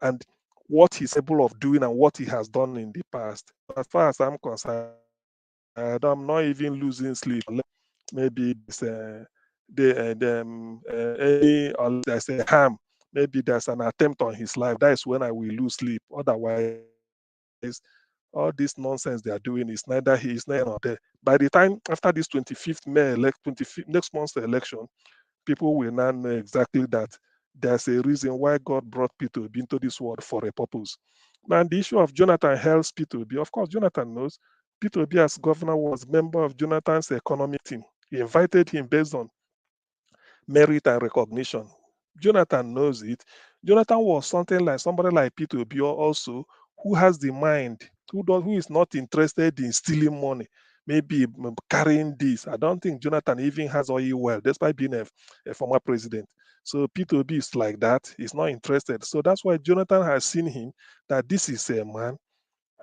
and what he's able of doing and what he has done in the past. As far as I'm concerned, I'm not even losing sleep. Maybe it's there's a harm. Maybe there's an attempt on his life. That is when I will lose sleep. Otherwise, all this nonsense they are doing is neither he is neither there. By the time after this 25th next month's election, people will now know exactly that there's a reason why God brought P2B into this world for a purpose. Now, the issue of Jonathan Hell's P2B, of course, Jonathan knows P2B as governor was member of Jonathan's economic team. He invited him based on merit and recognition. Jonathan knows it. Jonathan was somebody like P2B also who has the mind, who is not interested in stealing money, maybe carrying this. I don't think Jonathan even has oil well, despite being a former president. So P2B is like that. He's not interested. So that's why Jonathan has seen him that this is a man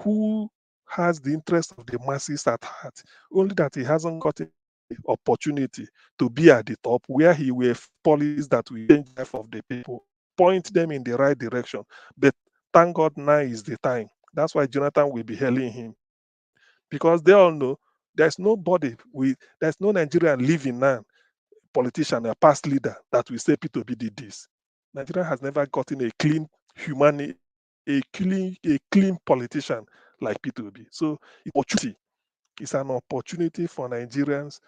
who has the interest of the masses at heart, only that he hasn't gotten the opportunity to be at the top where he will policies that will change the life of the people, point them in the right direction. But thank God now is the time. That's why Jonathan will be hailing him. Because they all know there's no Nigerian living now, politician, a past leader that will say P2B did this. Nigeria has never gotten a clean human, a clean politician like P2B. So it's an opportunity for Nigerians,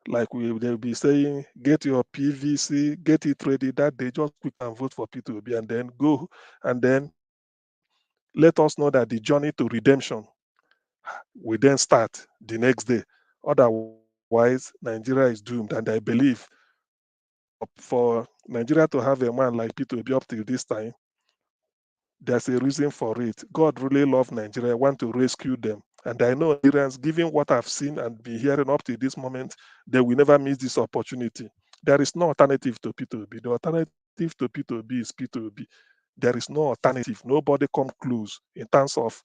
like they'll be saying, get your PVC, get it ready that day, just quick and vote for P2B and then go and then let us know that the journey to redemption will then start the next day. Otherwise, Nigeria is doomed. And I believe for Nigeria to have a man like P2B up till this time, there's a reason for it. God really loves Nigeria, want to rescue them. And I know Nigerians, given what I've seen and been hearing up to this moment, they will never miss this opportunity. There is no alternative to P2B. The alternative to P2B is P2B. There is no alternative. Nobody come close in terms of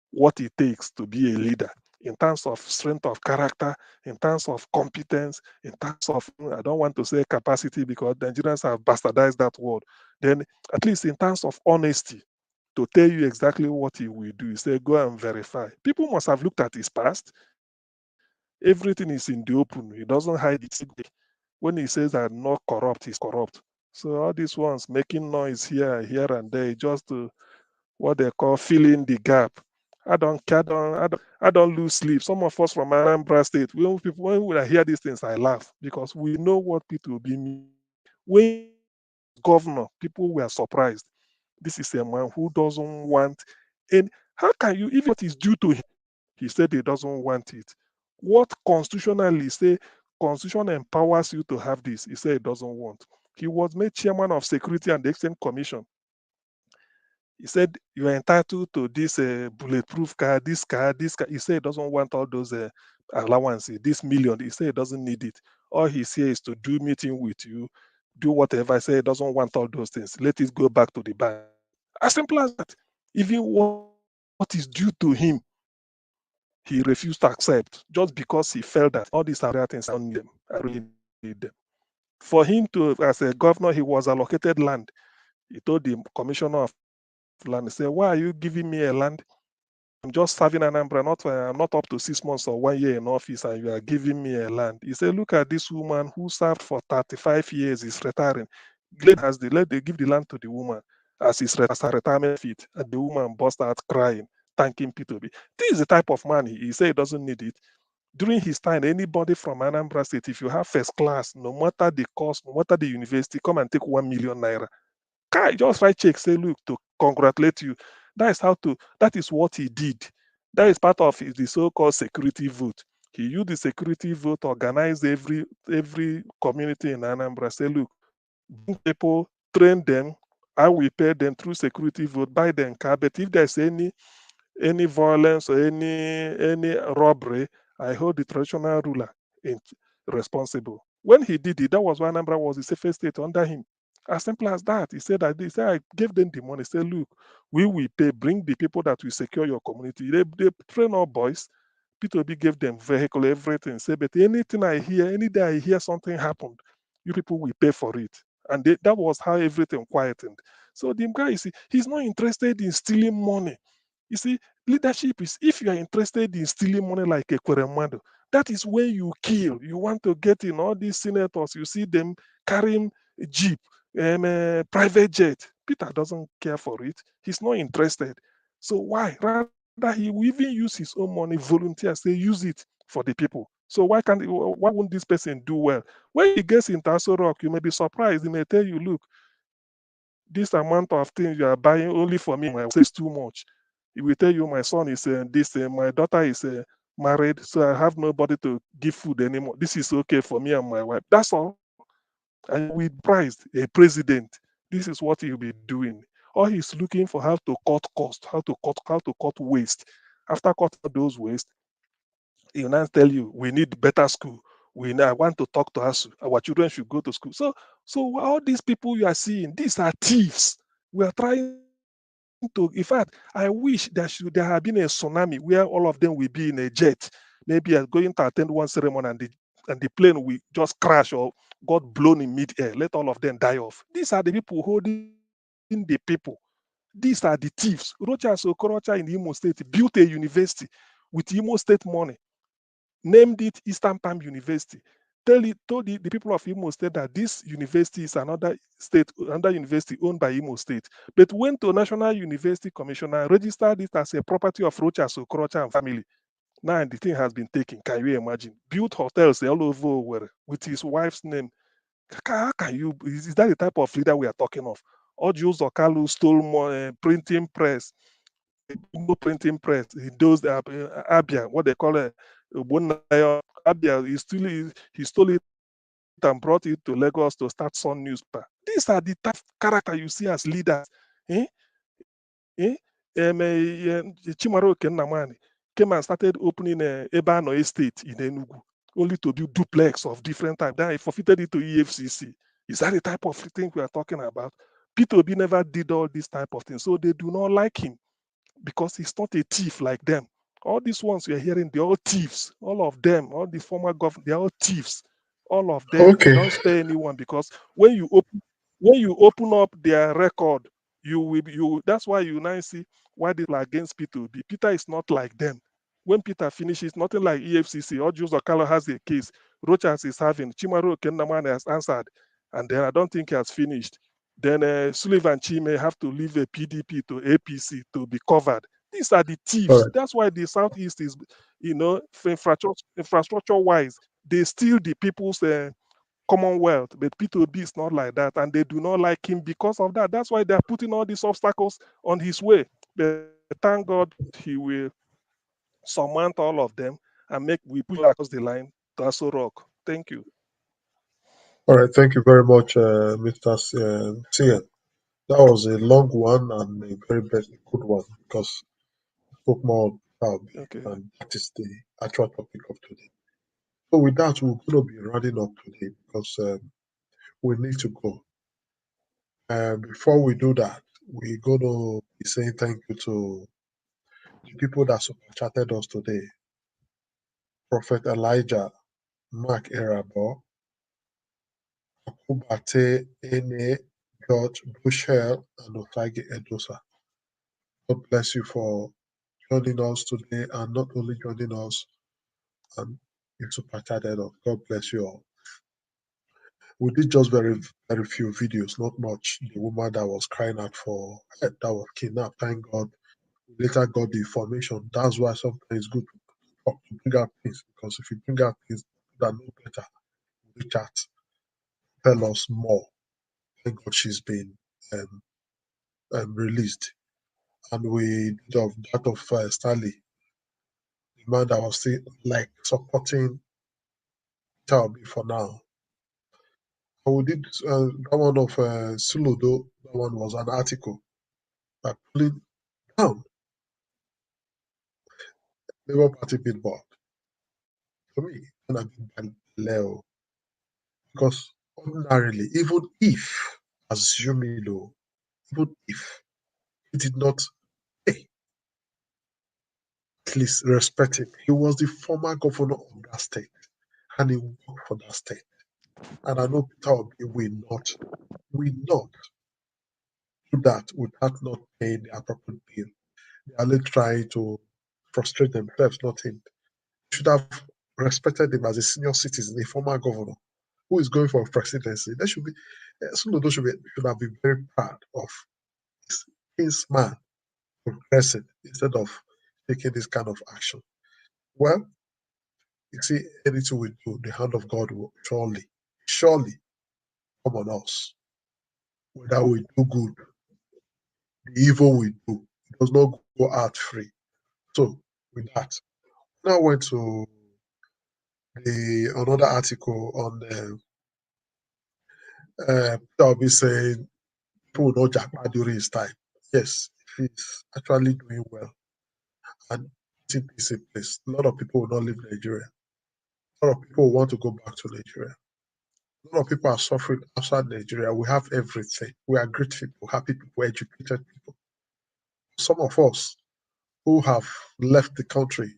what it takes to be a leader, in terms of strength of character, in terms of competence, in terms of, I don't want to say capacity because Nigerians have bastardized that word. Then at least in terms of honesty, to tell you exactly what he will do. He said, go and verify. People must have looked at his past. Everything is in the open. He doesn't hide it. When he says that not corrupt, he's corrupt. So all these ones making noise here and there just to what they call filling the gap. I don't care. I don't lose sleep. Some of us from Anambra State, when we hear these things, I laugh because we know what people will be mean. When governor, people were surprised. This is a man who doesn't want, and how can you, even what is due to him, he said he doesn't want it. What constitutionally say, constitution empowers you to have this, he said he doesn't want. He was made chairman of Security and Exchange Commission. He said you are entitled to this bulletproof car, this car, this car. He said he doesn't want all those allowances, this million. He said he doesn't need it. All he says is to do meeting with you, do whatever. I say he doesn't want all those things. Let it go back to the bank. As simple as that. Even what is due to him, he refused to accept just because he felt that all these other things, I don't need them. I really need them. For him to, as a governor, he was allocated land. He told the commissioner of land, he said, why are you giving me a land? I'm just serving Anambra, I'm not up to 6 months or 1 year in office, and you are giving me a land. He said, look at this woman who served for 35 years, is retiring. Let they give the land to the woman as her retirement fit, and the woman burst out crying, thanking P2B. This is the type of man he said he doesn't need it. During his time, anybody from Anambra State, if you have first class, no matter the cost, no matter the university, come and take 1 million naira. Just write check, say, look, to congratulate you. That is what he did. That is part of the so-called security vote. He used the security vote, organize every community in Anambra, say, look, bring people, train them, I will pay them through security vote, buy them car. But if there's any violence or any robbery, I hold the traditional ruler responsible. When he did it, that was why Anambra was the safest state under him. As simple as that. He said I gave them the money. He said, look, we will pay, bring the people that will secure your community. They train our boys. P2B gave them vehicle, everything. Say, but anything I hear, any day I hear something happened, you people will pay for it. And that was how everything quietened. So the guy, you see, he's not interested in stealing money. You see, leadership is, if you are interested in stealing money like a Kweremado, that is when you kill. You want to get in all these senators, you see them carrying a jeep, private jet. Peter doesn't care for it. He's not interested. So why? Rather, he will even use his own money, volunteer, say, use it for the people. So why won't this person do well? When he gets into Aso Rock, you may be surprised. He may tell you, look, this amount of things you are buying only for me, my is too much. He will tell you, my son is this, my daughter is married, so I have nobody to give food anymore. This is okay for me and my wife. That's all. And we prized a president. This is what he'll be doing. Or he's looking for how to cut cost, how to cut waste. After cutting those waste, he'll now tell you, we need better school. I want to talk to us. Our children should go to school. So all these people you are seeing, these are thieves. We are trying to, in fact, I wish there have been a tsunami where all of them will be in a jet, maybe going to attend one ceremony, and the plane will just crash or got blown in mid-air. Let all of them die off. These are the people holding the people. These are the thieves. Rochas Okorocha in Imo State built a university with Imo State money, named it Eastern Palm University. Told the people of Imo State that this university is another university owned by Imo State, but went to National University Commissioner, registered it as a property of Rochas Okorocha and family. Now the thing has been taken. Can you imagine? Built hotels all over with his wife's name. How can you? Is that the type of leader we are talking of? Ojo Zokalu stole more printing press, printing press. He does Abia, what they call it, Abia. He stole it and brought it to Lagos to start Sun newspaper. These are the type of character you see as leaders. Chimaro Kennamani came and started opening Ebano Estate in Enugu, only to do duplex of different types. Then he forfeited it to EFCC. Is that the type of thing we are talking about? P2B never did all this type of things, so they do not like him because he's not a thief like them. All these ones we are hearing, they're all thieves. All of them, all the former government, they're all thieves. All of them. They Okay. don't spare anyone because when you open up their record, that's why you now see why they are against P2B. Peter is not like them. When Peter finishes, nothing like EFCC. Or Jus Okalo has a case. Rochas is having. Chimaro Kennaman has answered. and then I don't think he has finished. Then Sullivan Chime have to leave a PDP to APC to be covered. These are the thieves. Correct. That's why the Southeast is, infrastructure-wise, they steal the people's commonwealth. But P2B is not like that, and they do not like him because of that. That's why they're putting all these obstacles on his way. But thank God he will surmount all of them and we push across the line to Aso Rock. Thank you. All right. Thank you very much, Mr. Sia. That was a long one and a very good one because we spoke more about it, Okay. and that is the actual topic of today. So with that, we're going to be running up today because we need to go. Before we do that, we're going to be saying thank you to the people that super chatted us today. Prophet Elijah, Mark Erabo, Akubate Ene, George Bushel, and Otage Edosa. God bless you for joining us today, and not only joining us, and you super chatted us. God bless you all. We did just very few videos, not much. The woman that was crying out for help, that was kidnapped, thank God. We later got the information. That's why sometimes it's good to talk, to bring out things, because if you bring out things that know better, reach out, tell us more. Thank God she's been released. And we did of that of Stanley, the man that was still like supporting Taobi for now. And we did that one of Suludo. That one was an article by pulling down Labour Party billboard. For me, and I been Leo, because ordinarily, even if, assuming though, even if he did not pay, at least respect him. He was the former governor of that state, and he worked for that state. And I know Peter Obi will not do that without not paying the appropriate bill. They are only trying to frustrate themselves, not him. They should have respected him as a senior citizen, a former governor who is going for presidency. They should be, Soludo should have been very proud of his man progressing instead of taking this kind of action. Well, you see, anything we do, the hand of God will surely come on us. Whether we do good, the evil we do, it does not go out free. So, with that, now I went to another article on I'll be saying people will not jackpot during his time. Yes, he's actually doing well and putting peace in place. A lot of people will not leave Nigeria. A lot of people want to go back to Nigeria. A lot of people are suffering outside Nigeria. We have everything. We are great people, happy people, educated people. Some of us who have left the country,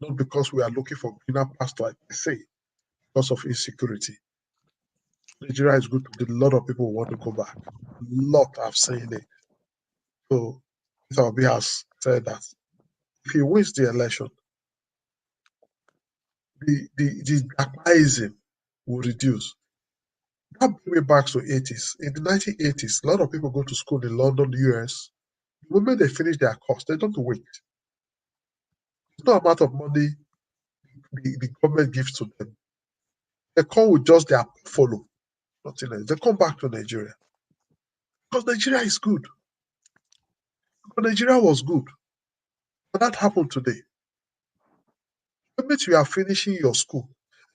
not because we are looking for greener pasture, like they say, because of insecurity. Nigeria is good. A lot of people want to go back. A lot have said it. So, Mr. Obi has said that if he wins the election, the blackmaism will reduce. That brings me back to 80s. In the 1980s, a lot of people go to school in London, US. The moment they finish their course, they don't wait. There's no amount of money the government gives to them. They come with just their portfolio, nothing else. They come back to Nigeria. Because Nigeria is good. Because Nigeria was good. But that happened today. The moment you are finishing your school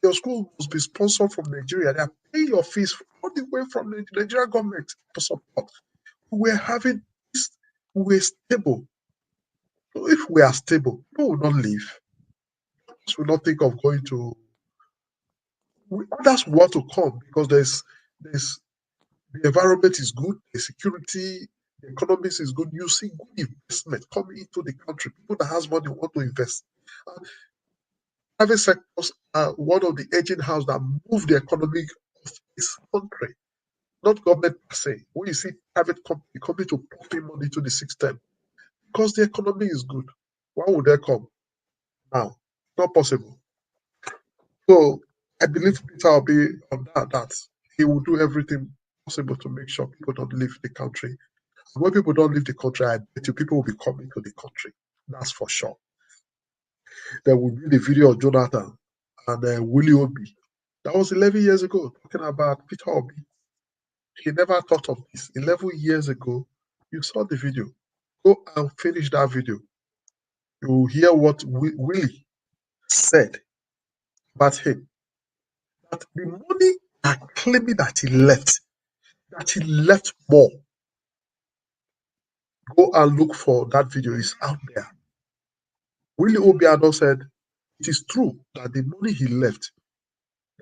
must be sponsored from Nigeria. They are paying your fees all the way from the Nigerian government for support. We're having this, we're stable. So if we are stable, people will not leave. Others will not think of going to. Others want to come because there's the environment is good, the security, the economics is good. You see good investment coming into the country. People that has money want to invest. Private sectors are one of the aging house that move the economy of this country, not government per se. When you see private company coming to pumping money to the system, because the economy is good, why would they come now? Not possible. So I believe Peter will be on that he will do everything possible to make sure people don't leave the country. And when people don't leave the country, I bet you people will be coming to the country. That's for sure. There will be the video of Jonathan and Willie Obi. That was 11 years ago, talking about Peter Obi. He never thought of this. 11 years ago, you saw the video. Go and finish that video. You will hear what Willie said about him. That the money are claiming that he left more. Go and look for that video. It's out there. Willie Obiano said it is true that the money he left,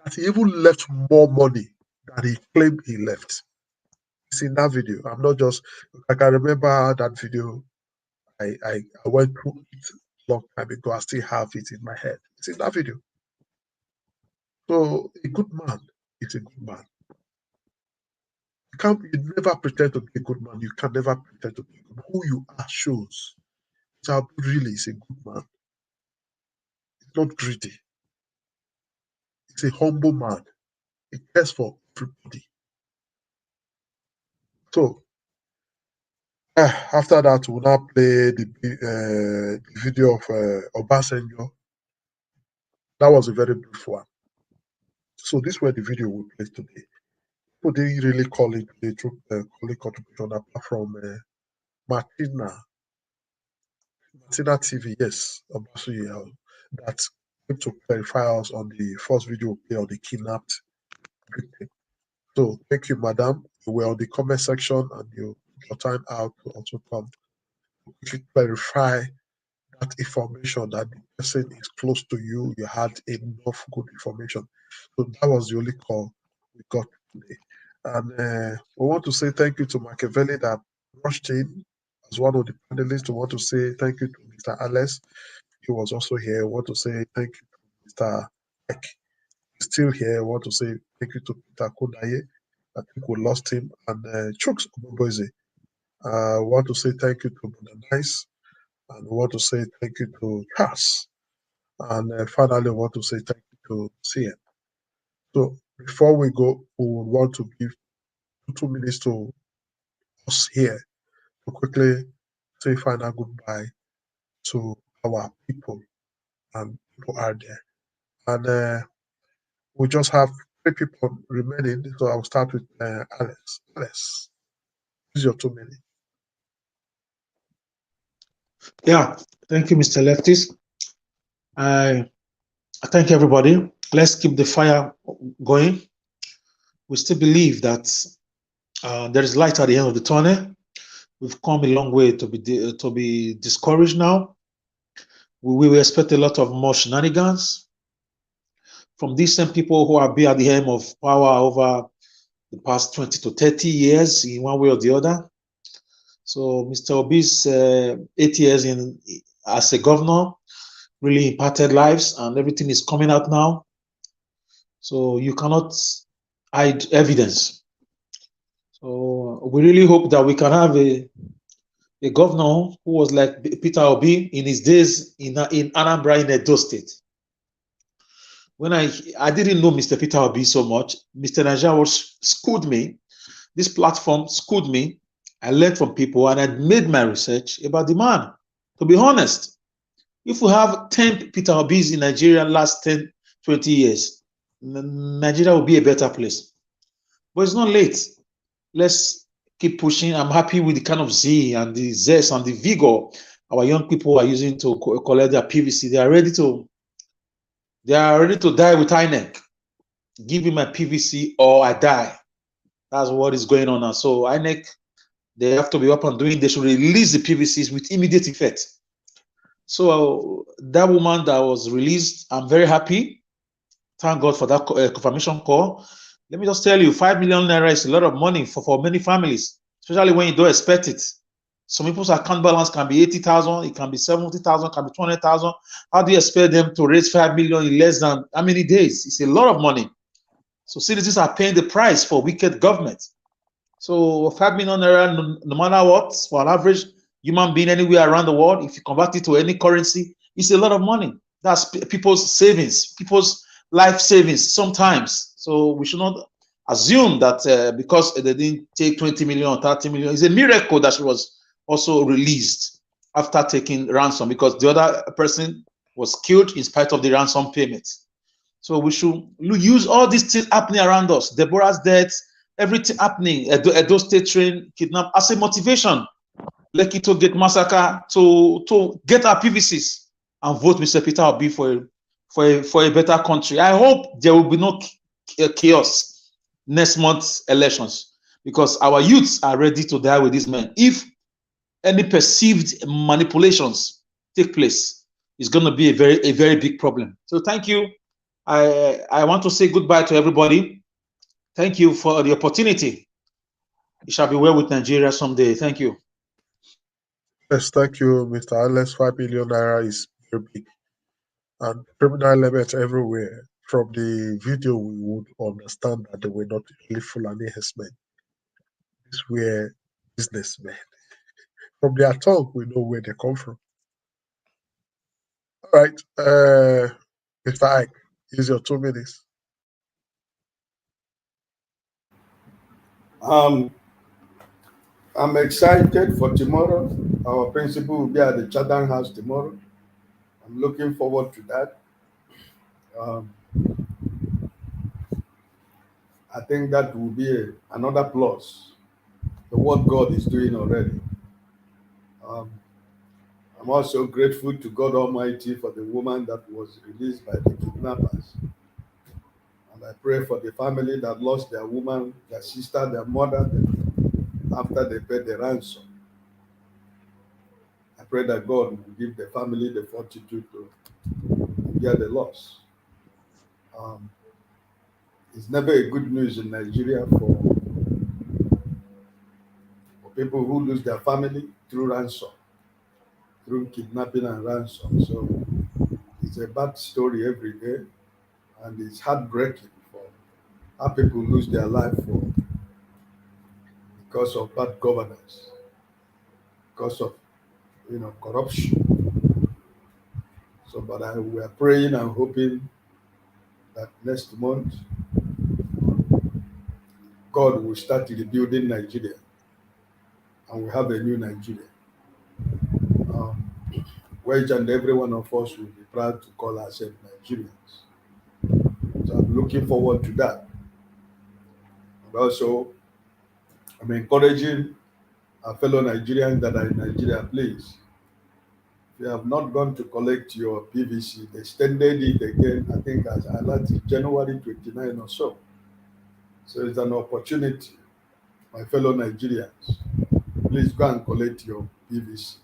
that he even left more money than he claimed he left. It's in that video. I'm not just, I can remember that video. I went through it a long time ago. I still have it in my head. It's in that video. So a good man is a good man. You never pretend to be a good man. You can never pretend to be a good man. Who you are shows. Mr. Obi really is a good man. He's not greedy. He's a humble man. He cares for everybody. So after that, we'll now play the video of Obasanjo. That was a very brief one. So this was the video we played today. People didn't really call it the call it contribution apart from Martina TV, yes, Obasanjo, that came to clarify us on the first video we played on the kidnapped victim. So thank you, madam. You were on the comment section and you took your time out to also come to clarify that information that the person is close to you. You had enough good information. So that was the only call we got today. And we want to say thank you to Machiavelli that rushed in as one of the panelists. We want to say thank you to Mr. Alex. He was also here. We want to say thank you to Mr. Ek. He's still here. We want to say thank you to Peter Kodaye. I think we lost him. And Chooks Oboboise. We want to say thank you to Brother Nice. And we want to say thank you to Cass. And finally, we want to say thank you to CN. So before we go, we would want to give 2 minutes to us here to quickly say final goodbye to our people and people out there. And we just have 3 people remaining. So I'll start with Alex. Alex, this is your 2 minutes. Yeah, thank you, Mr. Leftis. I thank everybody. Let's keep the fire going. We still believe that there is light at the end of the tunnel. We've come a long way to be discouraged now. We will expect a lot of more shenanigans from these same people who have been at the helm of power over the past 20 to 30 years in one way or the other. So Mr. Obi's 8 years as a governor really impacted lives, and everything is coming out now. So you cannot hide evidence. So we really hope that we can have a governor who was like Peter Obi in his days in Anambra in Edo State. When I didn't know Mr. Peter Obi so much, Mr. Naja schooled me. This platform schooled me. I learned from people and I made my research about the man. To be honest, if we have 10 Peter Obis in Nigeria last 10, 20 years, Nigeria will be a better place. But it's not late. Let's keep pushing. I'm happy with the kind of zeal and the zest and the vigor our young people are using to collect their PVC. They are ready to die with INEC. Give me my PVC or I die. That's what is going on now. So INEC, they have to be up and doing. They should release the PVCs with immediate effect. So that woman that was released, I'm very happy. Thank God for that confirmation call. Let me just tell you, 5 million naira is a lot of money for many families, especially when you don't expect it. Some people's account balance can be 80,000, it can be 70,000, it can be 200,000. How do you expect them to raise 5 million in less than how many days? It's a lot of money. So citizens are paying the price for wicked government. So 5 million naira, no matter what, for an average human being anywhere around the world, if you convert it to any currency, it's a lot of money. That's people's savings, people's life savings sometimes. So we should not assume that because they didn't take 20 million or 30 million, it's a miracle that she was also released after taking ransom, because the other person was killed in spite of the ransom payment. So we should use all these things happening around us, Deborah's death, everything happening, Edo State train kidnap, as a motivation, Lekki to get massacre, to get our PVCs and vote Mr. Peter Obi for a better country. I hope there will be no chaos next month's elections, because our youths are ready to die with these men. If any perceived manipulations take place, it's going to be a very big problem. So thank you. I want to say goodbye to everybody. Thank you for the opportunity. It shall be well with Nigeria someday. Thank you. Yes, thank you, Mr. Alex. 5 million naira is very big. And criminal elements everywhere. From the video, we would understand that they were not really Fulani herdsmen. These were businessmen. From their tongue, we know where they come from. All right, Mr. Ike, use your 2 minutes. I'm excited for tomorrow. Our principal will be at the Chatham House tomorrow. I'm looking forward to that. I think that will be another plus to what God is doing already. I'm also grateful to God Almighty for the woman that was released by the kidnappers. And I pray for the family that lost their woman, their sister, their mother after they paid the ransom. I pray that God will give the family the fortitude to bear the loss. It's never a good news in Nigeria for people who lose their family through ransom, through kidnapping and ransom. So it's a bad story every day, and it's heartbreaking for how people lose their life because of bad governance, because of corruption. So, but we are praying and hoping that next month God will start rebuilding Nigeria, and we have a new Nigeria, where each and every one of us will be proud to call ourselves Nigerians. So I'm looking forward to that. And also, I'm encouraging our fellow Nigerians that are in Nigeria, please, if you have not gone to collect your PVC, they extended it again, I think as highlighted January 29 or so. So it's an opportunity, my fellow Nigerians. Please go and collect your PVC.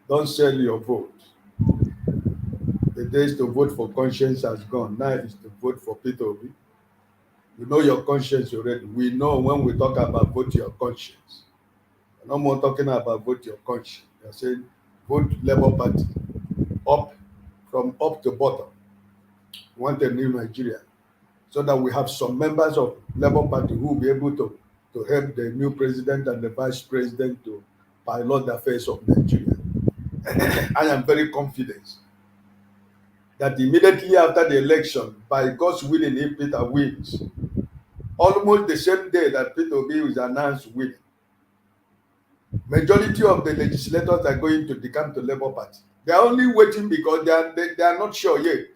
Don't sell your vote. The days to vote for conscience has gone. Now it's to vote for Peter Obi. You know your conscience already. We know when we talk about vote your conscience. We're no more talking about vote your conscience. You're saying vote Labour Party up, from up to bottom. We want a new Nigeria, so that we have some members of Labour Party who will be able to help the new president and the vice president to pilot the affairs of Nigeria. I am very confident that immediately after the election, by God's willing, if Peter wins, almost the same day that Peter Obi was announced winning, majority of the legislators are going to decamp to Labour Party. They are only waiting because they are not sure yet.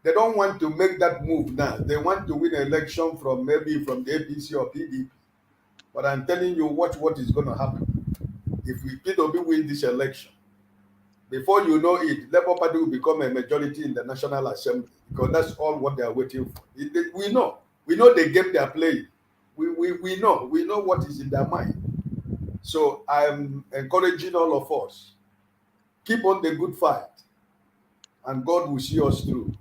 They don't want to make that move now. They want to win an election from maybe from the APC or PDP. But I'm telling you what is going to happen. If Peter Obi win this election, before you know it, Labour Party will become a majority in the National Assembly, because that's all what they are waiting for. We know the game they are playing. We know what is in their mind. So I'm encouraging all of us, keep on the good fight, and God will see us through.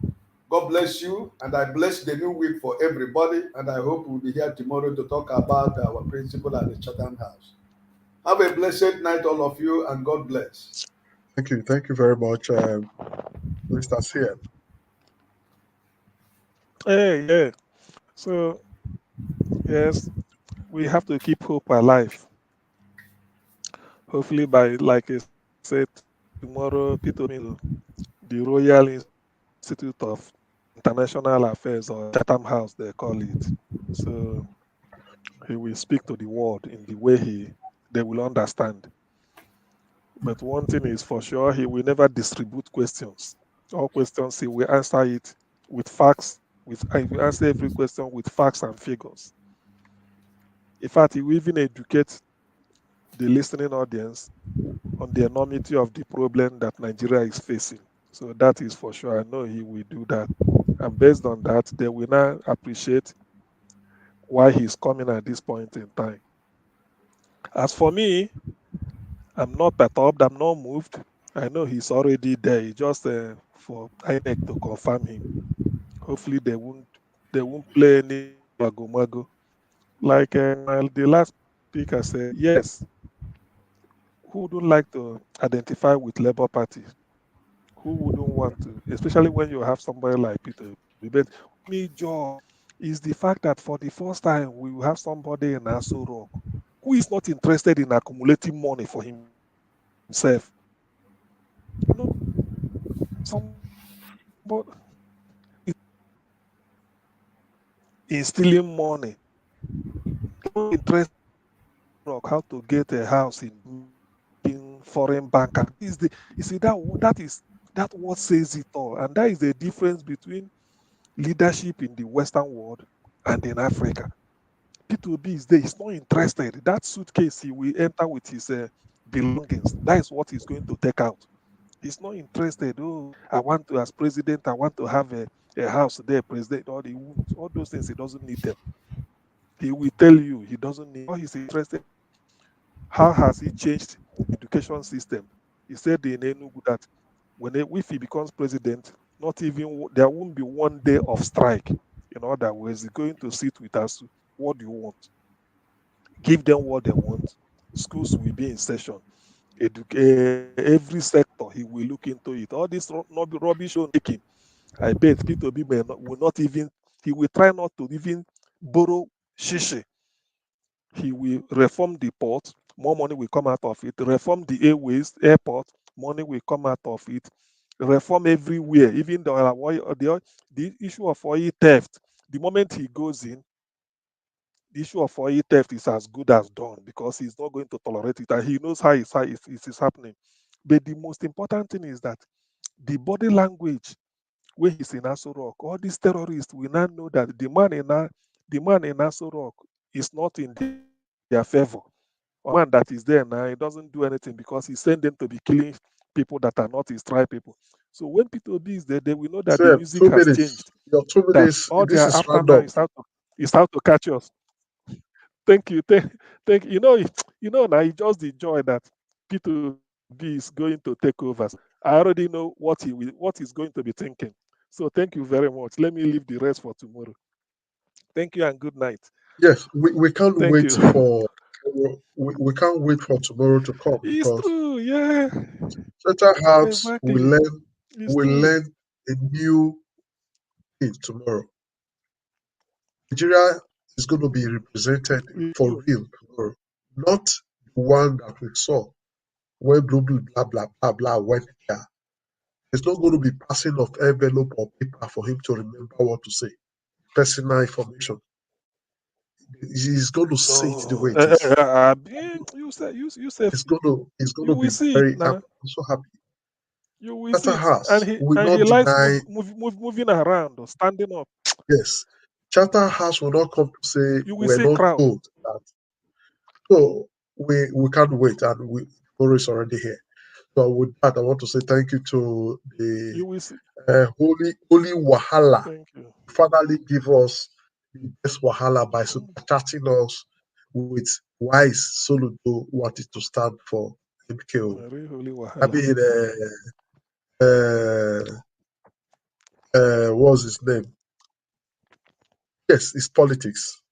God bless you, and I bless the new week for everybody, and I hope we'll be here tomorrow to talk about our principal at the Chatham House. Have a blessed night, all of you, and God bless. Thank you very much, Mr. CM. Hey, yeah. So, yes, we have to keep hope alive. Hopefully, by, like I said, tomorrow, Peter will the Royal Institute of International Affairs or Chatham House, they call it. So he will speak to the world in the way they will understand. But one thing is for sure, he will never distribute questions. All questions, he will answer it with facts. I will answer every question with facts and figures. In fact, he will even educate the listening audience on the enormity of the problem that Nigeria is facing. So that is for sure. I know he will do that. And based on that, they will now appreciate why he's coming at this point in time. As for me, I'm not perturbed. I'm not moved. I know he's already there. It's just for INEC to confirm him. Hopefully they won't play any mago. Like the last speaker said, yes, who don't like to identify with Labour Party? Who wouldn't want to? Especially when you have somebody like Peter. But me joy is the fact that for the first time we will have somebody in Aso Rock who is not interested in accumulating money for himself. You know, somebody in stealing money, not interested in how to get a house in foreign bank. Is the you see that what says it all, and that is the difference between leadership in the Western world and in Africa. P2B is there. He's not interested. That suitcase he will enter with his belongings. That is what he's going to take out. He's not interested. Oh, I want to, as president, I want to have a house there, president. All those things, he doesn't need them. He will tell you he doesn't need. All he's interested. How has he changed the education system? He said in Enugu that if he becomes president, not even there won't be one day of strike. In other words, he's going to sit with us. What do you want? Give them what they want. Schools will be in session. Every sector he will look into it. All this rubbish on taking. I bet P2B will not even. He will try not to even borrow shishi. He will reform the port. More money will come out of it. Reform the airport. Money will come out of it. Reform everywhere. Even the issue of oil theft. The moment he goes in, the issue of oil theft is as good as done because he's not going to tolerate it, and he knows how it is happening. But the most important thing is that the body language when he's in Aso Rock, all these terrorists will now know that the man in Aso Rock is not in their favor. Or man that is there now, he doesn't do anything because he sent them to be killing people that are not his tribe people. So when P2B is there, they will know that the Sir, music 2 has minutes. changed. Your 2 That minutes. all they This are is after now random. is how to catch us. Thank you. Thank now it's just the joy that P2B is going to take over. I already know what he's going to be thinking. So thank you very much. Let me leave the rest for tomorrow. Thank you and good night. Yes, we can't Thank wait you. for we can't wait for tomorrow to come It's because true, yeah. Central House Exactly. It's will true. learn a new thing tomorrow. Nigeria is going to be represented It's for true. real tomorrow, not the one that we saw when blah blah blah blah blah blah went there. There's not going to be passing of envelope or paper for him to remember what to say. Personal information. He's going to say it the No, way it is. you It's going you to be will see it very. I'm now. so happy. You will Charter see it, and House will he not likes deny. moving around or standing up. Yes, Charter House will not come to say You will we're see not crowd. told that. So we can't wait, and tomorrow is already here. So with that, I want to say thank you to the You will see. Holy Wahala. Thank you. Finally, give us the best Wahala by super chatting us with why is Soludo wanted to stand for MKO. Very holy I wahala. mean, what was his name? Yes, it's politics.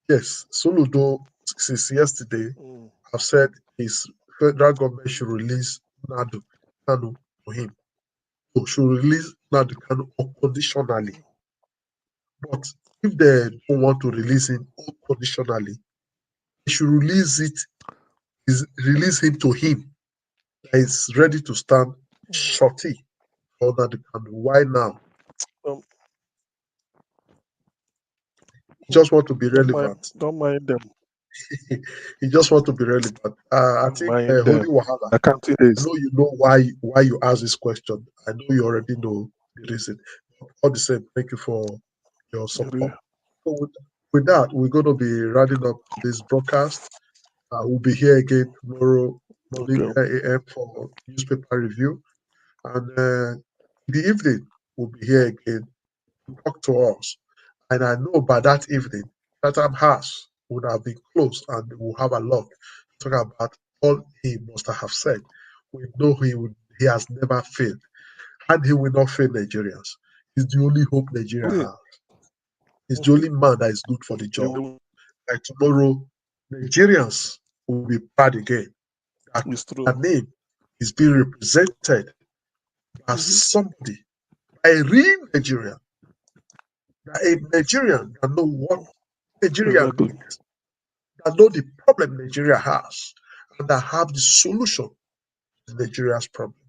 Yes, Soludo, since yesterday, Mm. have said his federal government should release Kanu to him. So should release Kanu unconditionally. But if they don't want to release him unconditionally, they should release him to him that is ready to stand shorty for Kanu. Why now? He just want to be relevant. Don't mind them. He just want to be relevant. I Don't think mind Holy them. Wahala. The counting I days. know you know why you ask this question. I know you already know the reason. All the same, thank you for your support. So with that, we're going to be rounding up this broadcast. We'll be here again tomorrow morning, 9 a.m. for newspaper review. And in the evening, we'll be here again to talk to us. And I know by that evening, Chatham House would have been closed and we'll have a lot to talk about all he must have said. We know he has never failed. And he will not fail Nigerians. He's the only hope Nigeria has. He's the only man that is good for the job. Like tomorrow, Nigerians will be proud again that their name is being represented as somebody, a real Nigerian, a Nigerian that know what Nigeria needs, that know the problem Nigeria has, and that have the solution to Nigeria's problem.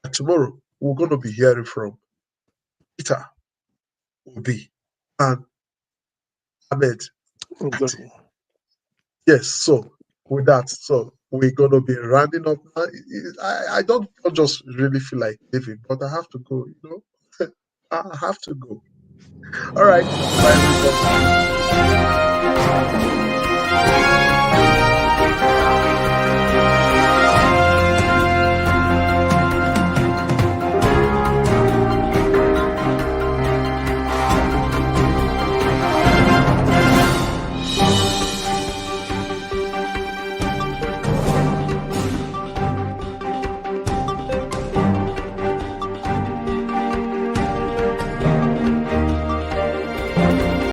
And tomorrow, we're going to be hearing from Peter Obi and Ahmed. Yes, so with that, so we're going to be rounding up now. I don't just really feel like leaving, but I have to go, you know. I have to go. All right. Bye, everybody.